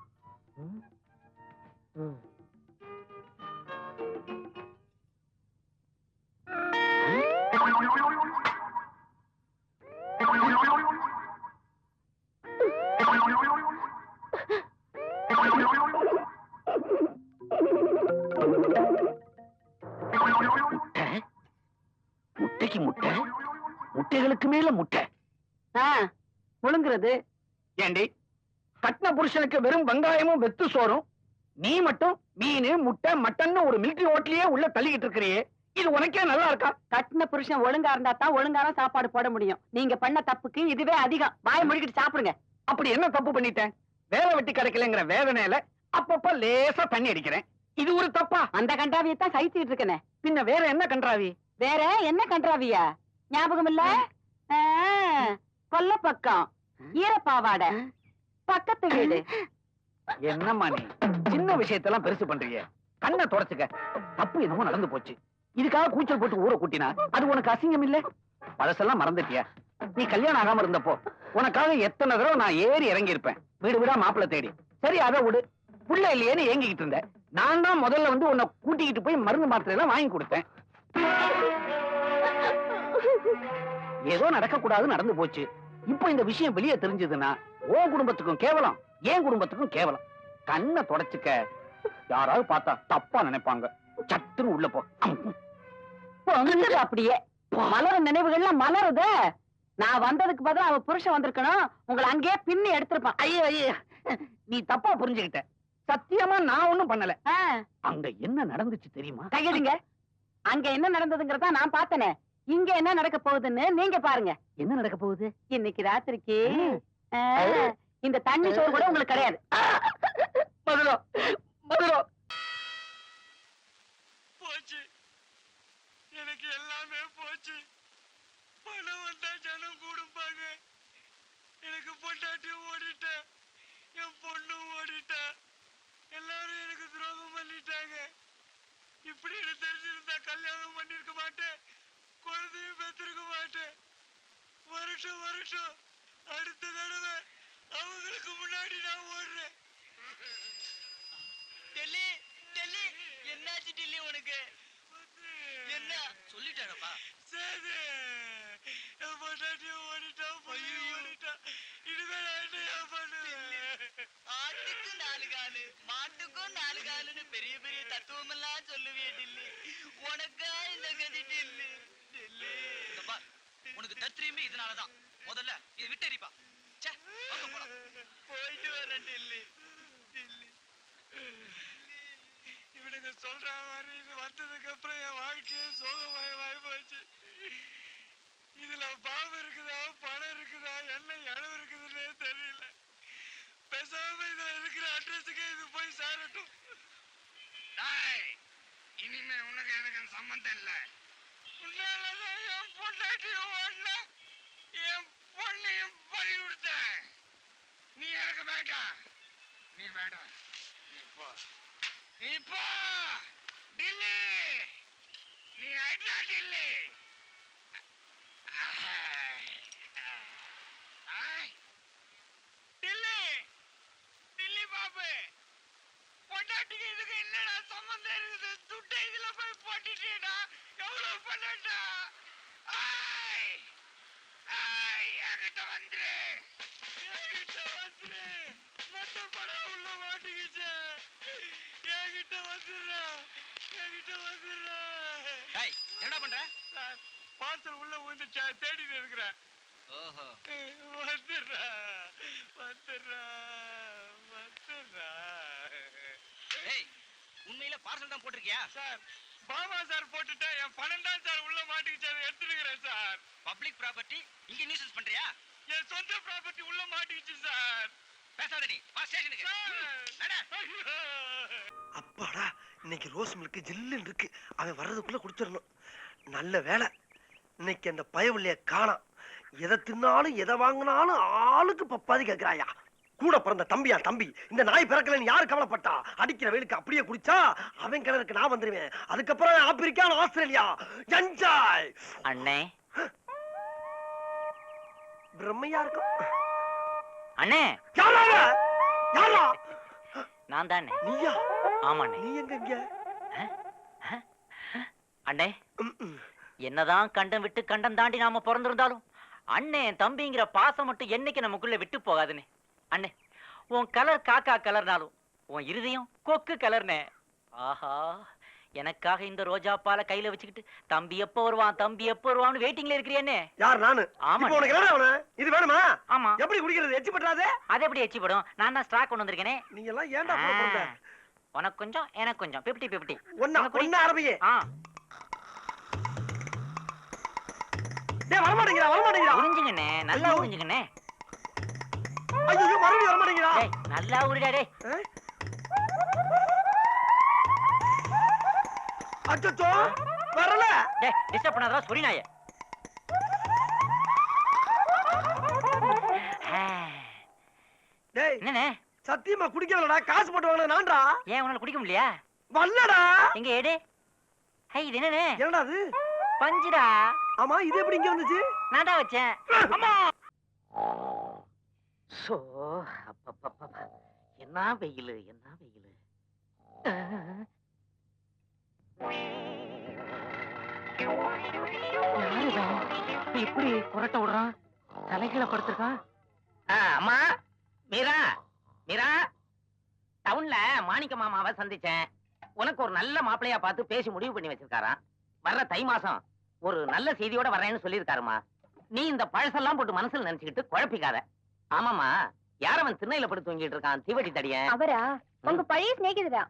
முட்டைக்கு முட்டை, முட்டைகளுக்கு மேல முட்டை. முழுங்குறது. ஏண்டி கட்டின புருஷனுக்கு வெறும் வெங்காயமும் வெத்து சோறும், நீ மட்டும் மீன் முட்டை மட்டன் ஒரு மிலிட்டரி ஹோட்டலையே உள்ள தள்ளிக்கிட்டு இருக்கிறியே, இது உனக்கே நல்லா இருக்கா? கட்டின புருஷன் ஒழுங்கா இருந்தா தான் ஒழுங்கான சாப்பாடு போட முடியும். நீங்க பண்ண தப்புக்கு இதுவே அதிகம். வாய் முடிக்கிட்டு சாப்பிடுங்க. அப்படி என்ன தப்பு பண்ணிட்டேன்? வேலை வெட்டி கிடைக்கலங்கிற வேதனையில அப்பப்ப லேசா தண்ணி அடிக்கிறேன். இது ஒரு தப்பா? அந்த கண்டாவியை தான் சைத்திட்டு இருக்கனே. பின்ன வேற என்ன கன்றாவி? வேற என்ன கண்டாவியா? ஞாபகம் இல்ல? கொல்ல பக்கம் ஈரப்பாவாடை பக்கத்து வீடு. என்னம்மா நீ சின்ன விஷயத்தெல்லாம் பெருசு பண்றீங்க? கண்ணை தொடச்சுக்க. தப்பு என்னமோ நடந்து போச்சு. இதுக்காக கூச்சல் போட்டு ஊரை கூட்டினா அது உனக்கு அசிங்கம் இல்ல? பழசெல்லாம் மறந்துட்டியா? நீ கல்யாணம் ஆகாம இருந்தப்போ உனக்காக எத்தனை தடவை நான் ஏறி இறங்கி இருப்பேன், வீடு வீடா மாப்பிள்ளை தேடி. சரி அதை விடு, புள்ள இல்லையேன்னு ஏங்கிக்கிட்டு இருந்தேன். நான் தான் முதல்ல வந்து உன்னை கூட்டிக்கிட்டு போய் மருந்து மாத்திரை எல்லாம் வாங்கி கொடுத்தேன். ஏதோ நடக்க கூடாது நடந்து போச்சு. இப்போ இந்த விஷயம் வெளியே தெரிஞ்சதுன்னா உன் குடும்பத்துக்கும் கேவலம், என் குடும்பத்துக்கும் கேவலம். கண்ணை தொடச்சுக்க. யாராவது பார்த்தா தப்பா நினைப்பாங்க. சட்டுன்னு உள்ள போ. அப்படியே மலர நினைவுகள்லாம் மலருது. நான் வந்ததுக்கு பதிலா அவ புருஷன் வந்திருக்கணும். உங்களை அங்கேயே பின்னி எடுத்திருப்பான். ஐயோ ஐயோ, நீ தப்பா புரிஞ்சுக்கிட்ட. சத்தியமா நான் ஒண்ணும் பண்ணல. அங்க என்ன நடந்துச்சு தெரியுமா? கையெடுங்க. அங்க என்ன நடந்ததுங்கிறதா நான் பார்த்தனே. இங்க என்ன நடக்க போகுதுன்னு நீங்க பாருங்க. என்ன நடக்க போகுது? இன்னைக்கு ராத்திரிக்கு இந்த தண்ணி சோறு கூட உங்களுக்கு கிடையாது. மதுரோ மதுரோ போச்சு, எனக்கு எல்லாமே போச்சு. பணம் வந்தா ஜனம் கூடுப்பாங்க. எனக்கு பொண்டாட்டியும் ஓடிட்டா, என் பொண்ணும் ஓடிட்டா. எல்லாரும் எனக்கு துரோகம் பண்ணிட்டாங்க. இப்படி எனக்கு தெரிஞ்சிருந்தா கல்யாணம் பண்ணிருக்க மாட்டேன், குழந்தையும் பெற்றிருக்க மாட்டேன். வருஷம் வருஷம் அடுத்த தடவை அவங்களுக்கு முன்னாடி நான் ஓடுறேன். டெல்லி டெல்லி, என்னாச்சு டெல்லி உனக்கு? என்ன சொல்லிட்டானப்பா? சரி, என் பொண்டாட்டியும் ஓடிட்டா, பையன் ஓடிட்டா. இனிமே நான் என்ன பண்ணுவேன்? ஆட்டுக்கு 4 காலு, மாட்டுக்கும் 4 காலுன்னு பெரிய பெரிய தத்துவம் எல்லாம் சொல்லுவியே டெல்லி. உனக்கா இந்த கதி டெல்லி? டெல்லி உனக்கு தத்ரீமே இதனாலதான். முதல்ல இதை விட்டறிப்பா. போயிட்டு வரேன் டெல்லி. டெல்லி இவனுக்கு சொல்ற மாதிரி இது வந்ததுக்கு அப்புறம் என் வாழ்க்கையே சோகமாய் போச்சு. இதுல பாவம் இருக்குதா பணம் இருக்குதா என்ன இடம் இருக்குதுன்னே தெரியல. பேசாம இதுல இருக்கிற அட்ரஸுக்கு இது போய் சேரட்டும். இனிமே உனக்கு எனக்கு சம்பந்தம் இல்ல. உன்னாலதான் என் பொண்டாட்டியும் ஓடல, என் பொண்ணையும் பறி கொடுத்தேன். நீ எனக்கு வேண்டாம், நீ வேண்டாம், நீ போ, நீ போ. டில்லி, நீ ஐட்லா டில்லி. டில்லி, டில்லி பாபு, பொண்டாட்டிக்கு இதுக்கு என்னடா சம்பந்தம் இருக்குது? துட்டை இதுல போய் போட்டுட்டேடா. எவ்வளவு பண்ணட்டா? என்கிட்ட வந்துரு, என்கிட்ட வந்துரு. மொத்த படம் உள்ள மாட்டிக்கிச்சு. என்கிட்ட வந்துடுறா, என்கிட்ட வந்துடுறா. என்ன பண்ற? பார்சல் உள்ள வந்து தேடிட்டு இருக்கிறேன். ஓஹோ, வந்துடுறா, வந்துடுறா, வந்துடுறா. ஏய், உண்மையில பார்சல் தான் போட்டிருக்கியா? சார், பாமா சார் போட்டுட்டா என் பணம் தான் சார் உள்ள மாட்டிக்கிச்சு. அதை எடுத்துக்கிறேன் சார். பப்ளிக் ப்ராப்பர்ட்டி இங்க நியூசன்ஸ் பண்றியா? என் சொந்த ப்ராப்பர்ட்டி உள்ள மாட்டிக்கிச்சு சார். பேசாத நீ, வா ஸ்டேஷனுக்கு. நட. அப்பாடா, இன்னைக்கு ரோஸ் மில்க் ஜில்லுன்னு இருக்கு. அவன் வர்றதுக்குள்ள குடிச்சிடணும். நல்ல வேலை, இன்னைக்கு அந்த பயவுள்ளைய காணோம். எதை தின்னாலும் எதை வாங்கினாலும் ஆளுக்கு பப்பாதி கேட்கிறாயா. கூட பிறந்த தம்பியா தம்பி, இந்த நாய் பிறக்கலன்னு யாரு கவலைப்பட்டா? அடிக்கிற வெயிலுக்கு அப்படியே குடிச்சா அவன் கிணறுக்கு நான் வந்துருவேன். அதுக்கப்புறம் ஆப்பிரிக்கா, ஆஸ்திரேலியா என்ஜாய். அண்ணே, பிரம்மையா இருக்கும். அண்ணே, யாரா யாரா? நான் தானே. நீயா? ஆமாண்ணே. நீ எங்க இங்க? அண்ணே, என்னதான் கண்டம் விட்டு கண்டம் தாண்டி நாம பிறந்திருந்தாலும் அண்ணே தம்பிங்கிற பாசம் மட்டும் என்னைக்கு நமக்குள்ள விட்டு போகாதுன்னு. அண்ணே, உன் கலர் காக்கா கலர்னாலும் உன் இருதயம் கொக்கு கலர்னே. ஆஹா, எனக்காக இந்த ரோஜா பாலை கையில வச்சுக்கிட்டு தம்பி எப்ப வருவான் தம்பி எப்ப வருவான்னு வெயிட்டிங்ல இருக்கிறியேன்னு. யார் நானு? ஆமா. உனக்கு என்ன அவனு? இது வேணுமா? ஆமா. எப்படி குடிக்கிறது? எச்சி பட்டாதே. அது எப்படி எச்சி படும்? நான் தான் ஸ்டாக் கொண்டு வந்திருக்கேனே. நீங்க எல்லாம் ஏன்டா போறீங்க? உனக்கு கொஞ்சம் எனக்கு கொஞ்சம் 50-50. ஒண்ணா அரபியே. டேய், வர மாட்டேங்கடா, வர மாட்டேங்கடா. உறிஞ்சுங்கண்ணே, நல்லா உறிஞ்சுங்கண்ணே. ஐயோ, மறுபடியும் வர மாட்டேங்கடா. டேய், நல்லா உறிடா டேய். அச்சச்சோ, வரல. டேய், டிஸ்டர்ப் பண்ணாதடா சொரி நாயே. டேய், என்னண்ணே? சத்தியமா குடிக்கலடா. காசு போட்டு வாங்குன நான்டா. ஏன் உன்னால குடிக்க முடியலையா? வல்லடா. எங்க எடு. ஹே, இது என்னண்ணே? என்னடா அது? பஞ்சுடா. ஆமா, இது எப்படி இங்க வந்துச்சு? நான் தான் வச்சேன். அம்மா. சோ, அப்பப்பப்ப. என்ன வெயில், என்ன வெயில். யாருதான் இப்படி புரட்ட விடுறான்? தலைகளை படுத்திருக்கான். அம்மா, மீரா, மீரா, டவுன்ல மாணிக்க மாமாவை சந்திச்சேன். உனக்கு ஒரு நல்ல மாப்பிள்ளையா பார்த்து பேசி முடிவு பண்ணி வச்சிருக்காராம். வர்ற தை மாசம் ஒரு நல்ல செய்தியோட வர்றேன்னு சொல்லியிருக்காருமா. நீ இந்த பழசெல்லாம் போட்டு மனசுல நினைச்சுக்கிட்டு குழப்பிக்காத. ஆமாமா, யாரவன் திண்ணையில படுத்து தூங்கிட்டு இருக்கான் தீவட்டி தடியன்? அவரா? உங்க பழைய சிநேகிதரா?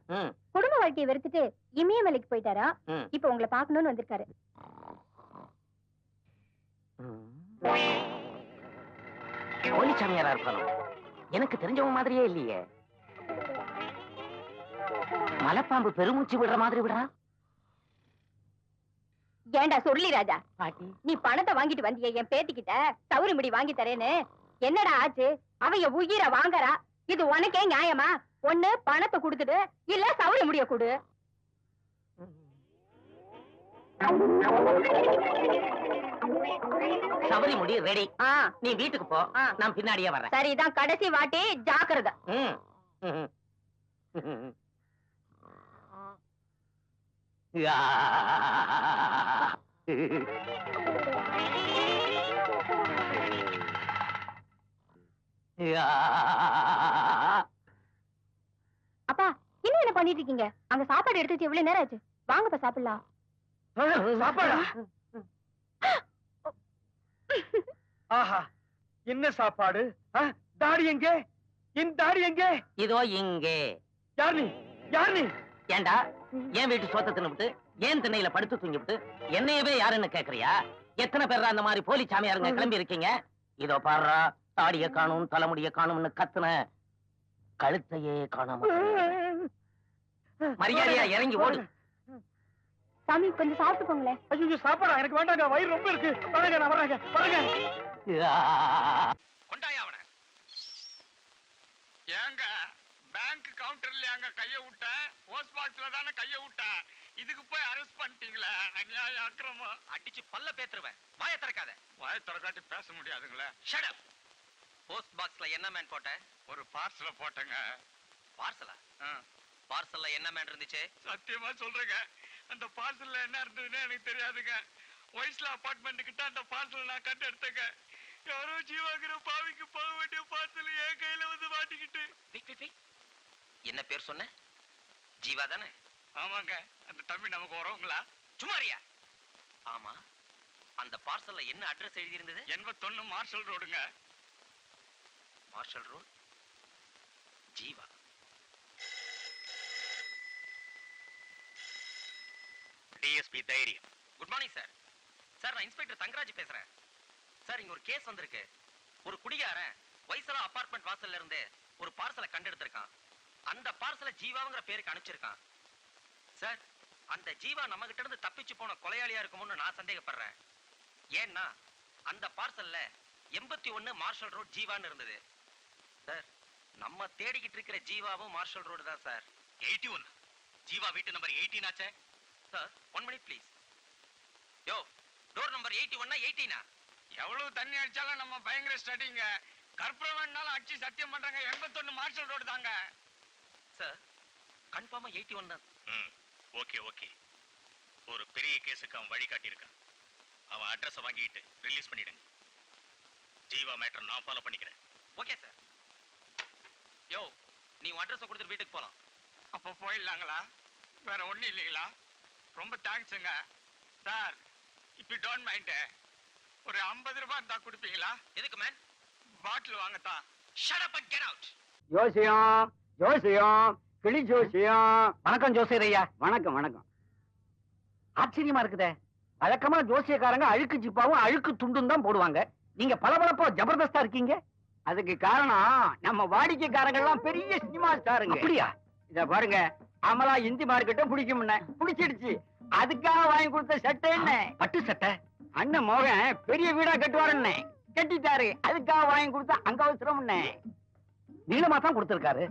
குடும்ப வாழ்க்கையை வெறுத்துட்டு இமயமலைக்கு போயிட்டாரா? இப்ப உங்களை பாக்கணும்னு வந்திருக்காரு. போலிச்சாமியாரா இருப்பானோ? எனக்கு தெரிஞ்சவங்க மாதிரியே இல்லையே. மலைப்பாம்பு பெருமூச்சு விடுற மாதிரி விடுறா. ஏண்டா சொல்லி ராஜா, நீ பணத்தை வாங்கிட்டு வந்திய என் பேத்திக்கிட்ட சவுரி முடி வாங்கி தரேன்னு. என்னடா ஆச்சு? அவ என் உயிரை வாங்கறா. இது உனக்கே நியாயமா? ஒண்ணு பணத்தை கொடுத்துடு, இல்ல சவுரி முடிய கொடு. சவரி முடி ரெடி. நீ வீட்டுக்கு போ, நான் பின்னாடியே வர்றேன். சரிதான், கடைசி வாட்டி ஜாக்கிரதை. அப்பா, இன்னும் என்ன பண்ணிட்டு இருக்கீங்க? அங்க சாப்பாடு எடுத்து வச்சு எவ்வளவு நேரம் ஆச்சு? வாங்கப்பா சாப்பிடலாம். சாப்பாடா? ஆஹா, என்ன சாப்பாடு? தாடி எங்க? என் தாடி எங்க? இதோ இங்கே. யார் நீ? யார் நீ? ஏண்டா, என் வீட்டு சோத்த தின்னுபிட்டு ஏன் திண்ணையில படுத்து தூங்கிவிட்டு என்னையவே யாருன்னு கேக்குறியா? எத்தனை பேர் அந்த மாதிரி போலி சாமியாருங்க கிளம்பி இருக்கீங்க? இதோ பாருடா, தாடிய காணும் தலைமுடிய காணும்னு கத்துன கழுத்தையே காணாம மரியாதையா இறங்கி ஓடு. சாமி கொஞ்சம் சாப்பிட்டு போங்களேன். ஐயோ சாப்பாடா எனக்கு வேண்டாங்க, வயிறு ரொம்ப இருக்கு. வரங்க நான் வரங்க வரங்க. கொண்டாயா அவன. ஏங்க பேங்க் கவுண்டர்ல அங்க கைய விட்ட, போஸ்ட் பாக்ஸ்ல தானே கைய விட்ட, இதுக்கு போய் அரெஸ்ட் பண்ணிட்டீங்களே, அநியாய அக்கிரமம். அடிச்சு பல்ல பேத்துருவேன். வாயை திறக்காத. வாயை திறக்காட்டி பேச முடியாதுங்களே. Shut up. போஸ்ட் பாக்ஸ்ல என்ன மேன் போட்ட? ஒரு பார்சல போட்டேங்க. பார்சலா? பார்சல்ல என்ன மேன் இருந்துச்சு? சத்தியமா சொல்றேங்க, அந்த பார்சல்ல என்ன இருந்ததுன்னு எனக்கு தெரியாதுங்க. ஒய்ஸ்ல அபார்ட்மெண்ட் கிட்ட அந்த பார்சல் நான் கட்டு எடுத்தேங்க. யாரோ ஜீவாங்கிற பாவிக்கு போக வேண்டிய பார்சல் என் கையில வந்து மாட்டிக்கிட்டு. என்ன பேர் சொன்ன? ஜீவா தானே? ஆமாங்க. அந்த தம்பி நமக்கு வரவங்களா? சும்மாரியா? ஆமா. அந்த பார்சல்ல என்ன அட்ரஸ் எழுதி இருந்தது? 81 மார்ஷல் ரோடுங்க. Marshall road, Jeeva. டிஎஸ்பி தைரியம். Good morning sir. சார் நான் இன்ஸ்பெக்டர் தங்கராஜ் பேசுறேன். சார் இங்க ஒரு கேஸ் வந்திருக்கு. ஒரு குடிகாரன் வைசலா அபார்ட்மெண்ட் வாசல்ல இருந்து ஒரு பார்சலை கண்டெடுத்திருக்கான். அந்த பார்சலை ஜீவாங்கிற பேருக்கு அனுப்பிச்சிருக்கான். சார் அந்த ஜீவா நம்ம கிட்ட இருந்து தப்பிச்சு போன கொலையாளியா இருக்கும்னு நான் சந்தேகப்படுறேன். ஏன்னா அந்த பார்சல்ல 81 மார்ஷல் ரோட் ஜீவான்னு இருந்தது. சார் நம்ம தேடிக்கிட்டு இருக்கிற ஜீவாவும் மார்ஷல் ரோடு தான் சார். 81 ஜீவா வீட்டு நம்பர் 18 ஆச்சே. Sir 1 minute please. Yo door number 81 18. எவ்வளவு தண்ணி அடிச்சாலும் நம்ம பயங்கர ஸ்டடிங்க. கற்பூரம்னாலும் அடிச்சு சத்தியம் பண்றாங்க. 81 மார்ஷல் ரோடு தாங்க. சார் கன்ஃபார்மா 81 தான். Okay okay. ஒரு பெரிய கேஸுக்கு அவன் வழி காட்டியிருக்கான். அவன் அட்ரஸை வாங்கிட்டு ரிலீஸ் பண்ணிடுங்க. ஜீவா மேட்டர் நான் ஃபாலோ பண்ணிக்கிறேன். Okay sir. யோ நீ அட்ரஸ் கொடுத்துட்டு வீட்டுக்கு போலாம். அப்ப போயிடலாங்களா? வேற ஒண்ணும் இல்லைங்களா? ரொம்ப தேங்க்ஸுங்க சார். இப்ப டோன்ட் மைண்ட், ஒரு 50 ரூபாய் தான் கொடுப்பீங்களா? எதுக்கு மேன்? பாட்டில் வாங்கத்தான். Shut up and get out. ஜோசியம் ஜோசியம் கிளி ஜோசியம். வணக்கம் ஜோசியர் ஐயா. வணக்கம் வணக்கம். ஆச்சரியமா இருக்குதே, வழக்கமா ஜோசியக்காரங்க அழுக்கு ஜிப்பாவும் அழுக்கு துண்டும் தான் போடுவாங்க. நீங்க பளபளப்பா ஜபர்தஸ்தா இருக்கீங்க. அதுக்கு காரணம் நம்ம வாடிக்கைக்காரங்க எல்லாம் பெரிய சினிமா ஸ்டாருங்க. அப்படியா? இத பாருங்க, அமலா இந்தி மார்க்கெட்டும் பிடிக்கும்னு பிடிச்சிடுச்சு. அதுக்காக வாங்கி கொடுத்த சட்டை என்ன? பட்டு சட்டை. அண்ணன் மோகன் பெரிய வீடா கட்டுவாருன்னு கட்டிட்டாரு. அதுக்காக வாங்கி கொடுத்த அங்கவசரம் நீளமா தான் கொடுத்திருக்காரு.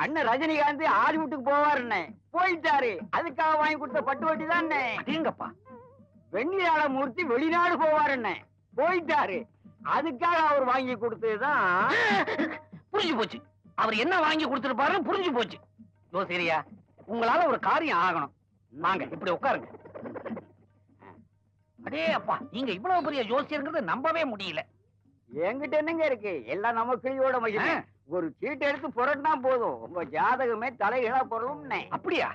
அண்ணன் ரஜினிகாந்த் ஹாலிவுட்டுக்கு போவாருன்னு போயிட்டாரு. அதுக்காக வாங்கி கொடுத்த பட்டு வட்டி தான். அடேங்கப்பா. வெண்ணிலாள மூர்த்தி வெளிநாடு போவாருன்னு போயிட்டாரு. அதுக்காக அவர் வாங்கி கொடுத்ததுதான். புரிஞ்சு போச்சு. அவர் என்ன வாங்கி கொடுத்திருப்பாரு புரிஞ்சு போச்சு. சரியா, உங்களால ஒரு காரியம் ஆகணும். வாங்க இப்படி உட்காருங்க. அடே அப்பா, நீங்க இவ்வளவு பெரிய ஜோசியர்ங்கிறது நம்பவே முடியல. என்கிட்ட என்னங்க இருக்கு, எல்லாம் நம்ம கிளியோட மகிமை. ஒரு சீட்டு எடுத்து புரட்டினா போதும், உங்க ஜாதகமே தலைகளா பொருளும். அப்படியா?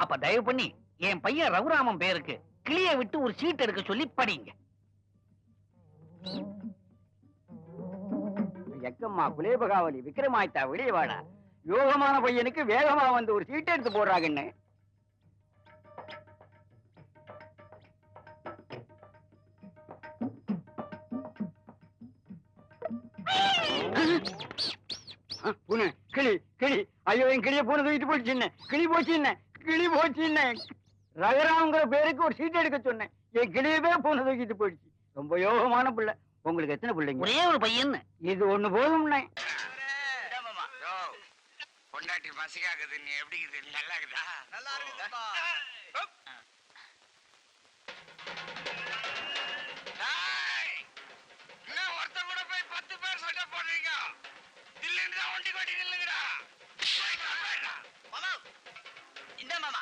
அப்ப தயவு பண்ணி என் பையன் ரகுராமன் பேருக்கு கிளியை விட்டு ஒரு சீட் எடுக்க சொல்லி படிங்க. எக்கம்மா குலேபகாவலி விக்ரமாயிட்டா வெளியவாடா. யோகமான பையனுக்கு வேகமா வந்து ஒரு சீட் எடுத்து போடுறாங்கன்னு. கிளி கிளி, ஐயோ என் கிளிய பூனை தூக்கிட்டு போச்சு. கிளி போச்சு, கிளி போச்சு. ரகராம்ங்கிற பேருக்கு ஒரு சீட் எடுக்க சொன்னேன். என் கிளியவே பூனை தூக்கிட்டு போயிடுச்சு. ரொம்ப யோகமான பிள்ளை. உங்களுக்கு எத்தனை பிள்ளைங்க? ஒரே ஒரு பையன். இது ஒண்ணு போதும். பொண்டாட்டி மசிக்காக்குது. நீ எப்படி இருக்குது? நல்லா இருக்குதா? நல்லா இருக்குதுப்பா. இன்னும் ஒருத்தர் கூட போய் 10 பேர் சட்டை போடுறீங்க. தில்லின்னு தான் ஒண்டி கொட்டி நில்லுங்கடா. மாமா இந்த மாமா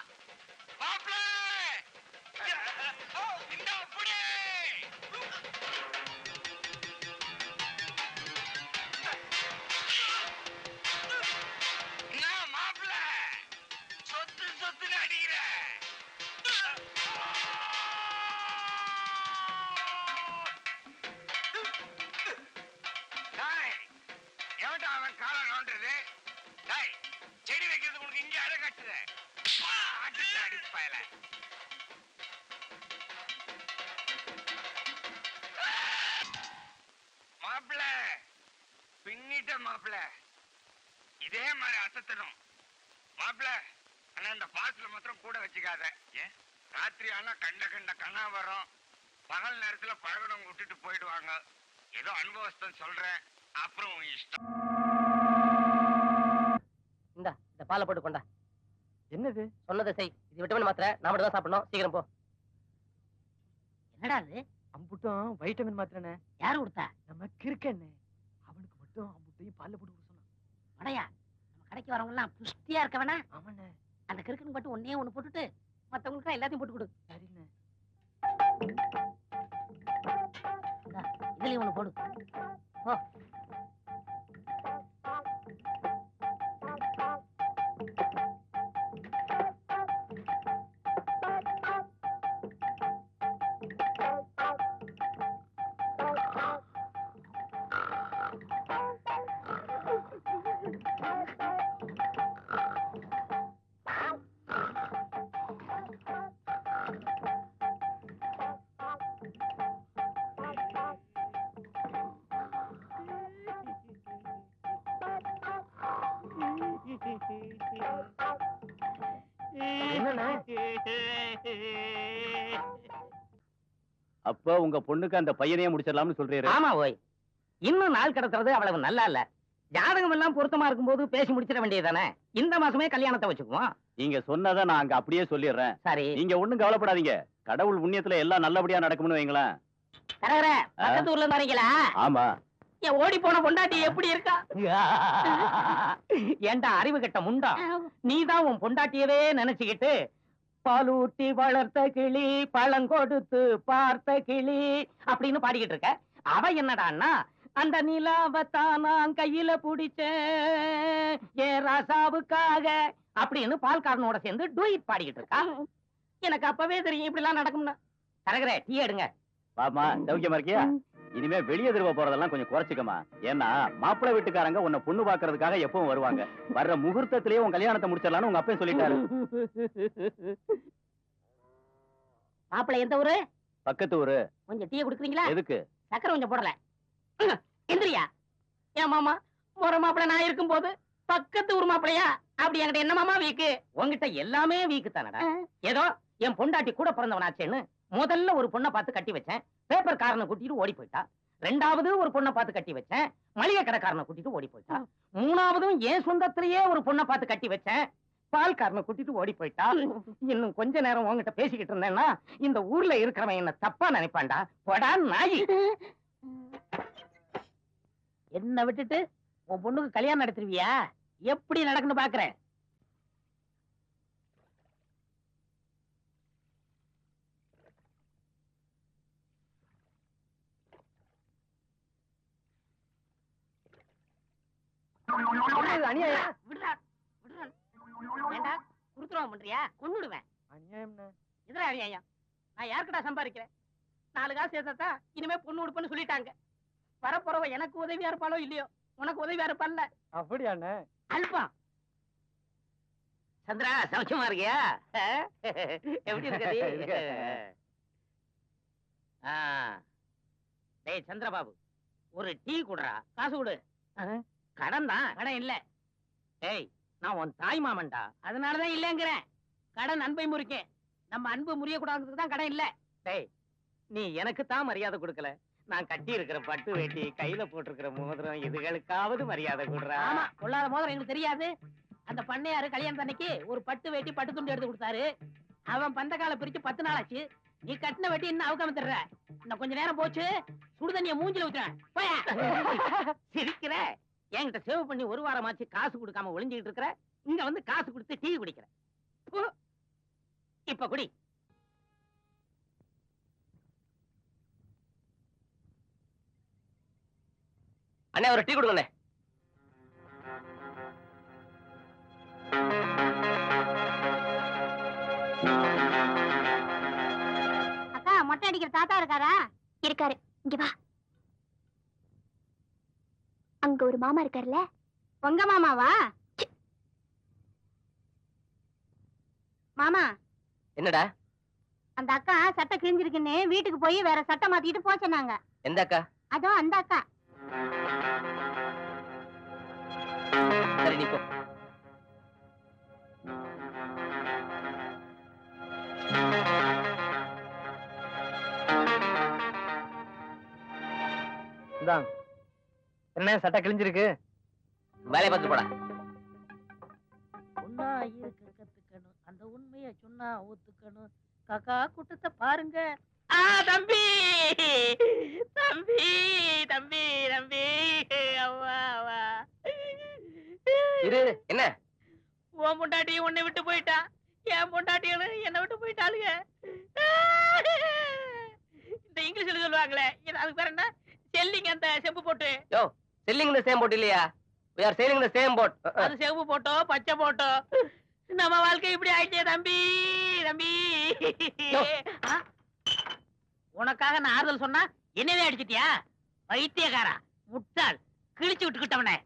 மாப்பிள இந்த அப்படி நான் மாப்பிள சொத்து சொத்துன்னு அடிக்கிற. எவன்டா அவன் காலை நோண்டுறது? செடி வைக்கிறது உனக்கு இங்கே அடை கட்டுது. அடிச்சு பயல. மாப்பிள பின்னிட்ட மாப்பிள இதே மாதிரி அசத்தணும் மாப்பிள. ஆனா இந்த பாஸ்ல மாத்திரம் கூட வச்சுக்காத. ஏன் ராத்திரி ஆனா கண்ட கண்ணா வரும். பகல் நேரத்துல பழகணும் விட்டுட்டு போயிடுவாங்க. ஏதோ அனுபவஸ்தன் சொல்றேன், அப்புறம் உன் இஷ்டம். இந்த பாலை போட்டு கொண்டா. என்னது? சொன்னதை செய். இது விட்டமின் மாத்திரை, நாம தான் சாப்பிடணும். சீக்கிரம் போ. என்னடா அது? அம்புட்டும் வைட்டமின் மாத்திரனே. யாரு கொடுத்தா? நம்ம கிறுக்கண்ணே. அவனுக்கு மட்டும் அம்புட்டையும் பால்ல போட்டு கொடுக்க சொன்னான். அடையா, நம்ம கடைக்கு வரவங்க எல்லாம் புஷ்டியா இருக்க வேணா? ஆமாண்ணே. அந்த கிறுக்கனுக்கு மட்டும் ஒன்னே ஒண்ணு போட்டுட்டு மத்தவங்களுக்கு எல்லாத்தையும் போட்டு கொடு. சரிண்ணே. இதுலயும் ஒண்ணு போடு. போ. அப்ப உங்க பொண்ணுக்கு அந்த பையனையே முடிச்சிடலாம்னு சொல்றீரு? ஆமா ஓய், இன்னும் நாள் கடத்துறது அவ்வளவு நல்லா இல்ல. ஜாதகம் எல்லாம் பொருத்தமா இருக்கும்போது பேசி முடிச்சிட வேண்டியதானே. இந்த மாசமே கல்யாணத்தை வச்சுக்குவோம். நீங்க சொன்னதை நான் அங்க அப்படியே சொல்லிடுறேன். சரி, நீங்க ஒண்ணும் கவலைப்படாதீங்க. கடவுள் புண்ணியத்துல எல்லாம் நல்லபடியா நடக்கும்னு வைங்களேன். கரகர பக்கத்து ஊர்ல இருந்தாரீங்களா? ஆமா. என் ஓடி போன பொண்டாட்டி எப்படி இருக்கா? ஏண்டா அறிவு கெட்ட முண்டா, நீதான் உன் பொண்டாட்டியவே நினைச்சுக்கிட்டு பாலூட்டி வளர்த்த கிளி பழங்கொடுத்து பார்த்த கிளி அப்படின்னு பாடிக்கிட்டு இருக்க. அவ என்னடான்னா அந்த நிலாவத்தான் நான் கையில புடிச்சேன் ஏ ராசாவுக்காக அப்படின்னு பால்காரனோட சேர்ந்து டூயிட் பாடிக்கிட்டு இருக்கா. எனக்கு அப்பவே தெரியும் இப்படி எல்லாம் நடக்கும்னு. கரகர டீ எடுங்க. பாமா, சௌக்கியமா இருக்கியா? இனிமே வெளியே திரும்ப போறதெல்லாம் கொஞ்சம் குறைச்சிக்கமா. ஏன்னா மாப்பிள்ளை வீட்டுக்காரங்க உன்னை பொண்ணு பாக்குறதுக்காக எப்பவும் வருவாங்க. வர்ற முகூர்த்தத்திலேயே உன் கல்யாணத்தை முடிச்சிடலாம்னு உங்க அப்பா சொல்லிட்டாரு. மாப்பிள்ளை எந்த ஊரு? பக்கத்து ஊரு. கொஞ்சம் டீ குடுக்குறீங்களா? எதுக்கு? சக்கரை கொஞ்சம் போடல. எந்திரியா. ஏன் மாமா, முறை மாப்பிள்ளை நான் இருக்கும் போது பக்கத்து ஊர் மாப்பிள்ளையா? அப்படி என்கிட்ட என்ன மாமா வீக்கு? உங்ககிட்ட எல்லாமே வீக்கு தானடா. ஏதோ என் பொண்டாட்டி கூட பிறந்தவனாச்சேன்னு முதல்ல ஒரு பொண்ணை பார்த்து கட்டி வச்சேன். பேப்பர் காரனை கூட்டிட்டு ஓடி போயிட்டா. ரெண்டாவது ஒரு பொண்ணை பார்த்து கட்டி வச்சேன். மளிகை கடைக்காரனை கூட்டிட்டு ஓடி போயிட்டா. மூணாவதும் என் சொந்தத்திலேயே ஒரு பொண்ணை பார்த்து கட்டி வச்சேன். பால்காரனை கூட்டிட்டு ஓடி போயிட்டா. இன்னும் கொஞ்ச நேரம் உங்ககிட்ட பேசிக்கிட்டு இருந்தேன்னா இந்த ஊர்ல இருக்கிறவன் என்ன தப்பா நினைப்பான்டா. போடா நாயி. என்ன விட்டுட்டு உன் பொண்ணுக்கு கல்யாணம் நடத்துருவியா? எப்படி நடக்குன்னு பாக்குறேன். பண்றியா? கொன்னுடுவேன். இதுல அநியாயம். நான் யாருக்கிட்ட சம்பாதிக்கிறேன்? 4 காசு சேர்த்தா இனிமே பொண்ணு உடுப்புன்னு சொல்லிட்டாங்க. வரப்போறவ எனக்கு உதவியா இருப்பாளோ இல்லையோ, உனக்கு உதவியா இருப்பான்ல. அப்படியாண்ணே? அல்பா சந்திரா, சௌக்கியமா இருக்கியா? எப்படி இருக்கு? டேய் சந்திரபாபு, ஒரு டீ குடுறா. காசு கொடு. கடன் தான். கடன் இல்ல. டேய், நான் உன் தாய் மாமன்டா. அதனாலதான் இல்லங்கிறேன். கடன் அன்பை முறிக்கேன். நம்ம அன்பு முறிய கூடாதுக்கு தான் கடன் இல்ல. டேய், நீ எனக்கு தான் மரியாதை கொடுக்கல. நான் கட்டி இருக்கிற பட்டு வேட்டி, கையில போட்டிருக்கிற மோதிரம், இதுகளுக்காவது மரியாதை கொடுறா. ஆமா, கொள்ளாத மோதிரம் எங்களுக்கு தெரியாது. அந்த பண்ணையாரு கல்யாணம் அன்னைக்கு ஒரு பட்டு வேட்டி பட்டு துண்டு எடுத்து கொடுத்தாரு. அவன் பந்த கால பிரிச்சு 10 நாள் ஆச்சு. நீ கட்டின வெட்டி இன்னும் அவுக்காம தர்ற. இன்னும் கொஞ்ச நேரம் போச்சு, சுடுதண்ணிய மூஞ்சில ஊத்துறேன். போயா. சிரிக்கிற? என்கிட்ட சேவ் பண்ணி 1 வாரமாச்சு காசு கொடுக்காம ஒளிஞ்சுக்கிட்டு இருக்கிற. இங்க வந்து காசு கொடுத்து டீ குடிக்கிற. இப்ப குடி. அண்ணே, ஒரு டீ கொடுங்க. அக்கா, மொட்டை அடிக்கிற தாத்தா இருக்காரா? இருக்காரு. இங்க வா. அங்க ஒரு மாமா இருக்காருல்ல? உங்க மாமாவா? மாமா. என்னடா? அந்த அக்கா சட்டை கிழிஞ்சிருக்குன்னு வீட்டுக்கு போய் வேற சட்டை மாத்திட்டு போச்சுனாங்க. எந்த அக்கா? அதோ அந்த அக்கா. சரி நீ போ. என்ன சட்டை கிழிஞ்சிருக்கு? வேலையை பார்த்து போடா. ஒன்னா இருக்க கத்துக்கணும், அந்த உண்மையை சொன்னா ஒத்துக்கணும். காக்கா கூட்டத்தை பாருங்க. தம்பி தம்பி தம்பி தம்பி அவ்வா அவ்வா. இரு, என்ன உன் பொண்டாட்டி உன்னை விட்டு போயிட்டா, என் பொண்டாட்டிகளும் என்னை விட்டு போயிட்டாளுங்க. இந்த இங்கிலீஷ்ல சொல்லுவாங்களே, அதுக்கு பேர் என்ன? செல்லிங். அந்த செம்பு போட்டு. யோ, செல்லிங் இந்த சேம் போட் இல்லையா? we are selling the same boat. அது செம்பு போட்டோ பச்சை போட்டோ நம்ம வாழ்க்கை இப்படி ஆயிட்டே தம்பி தம்பி. உனக்காக நான் ஆறுதல் சொன்னா என்னவே அடிச்சிட்டியா? வைத்தியக்காரா, முட்டாள், கிழிச்சு விட்டுக்கிட்டவனே.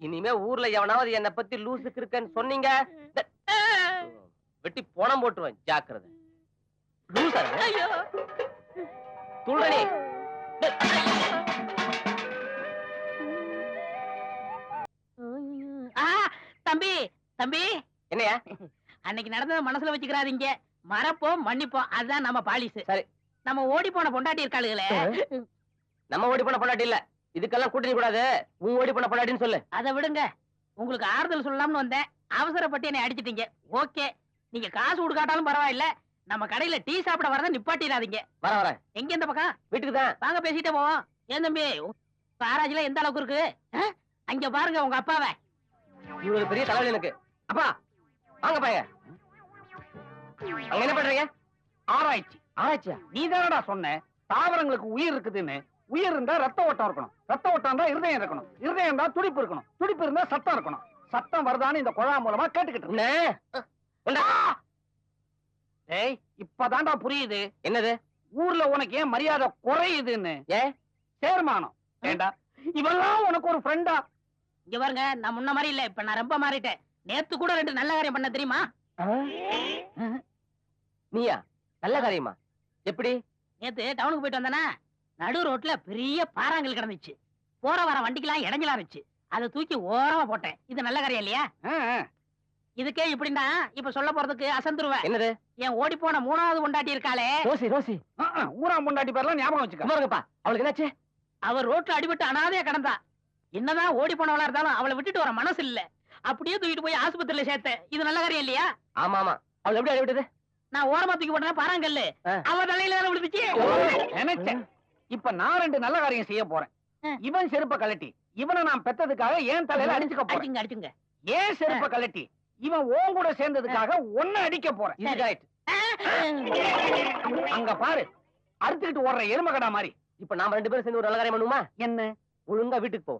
இனிமே ஊர்ல எவனாவது என்ன பத்தி லூசுக்கு இருக்கன்னு சொன்னீங்க, வெட்டி போனம் போட்டுருவேன். ஜாக்கிரதை. லூசா துள்ளனே. தம்பி தம்பி, என்னையா? அன்னைக்கு நடந்தத மனசுல வச்சுக்கிறாதீங்க. மறப்போம் மன்னிப்போம், அதுதான் நம்ம பாலிசு. சரி. நம்ம ஓடி போன பொண்டாட்டி இருக்காளுகளே. நம்ம ஓடி போன பொண்டாட்டி இல்ல, இதுக்கெல்லாம் கூட்டணி கூடாது. உன் ஓடி போன பொண்டாட்டின்னு சொல்லு. அதை விடுங்க, உங்களுக்கு ஆறுதல் சொல்லலாம்னு வந்தேன். அவசரப்பட்டு என்னை அடிச்சிட்டீங்க. ஓகே, நீங்க காசு கொடுக்காட்டாலும் பரவாயில்ல. நம்ம கடையில டீ சாப்பிட வரத நிப்பாட்டிடாதீங்க. வர எங்க இந்த பக்கம்? வீட்டுக்கு தான். வாங்க பேசிட்டே போவோம். ஏன் தம்பி, ஆராய்ச்சில எந்த அளவுக்கு இருக்கு? அங்க பாருங்க உங்க அப்பாவை. இவ்வளவு பெரிய தலைவலி எனக்கு. அப்பா வாங்க பாய. அங்க என்ன பண்றீங்க? ஆராய்ச்சி. ஆராய்ச்சியா? நீ தானடா சொன்ன தாவரங்களுக்கு உயிர் இருக்குதுன்னு. உயிர் இருந்தா ரத்த ஓட்டம் இருக்கணும், ரத்த ஓட்டம் இருந்தா இருதயம் இருக்கணும், இருதயம் இருந்தா துடிப்பு இருக்கணும், துடிப்பு இருந்தா சத்தம் இருக்கணும். சத்தம் வருதான்னு இந்த குழா மூலமா கேட்டுக்கிட்டு. ஏய், இப்பதான்டா புரியுது. என்னது? ஊர்ல உனக்கு ஏன் மரியாதை குறையுதுன்னு. ஏன்? சேர்மானம். ஏண்டா இவெல்லாம் உனக்கு ஒரு ஃப்ரெண்டா? இங்க பாருங்க, நான் முன்ன மாதிரி இல்ல, இப்ப நான் ரொம்ப மாறிட்டேன். நேத்து கூட 2 நல்ல காரியம் பண்ண தெரியுமா? நீயா? நல்ல காரியமா? எப்படி? நேத்து டவுனுக்கு போயிட்டு வந்தானே, நடு ரோட்ல பெரிய பாறாங்கல் கிடந்துச்சு. போற வர வண்டிக்கெல்லாம் இடைஞ்சலா இருந்துச்சு. அதை தூக்கி ஓரமா போட்டேன். இது நல்ல காரியம் இல்லையா? இதுக்கே இப்படின்னா இப்ப சொல்ல போறதுக்கு அசந்துருவேன். என்னது? என் ஓடி போன 3வது பொண்டாட்டி இருக்காளே, ரோசி. ரோசி ஊராம் பொண்டாட்டி பேர்லாம் ஞாபகம் வச்சுக்க. பாருங்கப்பா, அவளுக்கு என்னாச்சு? அவ ரோட்ல அடிபட்டு அனாதையா கிடந்தா. என்னதான் ஓடி போனவளா இருந்தாலும் அவளை விட்டுட்டு வர மனசு இல்ல. அப்படியே தூக்கிட்டு போய் ஆஸ்பத்திரியில சேர்த்தேன். இது நல்ல காரியம் இல்லையா? ஆமா ஆமா. அவள் எப்படி அடிபட்டது? நான் ஓரமா தூக்கி போட்டேன் பாறாங்கல்லு, அவ தலையில விழுந்துச்சு. நினைச்சேன். இப்ப நான் 2 நல்ல காரியம் செய்ய போறேன். இவன் செருப்ப கழட்டி இவனை நான் பெத்ததுக்காக ஏன் தலையில அடிச்சுக்க போறேன். அடிச்சுங்க. ஏன் செருப்ப கழட்டி இவன் ஓன் கூட சேர்ந்ததுக்காக ஒன்ன அடிக்க போறேன். அங்க பாரு, அறுத்துக்கிட்டு ஓடுற எருமகடா மாதிரி. இப்ப நாம 2 பேரும் சேர்ந்து ஒரு நல்ல காரியம் பண்ணுவோமா? என்ன? ஒழுங்கா வீட்டுக்கு போ.